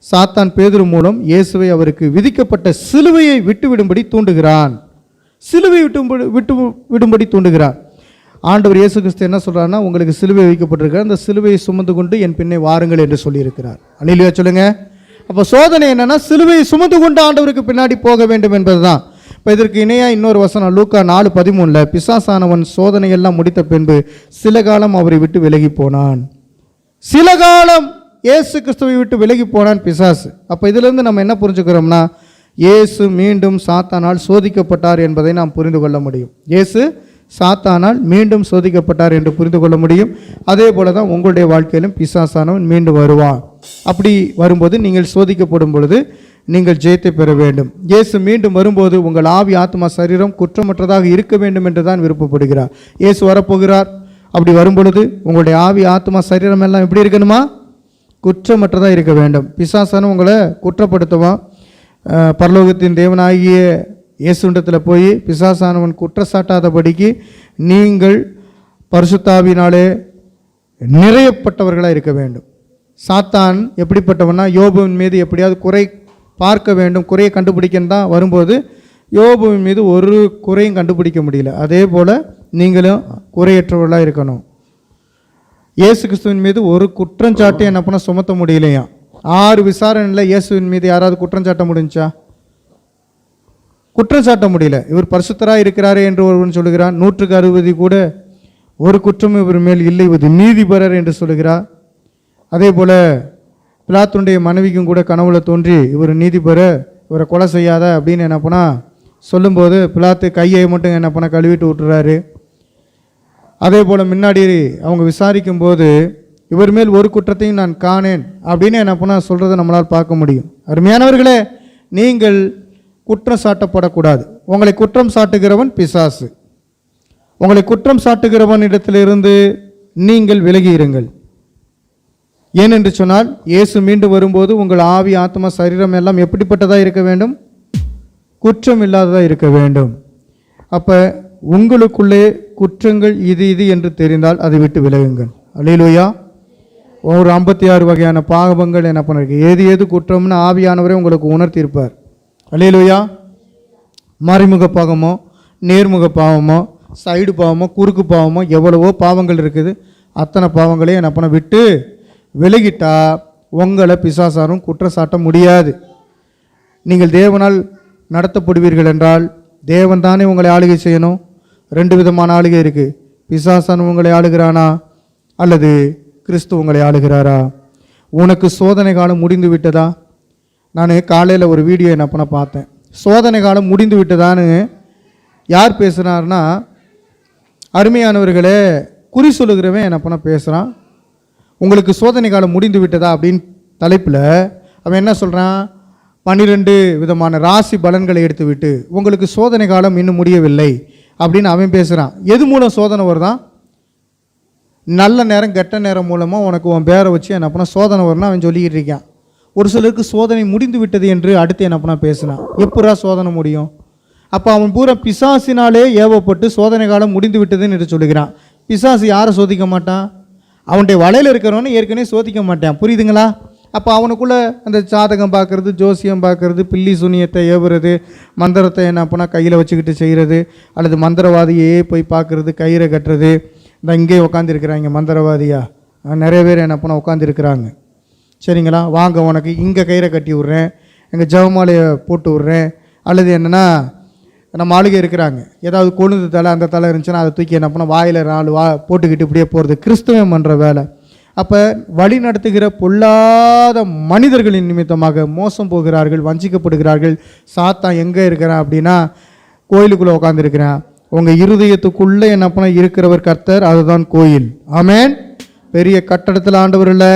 சாத்தான் பேதுரு மூலம் இயேசுவை அவருக்கு விதிக்கப்பட்ட சிலுவையை விட்டுவிடும்படி தூண்டுகிறான். சிலுவை விடும்படி தூண்டுகிறான். ஆண்டவர் இயேசு கிறிஸ்து என்ன சொல்கிறாருன்னா, உங்களுக்கு சிலுவை வைக்கப்பட்டிருக்கிறார், அந்த சிலுவையை சுமந்து கொண்டு என் பின்னே வாருங்கள் என்று சொல்லியிருக்கிறார். அல்லேலூயா சொல்லுங்க. அப்போ சோதனை என்னன்னா, சிலுவையை சுமந்து கொண்டு ஆண்டவருக்கு பின்னாடி போக வேண்டும் என்பது தான். இப்போ இதற்கு இணையாக இன்னொரு வசனம் லூக்கா 4:13 பிசாசானவன் சோதனையெல்லாம் முடித்த பின்பு சில காலம் அவரை விட்டு விலகி போனான். சில காலம் இயேசு கிறிஸ்துவை விட்டு விலகி போனான் பிசாசு. அப்போ இதிலிருந்து நம்ம என்ன புரிஞ்சுக்கிறோம்னா, இயேசு மீண்டும் சாத்தானால் சோதிக்கப்பட்டார் என்பதை நாம் புரிந்து கொள்ள முடியும். இயேசு சாத்தானால் மீண்டும் சோதிக்கப்பட்டார் என்று புரிந்து கொள்ள முடியும். அதே போல தான் உங்களுடைய வாழ்க்கையிலும் பிசாசானவன் மீண்டும் வருவான். அப்படி வரும்போது நீங்கள் சோதிக்கப்படும் பொழுது நீங்கள் ஜெயத்தை பெற வேண்டும். இயேசு மீண்டும் வரும்போது உங்கள் ஆவி ஆத்மா சரீரம் குற்றமற்றதாக இருக்க வேண்டும் என்று தான் விருப்பப்படுகிறார். இயேசு வரப்போகிறார். அப்படி வரும்பொழுது உங்களுடைய ஆவி ஆத்மா சரீரம் எல்லாம் எப்படி இருக்கணுமா? குற்றமற்றதாக இருக்க வேண்டும். பிசாசான உங்களை குற்றப்படுத்துவான். பரலோகத்தின் தேவனாகிய இயேசுண்டத்தில் போய் பிசாசானவன் குற்றச்சாட்டாதபடிக்கு நீங்கள் பரிசுத்தாவினாலே நிறையப்பட்டவர்களாக இருக்க வேண்டும். சாத்தான் எப்படிப்பட்டவனா, யோபுவின் மீது எப்படியாவது குறை பார்க்க வேண்டும், குறையை கண்டுபிடிக்கன்னு தான் வரும்போது யோபுவின் மீது ஒரு குறையும் கண்டுபிடிக்க முடியல. அதே போல் நீங்களும் குறையற்றவர்களாக இருக்கணும். இயேசு கிறிஸ்துவின் மீது ஒரு குற்றஞ்சாட்டு என்ன பண்ண சுமத்த முடியலையா? 6 விசாரணையில் இயேசுவின் மீது யாராவது குற்றஞ்சாட்ட முடிஞ்சா? குற்றஞ்சாட்ட முடியல. இவர் பரிசுத்தராக இருக்கிறாரே என்று ஒருவன் சொல்லுகிறான். 160 கூட ஒரு குற்றமும் இவர் மேல் இல்லை, இவர் நீதிபரர் என்று சொல்லுகிறார். அதே போல பிலாத்துடைய மனைவிக்கும் கூட கனவுல தோன்றி இவர் நீதிபரர், இவரை கொலை செய்யாத அப்படின்னு என்ன பண்ணா சொல்லும்போது பிலாத்து கையை மட்டும் என்ன பண்ண கழுவிட்டு விட்டுறாரு. அதே போல் முன்னாடி அவங்க விசாரிக்கும் போது இவர் மேல் ஒரு குற்றத்தையும் நான் காணேன் அப்படின்னு என்ன பண்ண சொல்கிறத நம்மளால் பார்க்க முடியும். அருமையானவர்களே, நீங்கள் குற்றம் சாட்டப்படக்கூடாது. உங்களை குற்றம் சாட்டுகிறவன் பிசாசு. உங்களை குற்றம் சாட்டுகிறவன் இடத்திலிருந்து நீங்கள் விலகி இருங்கள். ஏனென்று சொன்னால் இயேசு மீண்டு வரும்போது உங்கள் ஆவி, ஆத்மா, சரீரம் எல்லாம் எப்படிப்பட்டதாக இருக்க வேண்டும்? குற்றம் இல்லாததாக இருக்க வேண்டும். அப்போ உங்களுக்குள்ளே குற்றங்கள் இது என்று தெரிந்தால் அதை விட்டு விலகுங்கள். அல்லேலூயா. ஒரு 56 வகையான பாவங்கள் என்ன பண்ணிருக்கு, ஏது குற்றம்னு ஆவியானவரே உங்களுக்கு உணர்த்தியிருப்பார். அல்லேலூயா. மறைமுக பாவமோ, நேர்முக பாவமோ, சைடு பாவமோ, குறுக்கு பாவமோ, எவ்வளவோ பாவங்கள் இருக்குது. அத்தனை பாவங்களையும் என்ன பண்ண விட்டு விலகிட்டா உங்களை பிசாசாரும் குற்றம் சாட்ட முடியாது. நீங்கள் தேவனால் நடத்தப்படுவீர்கள் என்றால் தேவன் தானே உங்களை ஆளுகை செய்யணும். 2 விதமான ஆளுகை இருக்குது. பிசாசான் உங்களை ஆளுகிறானா அல்லது கிறிஸ்து உங்களை ஆளுகிறாரா? உனக்கு சோதனை காலம் முடிந்து விட்டதா? நான் காலையில் ஒரு வீடியோ என்ன பண்ண பார்த்தேன். சோதனை காலம் முடிந்து விட்டதான்னு யார் பேசுகிறாருன்னா, அருமையானவர்களே, குறி சொல்லுகிறவன் என்ன பண்ண பேசுகிறான். உங்களுக்கு சோதனை காலம் முடிந்து விட்டதா அப்படின்னு தலைப்பில் அவன் என்ன சொல்கிறான், 12 விதமான ராசி பலன்களை எடுத்து விட்டு உங்களுக்கு சோதனை காலம் இன்னும் முடியவில்லை அப்படின்னு அவன் பேசுகிறான். எது மூலம் சோதனை வருதான்? நல்ல நேரம் கெட்ட நேரம் மூலமாக உனக்கு உன் பேரை வச்சு என்ன பண்ண சோதனை வரும்னு அவன் சொல்லிக்கிட்டு இருக்கான். ஒரு சிலருக்கு சோதனை முடிந்து விட்டது என்று அடுத்து என்ன பண்ண பேசுனான். எப்படா சோதனை முடியும்? அப்போ அவன் பூரா பிசாசினாலே ஏவப்பட்டு சோதனை காலம் முடிந்து விட்டதுன்னு என்று சொல்லுகிறான். பிசாசு யாரை சோதிக்க மாட்டான்? அவனுடைய வலையில் இருக்கிறவனு ஏற்கனவே சோதிக்க மாட்டான். புரியுதுங்களா? அப்போ அவனுக்குள்ளே அந்த ஜாதகம் பார்க்குறது, ஜோசியம் பார்க்குறது, பில்லி சுனியத்தை ஏவுறது, மந்திரத்தை என்ன பண்ணால் கையில் வச்சுக்கிட்டு செய்கிறது, அல்லது மந்திரவாதியே போய் பார்க்குறது, கயிறை கட்டுறது. இந்த இங்கே உட்காந்துருக்குறாங்க மந்திரவாதியா நிறைய பேர் என்ன பண்ண உட்காந்துருக்குறாங்க. சரிங்களா, வாங்க உனக்கு இங்கே கயிறை கட்டி விட்றேன், எங்கள் ஜெபமாலையை போட்டு விட்றேன். அல்லது என்னென்னா நம்ம ஆளுகை இருக்கிறாங்க, ஏதாவது கொழுந்து தலை அந்த தலை இருந்துச்சுன்னா அதை தூக்கி என்ன பண்ண வாயில் 4 போட்டுக்கிட்டு இப்படியே போகிறது. கிறிஸ்தவம் பண்ணுற வேலை. அப்போ வழி நடத்துகிற பொல்லாத மனிதர்களின் நிமித்தமாக மோசம் போகிறார்கள், வஞ்சிக்கப்படுகிறார்கள். சாத்தான் எங்கே இருக்கிறான் அப்படின்னா கோயிலுக்குள்ளே உட்காந்துருக்கிறேன். உங்கள் இருதயத்துக்குள்ளே என்ன பண்ண இருக்கிறவர் கர்த்தர், அதுதான் கோயில். ஆமேன். பெரிய கட்டடத்தில் ஆண்டவர் இல்லை,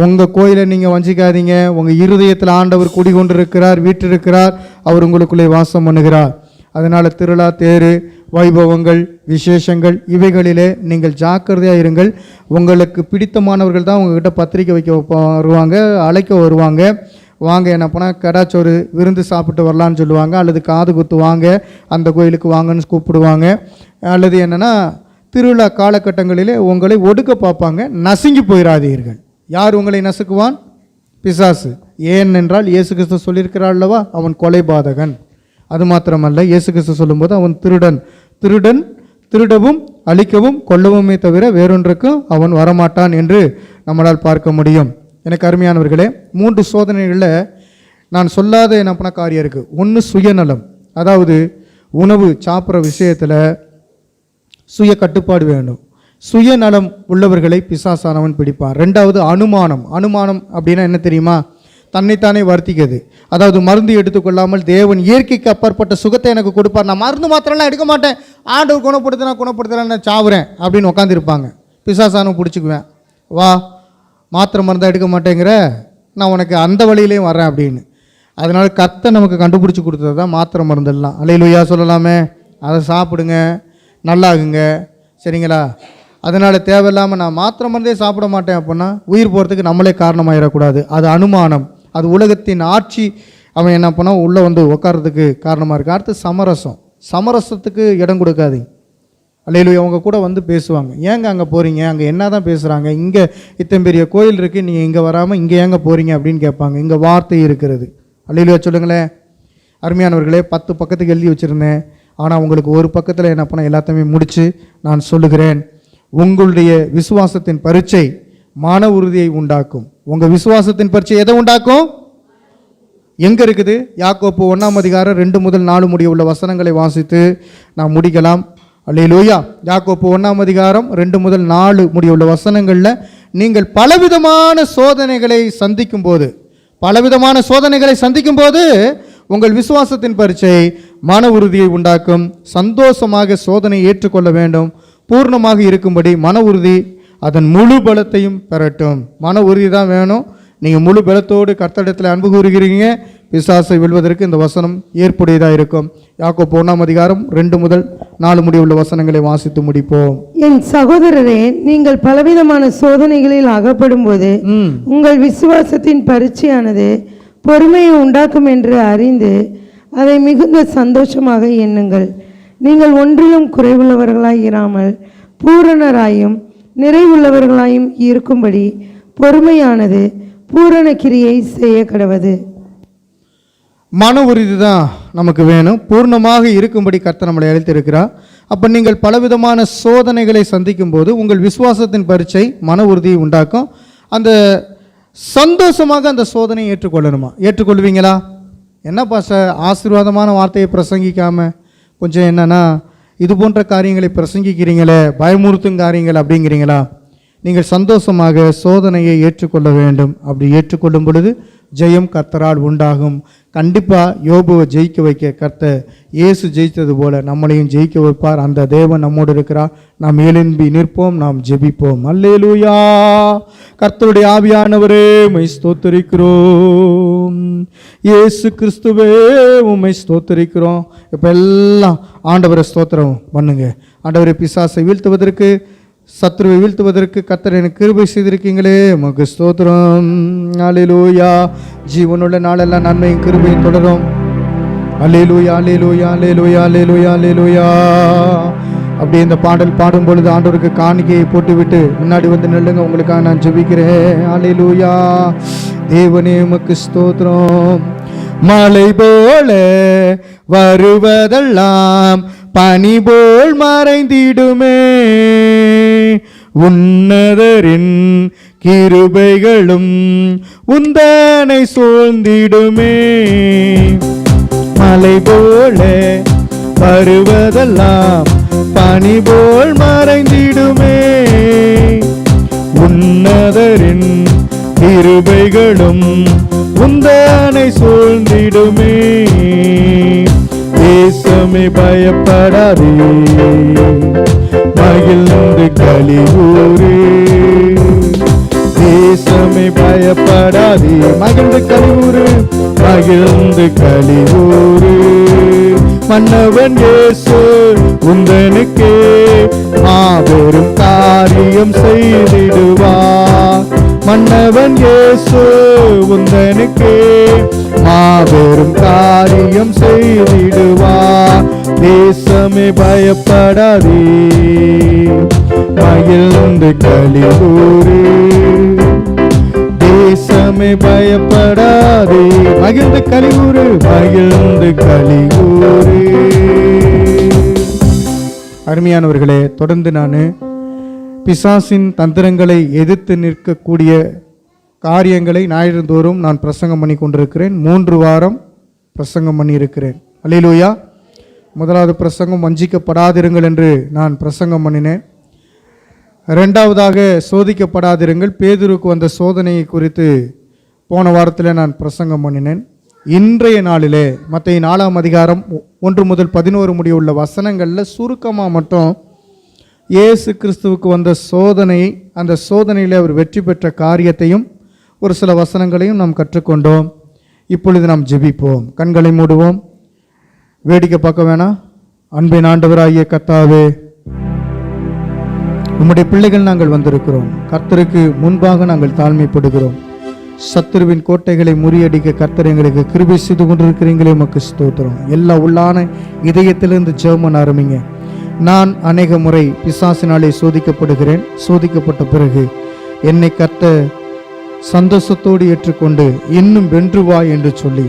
உங்கள் கோயிலை நீங்கள் வஞ்சிக்காதீங்க. உங்கள் இருதயத்தில் ஆண்டவர் குடிகொண்டிருக்கிறார், வீற்றிருக்கிறார், அவர் உங்களுக்குள்ளே வாசம் பண்ணுகிறார். அதனால் திருவிழா, தேர், வைபவங்கள், விசேஷங்கள் இவைகளிலே நீங்கள் ஜாக்கிரதையாக இருங்கள். உங்களுக்கு பிடித்தமானவர்கள் தான் உங்கள்கிட்ட பத்திரிக்கை வைக்க வருவாங்க, அழைக்க வருவாங்க. வாங்க என்ன பண்ணால் கடாச்சோறு விருந்து சாப்பிட்டு வரலான்னு சொல்லுவாங்க, அல்லது காது குத்து வாங்க அந்த கோயிலுக்கு வாங்கன்னு கூப்பிடுவாங்க. அல்லது என்னென்னா திருவிழா காலகட்டங்களிலே உங்களை ஒடுக்க பார்ப்பாங்க. நசுங்கி போயிடாதீர்கள். யார் உங்களை நசுக்குவான்? பிசாசு. ஏனென்றால் இயேசு கிறிஸ்து சொல்லியிருக்கிறார் அல்லவா, அவன் கொலைபாதகன். அது மாத்திரமல்ல, இயேசு கிறிஸ்து சொல்லும்போது அவன் திருடன். திருடவும் அழிக்கவும் கொல்லவுமே தவிர வேறொன்றுக்கும் அவன் வரமாட்டான் என்று நம்மளால் பார்க்க முடியும். எனக்கு அருமையானவர்களே, 3 சோதனைகளில் நான் சொல்லாத என்ன பண்ண காரியம் இருக்குது. 1 சுயநலம், அதாவது உணவு சாப்பிட்ற விஷயத்தில் சுய கட்டுப்பாடு வேண்டும். சுயநலம் உள்ளவர்களை பிசாசானவன் பிடிப்பான். 2வது அனுமானம் அப்படின்னா என்ன தெரியுமா? தன்னைத்தானே வருத்திக்கிறது. அதாவது மருந்து எடுத்துக்கொள்ளாமல் தேவன் இயற்கைக்கு அப்பாற்பட்ட சுகத்தை எனக்கு கொடுப்பார், நான் மருந்து மாத்திரம்லாம் எடுக்க மாட்டேன், ஆண்டவர் குணப்படுத்தலாம் நான் சாவுறேன் அப்படின்னு உட்காந்துருப்பாங்க. பிசாசானும் பிடிச்சிக்குவேன், வா மாத்திரை மருந்தாக எடுக்க மாட்டேங்கிற, நான் உனக்கு அந்த வழியிலையும் வரேன் அப்படின்னு. அதனால் கர்த்தர் நமக்கு கண்டுபிடிச்சி கொடுத்தது தான் மாத்திரை மருந்தெல்லாம். அல்லேலூயா சொல்லலாமே. அதை சாப்பிடுங்க, நல்லாகுங்க. சரிங்களா? அதனால் தேவையில்லாமல் நான் மாத்திரை மருந்தே சாப்பிட மாட்டேன் அப்படின்னா உயிர் போகிறதுக்கு நம்மளே காரணமாகிடக்கூடாது. அது அனுமானம். அது உலகத்தின் ஆட்சி. அவன் என்ன பண்ணால் உள்ளே வந்து உட்கார்றதுக்கு காரணமாக இருக்குது. அடுத்து சமரசத்துக்கு இடம் கொடுக்காதீங்க. அல்லேலூயா. அவங்க கூட வந்து பேசுவாங்க, ஏங்க அங்கே போகிறீங்க, அங்கே என்ன தான் பேசுகிறாங்க, இங்கே இத்தனை பெரிய கோயில் இருக்குது, நீங்கள் இங்கே வராமல் இங்கே ஏங்க போகிறீங்க அப்படின்னு கேட்பாங்க. இங்கே வார்த்தை இருக்கிறது. அல்லேலூயா சொல்லுங்களேன். அருமையானவர்களே, 10 பக்கத்துக்கு எழுதி வச்சுருந்தேன், ஆனால் உங்களுக்கு ஒரு பக்கத்தில் என்ன பண்ண எல்லாத்தையுமே முடித்து நான் சொல்லுகிறேன். உங்களுடைய விசுவாசத்தின் பரீட்சை மன உறுதியை உண்டாக்கும். உங்க விசுவாசத்தின் பரீட்சை எதை உண்டாக்கும்? எங்க இருக்குது? யாக்கோப்பு 1 அதிகாரம் 2 முதல் 4 முடிய உள்ள வசனங்களை வாசித்து நாம் முடிக்கலாம். அல்லேலூயா. யாக்கோப்பு 1 அதிகாரம் 2 முதல் 4 முடிய உள்ள வசனங்களில் நீங்கள் பலவிதமான சோதனைகளை சந்திக்கும் போது உங்கள் விசுவாசத்தின் பரீட்சை மன உறுதியை உண்டாக்கும். சந்தோஷமாக சோதனை ஏற்றுக்கொள்ள வேண்டும். பூர்ணமாக இருக்கும்படி மன உறுதி அதன் முழு பலத்தையும் பெறட்டும். மன உறுதி தான் வேணும். நீங்கள் முழு பலத்தோடு கர்த்தரிடத்தில் அன்பு கூறுகிறீங்க, பிசாசை வெல்வதற்கு இந்த வசனம் ஏற்புடையதாக இருக்கும். யாக்கோப்பு 1 அதிகாரம் 2 முதல் 4 முடிய உள்ள வசனங்களை வாசித்து முடிப்போம். என் சகோதரரே, நீங்கள் பலவிதமான சோதனைகளில் அகப்படும் போது உங்கள் விசுவாசத்தின் பரீட்சையானது பொறுமையை உண்டாக்கும் என்று அறிந்து அதை மிகுந்த சந்தோஷமாக எண்ணுங்கள். நீங்கள் ஒன்றிலும் குறைவுள்ளவர்களாய் இராமல் பூரணராயும் நிறைவுள்ளவர்களாயும் இருக்கும்படி பொறுமையானது பூரண கிரியை செய்ய கடவது. மன உறுதி தான் நமக்கு வேணும். பூர்ணமாக இருக்கும்படி கர்த்தர் நம்மளை அழைத்திருக்கிறார். அப்போ நீங்கள் பலவிதமான சோதனைகளை சந்திக்கும் போது உங்கள் விசுவாசத்தின் பரீட்சை மன உறுதியை உண்டாக்கும். அந்த சந்தோஷமாக அந்த சோதனையை ஏற்றுக்கொள்ளணுமா? ஏற்றுக்கொள்வீங்களா? என்னப்பா சார் ஆசீர்வாதமான வார்த்தையை பிரசங்கிக்காம கொஞ்சம் என்னன்னா இது போன்ற காரியங்களை பிரசங்கிக்கிறீங்களே, பயமுறுத்தும் காரியங்கள் அப்படிங்கிறீங்களா? நீங்கள் சந்தோஷமாக சோதனையை ஏற்றுக்கொள்ள வேண்டும். அப்படி ஏற்றுக்கொள்ளும் பொழுது ஜெயம் கர்த்தரால் உண்டாகும். கண்டிப்பாக யோபுவை ஜெயிக்க வைக்க கர்த்தர் இயேசு ஜெயித்தது போல நம்மளையும் ஜெயிக்க வைப்பார். அந்த தேவன் நம்மோடு இருக்கிறார். நாம் எழும்பி நிற்போம், நாம் ஜெபிப்போம். அல்லேலூயா. கர்த்தருடைய ஆவியானவரே உம்மை ஸ்தோத்திரிக்கிறோம். இயேசு கிறிஸ்துவே உம்மை ஸ்தோத்திரிக்கிறோம். இப்போ எல்லாம் ஆண்டவரை ஸ்தோத்திரம் பண்ணுங்க. ஆண்டவரை பிசாசை வீழ்த்துவதற்கு, சத்ருவை வீழ்த்துவதற்கு கர்த்தர் எனக்கு கிருபை செய்திருக்கீங்களே, உமக்கு ஸ்தோத்திரம். அல்லேலூயா. ஜீவனுள்ள நாளெல்லாம் நன்மையும் கிருபையும் தொடரும். அல்லேலூயா, அல்லேலூயா, அல்லேலூயா, அல்லேலூயா, அல்லேலூயா. அப்படியே இந்த பாடல் பாடும் பொழுது ஆண்டவருக்கு காணிக்கையை போட்டுவிட்டு முன்னாடி வந்து நில்லுங்க. உங்களுக்காக நான் ஜெபிக்கிறேன். அல்லேலூயா. தேவனே உமக்கு ஸ்தோத்திரம். மலை போல வருவதெல்லாம் பனி போல் மறைந்திடுமே, உன்னதரின் கிருபைகளும் உந்தனை சூழ்ந்திடுமே. மலை போல வருவதெல்லாம் பனி போல் மறைந்திடுமே, உன்னதரின் கிருபைகளும் உந்தனை சூழ்ந்திடுமே. தேசமே பயப்படாதே, மகிழ்ந்து களிகூரே. தேசமே பயப்படாதே, மகிழ்ந்து களிகூரு, மகிழ்ந்து களிகூரு. மன்னவன் இயேசு உந்தனுக்கே மாபெரும் காரியம் செய்திடுவார். மன்னவன் இயேசு உந்தனுக்கே மாபெரும் காரியம் செய்திடுவார். தேசமே பயப்படாதே, மகிழ்ந்து களிகூரு. தேசமே பயப்படாதே, மகிழ்ந்து களிகூரு, மகிழ்ந்து களிகூரு. அருமையானவர்களே, தொடர்ந்து நான் பிசாசின் தந்திரங்களை எதிர்த்து நிற்கக்கூடிய காரியங்களை ஞாயிறுதோறும் நான் பிரசங்கம் பண்ணி கொண்டிருக்கிறேன். 3 வாரம் பிரசங்கம் பண்ணியிருக்கிறேன். அல்லேலூயா. முதலாவது பிரசங்கம் வஞ்சிக்கப்படாதிருங்கள் என்று நான் பிரசங்கம் பண்ணினேன். 2வதாக சோதிக்கப்படாதிருங்கள், பேதுருக்கு வந்த சோதனையை குறித்து போன வாரத்தில் நான் பிரசங்கம் பண்ணினேன். இன்றைய நாளிலே மத்தேயு 4 அதிகாரம் 1 முதல் 11 முடிய உள்ள வசனங்களில் சுருக்கமாக மட்டும் இயேசு கிறிஸ்துவுக்கு வந்த சோதனை, அந்த சோதனையில் அவர் வெற்றி பெற்ற காரியத்தையும் ஒரு சில வசனங்களையும் நாம் கற்றுக்கொண்டோம். இப்பொழுது நாம் ஜெபிப்போம். கண்களை மூடுவோம். வேடிக்கை பார்க்க வேணாம். அன்பின் ஆண்டவராகிய கர்த்தாவே, உம்முடைய பிள்ளைகள் நாங்கள் வந்திருக்கிறோம். கர்த்தருக்கு முன்பாக நாங்கள் தாழ்மைப்படுகிறோம். சத்துருவின் கோட்டைகளை முறியடிக்க கர்த்தர் எங்களுக்கு கிருபை செய்து கொண்டிருக்கிறீங்களே, உமக்கு ஸ்தோத்திரம். எல்லா உள்ளான இதயத்திலிருந்து ஜெபம் ஆரம்பிங்க. நான் அநேக முறை பிசாசினாலே சோதிக்கப்படுகிறேன். சோதிக்கப்பட்ட பிறகு என்னை கர்த்தர் சந்தோஷத்தோடு ஏற்றுக்கொண்டு இன்னும் வென்று வா என்று சொல்லி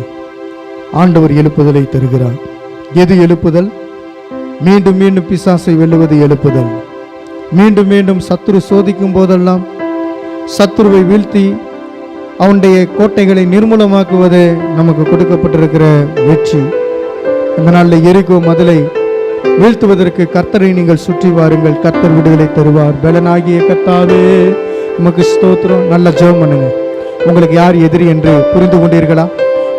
ஆண்டவர் எழுப்புதலை தருகிறார். எது எழுப்புதல்? மீண்டும் மீண்டும் பிசாசை வெல்லுவது எழுப்புதல். மீண்டும் மீண்டும் சத்துரு சோதிக்கும் போதெல்லாம் சத்துருவை வீழ்த்தி அவனுடைய கோட்டைகளை நிர்மூலமாக்குவது நமக்கு கொடுக்கப்பட்டிருக்கிற வெற்றி. இந்த நாளில் எரிகோ மதிலை வீழ்த்துவதற்கு கர்த்தரை நீங்கள் சுற்றி வாருங்கள், கர்த்தர் விடுதலை தருவார். பலனாகிய கர்த்தாவே உமக்கு ஸ்தோத்திரம். நல்ல ஜெபம் பண்ணுங்க. உங்களுக்கு யார் எதிரி என்று புரிந்து கொண்டீர்களா?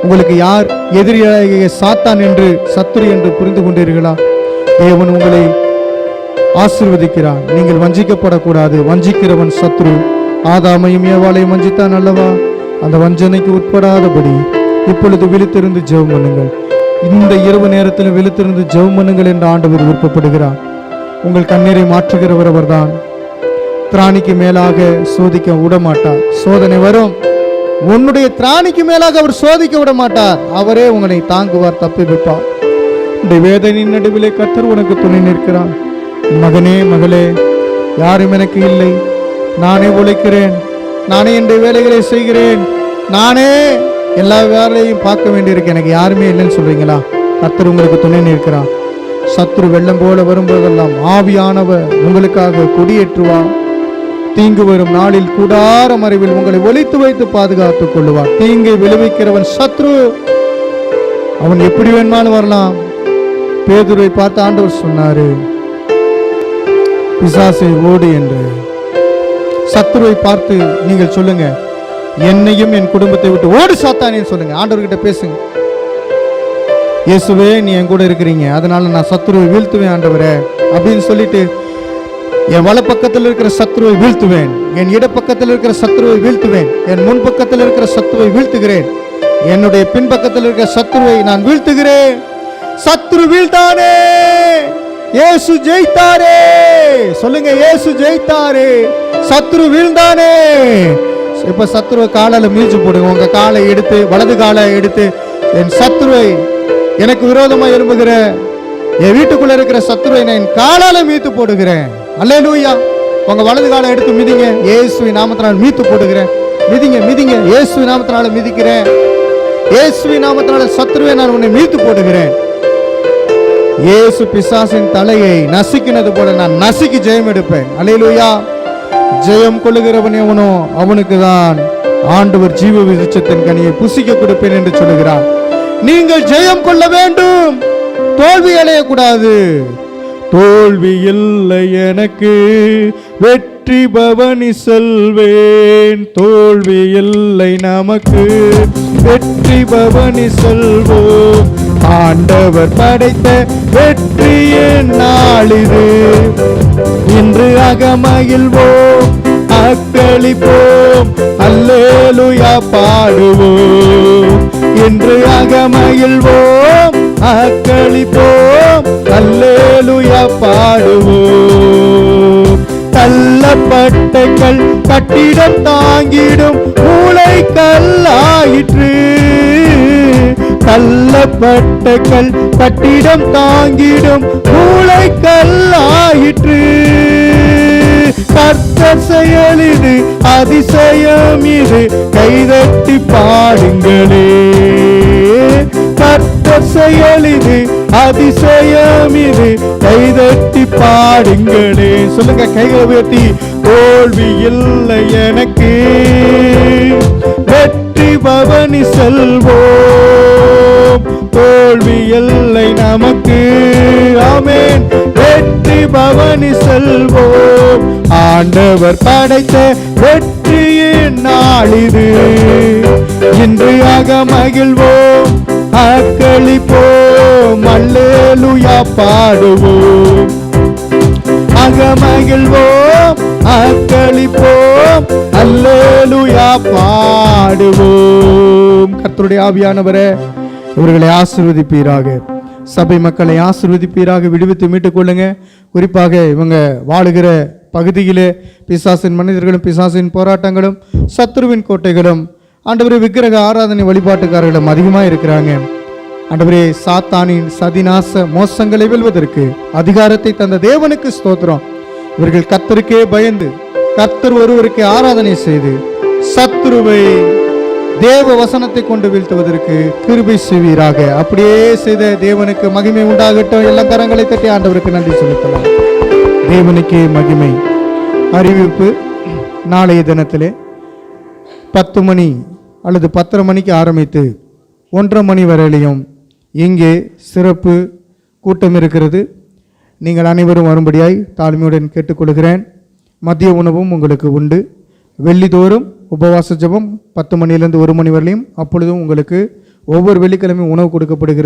உங்களுக்கு யார் எதிரியாகிய சாத்தான் என்று சத்துரு என்று புரிந்து கொண்டீர்களா? தேவன் உங்களை ஆசீர்வதிக்கிறார். நீங்கள் வஞ்சிக்கப்படக்கூடாது. வஞ்சிக்கிறவன் சத்துரு. ஆதாமையும் ஏவாளையும் வஞ்சித்தான் அல்லவா? அந்த வஞ்சனைக்கு உட்படாதபடி இப்பொழுது விழித்திருந்து ஜெபம் பண்ணுங்கள். இந்த இரவு நேரத்தில் விழித்திருந்து ஜெபம் பண்ணுங்கள் என்று ஆண்டவர் விருப்பப்படுகிறார். உங்கள் கண்ணீரை மாற்றுகிறவர் அவர்தான். திராணிக்கு மேலாக சோதிக்க விட மாட்டார். சோதனை வரும், உன்னுடைய திராணிக்கு மேலாக அவர் சோதிக்க விட மாட்டார். அவரே உங்களை தாங்குவார், தப்பிவிப்பார். இந்த வேதனையின் நடுவிலே கர்த்தர் உனக்கு துணை நிற்கிறார். மகனே மகளே, யாரும் எனக்கு இல்லை, நானே உழைக்கிறேன், நானே என்னுடைய வேலைகளை செய்கிறேன், நானே எல்லா வேலையும் பார்க்க வேண்டியிருக்கு, எனக்கு யாருமே இல்லைன்னு சொல்றீங்களா? கர்த்தர் உங்களுக்கு துணை நிற்கிறார். சத்துரு வெள்ளம் போல வரும்போதெல்லாம் ஆவியானவர் உங்களுக்காக கொடியேற்றுவார். தீங்கு வரும் நாளில் கூடார மறைவில் உங்களை ஒளித்து வைத்து பாதுகாத்துக் கொள்ளுவார். தீங்கை விளைவிக்கிறவன் சத்ரு. அவன் எப்படி வேணுமாலும் வரலாம். பேதுருவை பார்த்து ஆண்டவர் சொன்னாரு, பிசாசை ஓடு என்று. சத்ருவை பார்த்து நீங்கள் சொல்லுங்க, என்னையும் என் குடும்பத்தை விட்டு ஓடு சாத்தானேன்னு சொல்லுங்க. ஆண்டவர்கிட்ட பேசுங்க. இயேசுவே, நீ என் கூட இருக்கிறீங்க, அதனால நான் சத்ருவை வீழ்த்துவேன் ஆண்டவரே அப்படின்னு சொல்லிட்டு, என் வல பக்கத்தில் இருக்கிற சத்ருவை வீழ்த்துவேன், என் இடப்பக்கத்தில் இருக்கிற சத்ருவை வீழ்த்துவேன், என் முன் பக்கத்தில் இருக்கிற சத்ருவை வீழ்த்துகிறேன், என்னுடைய பின்பக்கத்தில் இருக்கிற சத்ருவை நான் வீழ்த்துகிறேன். சத்ரு வீழ்த்தானே, இயேசு ஜெயித்தாரே. சொல்லுங்க, இயேசு ஜெயித்தாரே, சத்ரு வீழ்ந்தானே. இப்ப சத்ருவை காலால மீழ்ச்சி போடுங்க. உங்க காலை எடுத்து, வலது காலை எடுத்து, என் சத்ருவை, எனக்கு விரோதமா எழும்புகிற என் வீட்டுக்குள்ள இருக்கிற சத்ருவை நான் காலால மீத்து போடுகிறேன். அல்லேலூயா. உங்க வலது காலை எடுத்து மிதிங்க. இயேசுவின் நாமத்தினால் மீத்து போடுகிறேன். மிதிங்க மிதிங்க. இயேசுவின் நாமத்தினால மிதிக்கிறேன். இயேசுவின் நாமத்தினால சத்ருவை நான் உன்னை மீத்து போடுகிறேன். இயேசு பிசாசின் தலையை நசுக்கினது போல நான் நசுக்கி ஜெயம் எடுப்பேன். அல்லேலூயா. ஜெயம் கொள்ளுகிறவன் எவனோ அவனுக்கு தான் ஆண்டவர் ஜீவ விருட்சத்தின் கனியை புசிக்க கொடுப்பேன் என்று சொல்லுகிறார். நீங்கள் ஜெயம் கொள்ள வேண்டும், தோல்வி அடையக்கூடாது. தோல்வி இல்லை எனக்கு, வெற்றி பவனி செல்வேன். தோல்வி இல்லை நமக்கு, வெற்றி பவனி செல்வோம். ஆண்டவர் படைத்த வெற்றியின் நாளிது. இன்று அகமகிழ்வோம், அக்களிப்போம், அல்லேலூயா பாடுவோம். இன்று அகமகிழ்வோம், அக்களிப்போம், அல்லேலூயா பாடுவோம். தள்ளப்பட்ட கல் கட்டிடம் தாங்கிடும் மூளை கல்லாயிற்று. தள்ளப்பட்ட கல் கட்டிடம் தாங்கிடும் மூளை கல்லாயிற்று. கர்த்தர் செயல் இது, அதிசயம் இது, கைதட்டி பாடுங்களே. கர்த்தர் செயல் இது, அதிசயம் இது, கைதட்டி பாடுங்களே. சொல்லுங்க, கைகளை உயர்த்தி. தோல்வி இல்லை எனக்கு, வெற்றி பவனி செல்வோம். தோல்வி இல்லை நமக்கு, ஆமென், வெற்றி பவனி செல்வோம். ஆண்டவர் படைத்த வெற்றியின் நாளிது. இன்று அகமகிழ்வோம், அக்களிப்போம், அல்லேலூயா பாடுவோம். அகமகிழ்வோம், அக்களிப்போம், அல்லேலூயா பாடுவோம். கர்த்தருடைய ஆவியானவரே, இவர்களை ஆசீர்வதிப்பீராக. சபை மக்களை ஆசீர்வதிப்பீராக. விடுவித்து மீட்டுக் கொள்ளுங்க. குறிப்பாக இவங்க வாழுகிற பகுதியிலே பிசாசின் மனிதர்களும், பிசாசின் போராட்டங்களும், சத்ருவின் கோட்டைகளும், ஆண்டவரே விக்கிரக ஆராதனை வழிபாட்டுக்காரர்களும் அதிகமாக இருக்கிறாங்க. ஆண்டவரே, சாத்தானின் சதிநாச மோசங்களை வெல்வதற்கு அதிகாரத்தை தந்த தேவனுக்கு ஸ்தோத்திரம். இவர்கள் கர்த்தருக்கே பயந்து, கர்த்தர் ஒருவருக்கு ஆராதனை செய்து, சத்ருவை தேவ வசனத்தை கொண்டு வீழ்த்துவதற்கு கிருபை செய்வீராக. அப்படியே செய்த தேவனுக்கு மகிமை உண்டாகட்டும். எல்லா கரங்களை தட்டி ஆண்டவருக்கு நன்றி செலுத்தலாம். தேவனுக்கே மகிமை. அறிவிப்பு, நாளைய தினத்திலே 10 மணி அல்லது 10:30 மணிக்கு ஆரம்பித்து 1:30 மணி வரையிலையும் இங்கே சிறப்பு கூட்டம் இருக்கிறது. நீங்கள் அனைவரும் வரும்படியாய் தாழ்மையுடன் கேட்டுக்கொள்கிறேன். மதிய உணவும் உங்களுக்கு உண்டு. வெள்ளிதோறும் உபவாச ஜெபம் 10 மணியிலிருந்து 1 மணி வரையிலும், அப்பொழுதும் உங்களுக்கு ஒவ்வொரு வெள்ளிக்கிழமையும் உணவு கொடுக்கப்படுகிறது.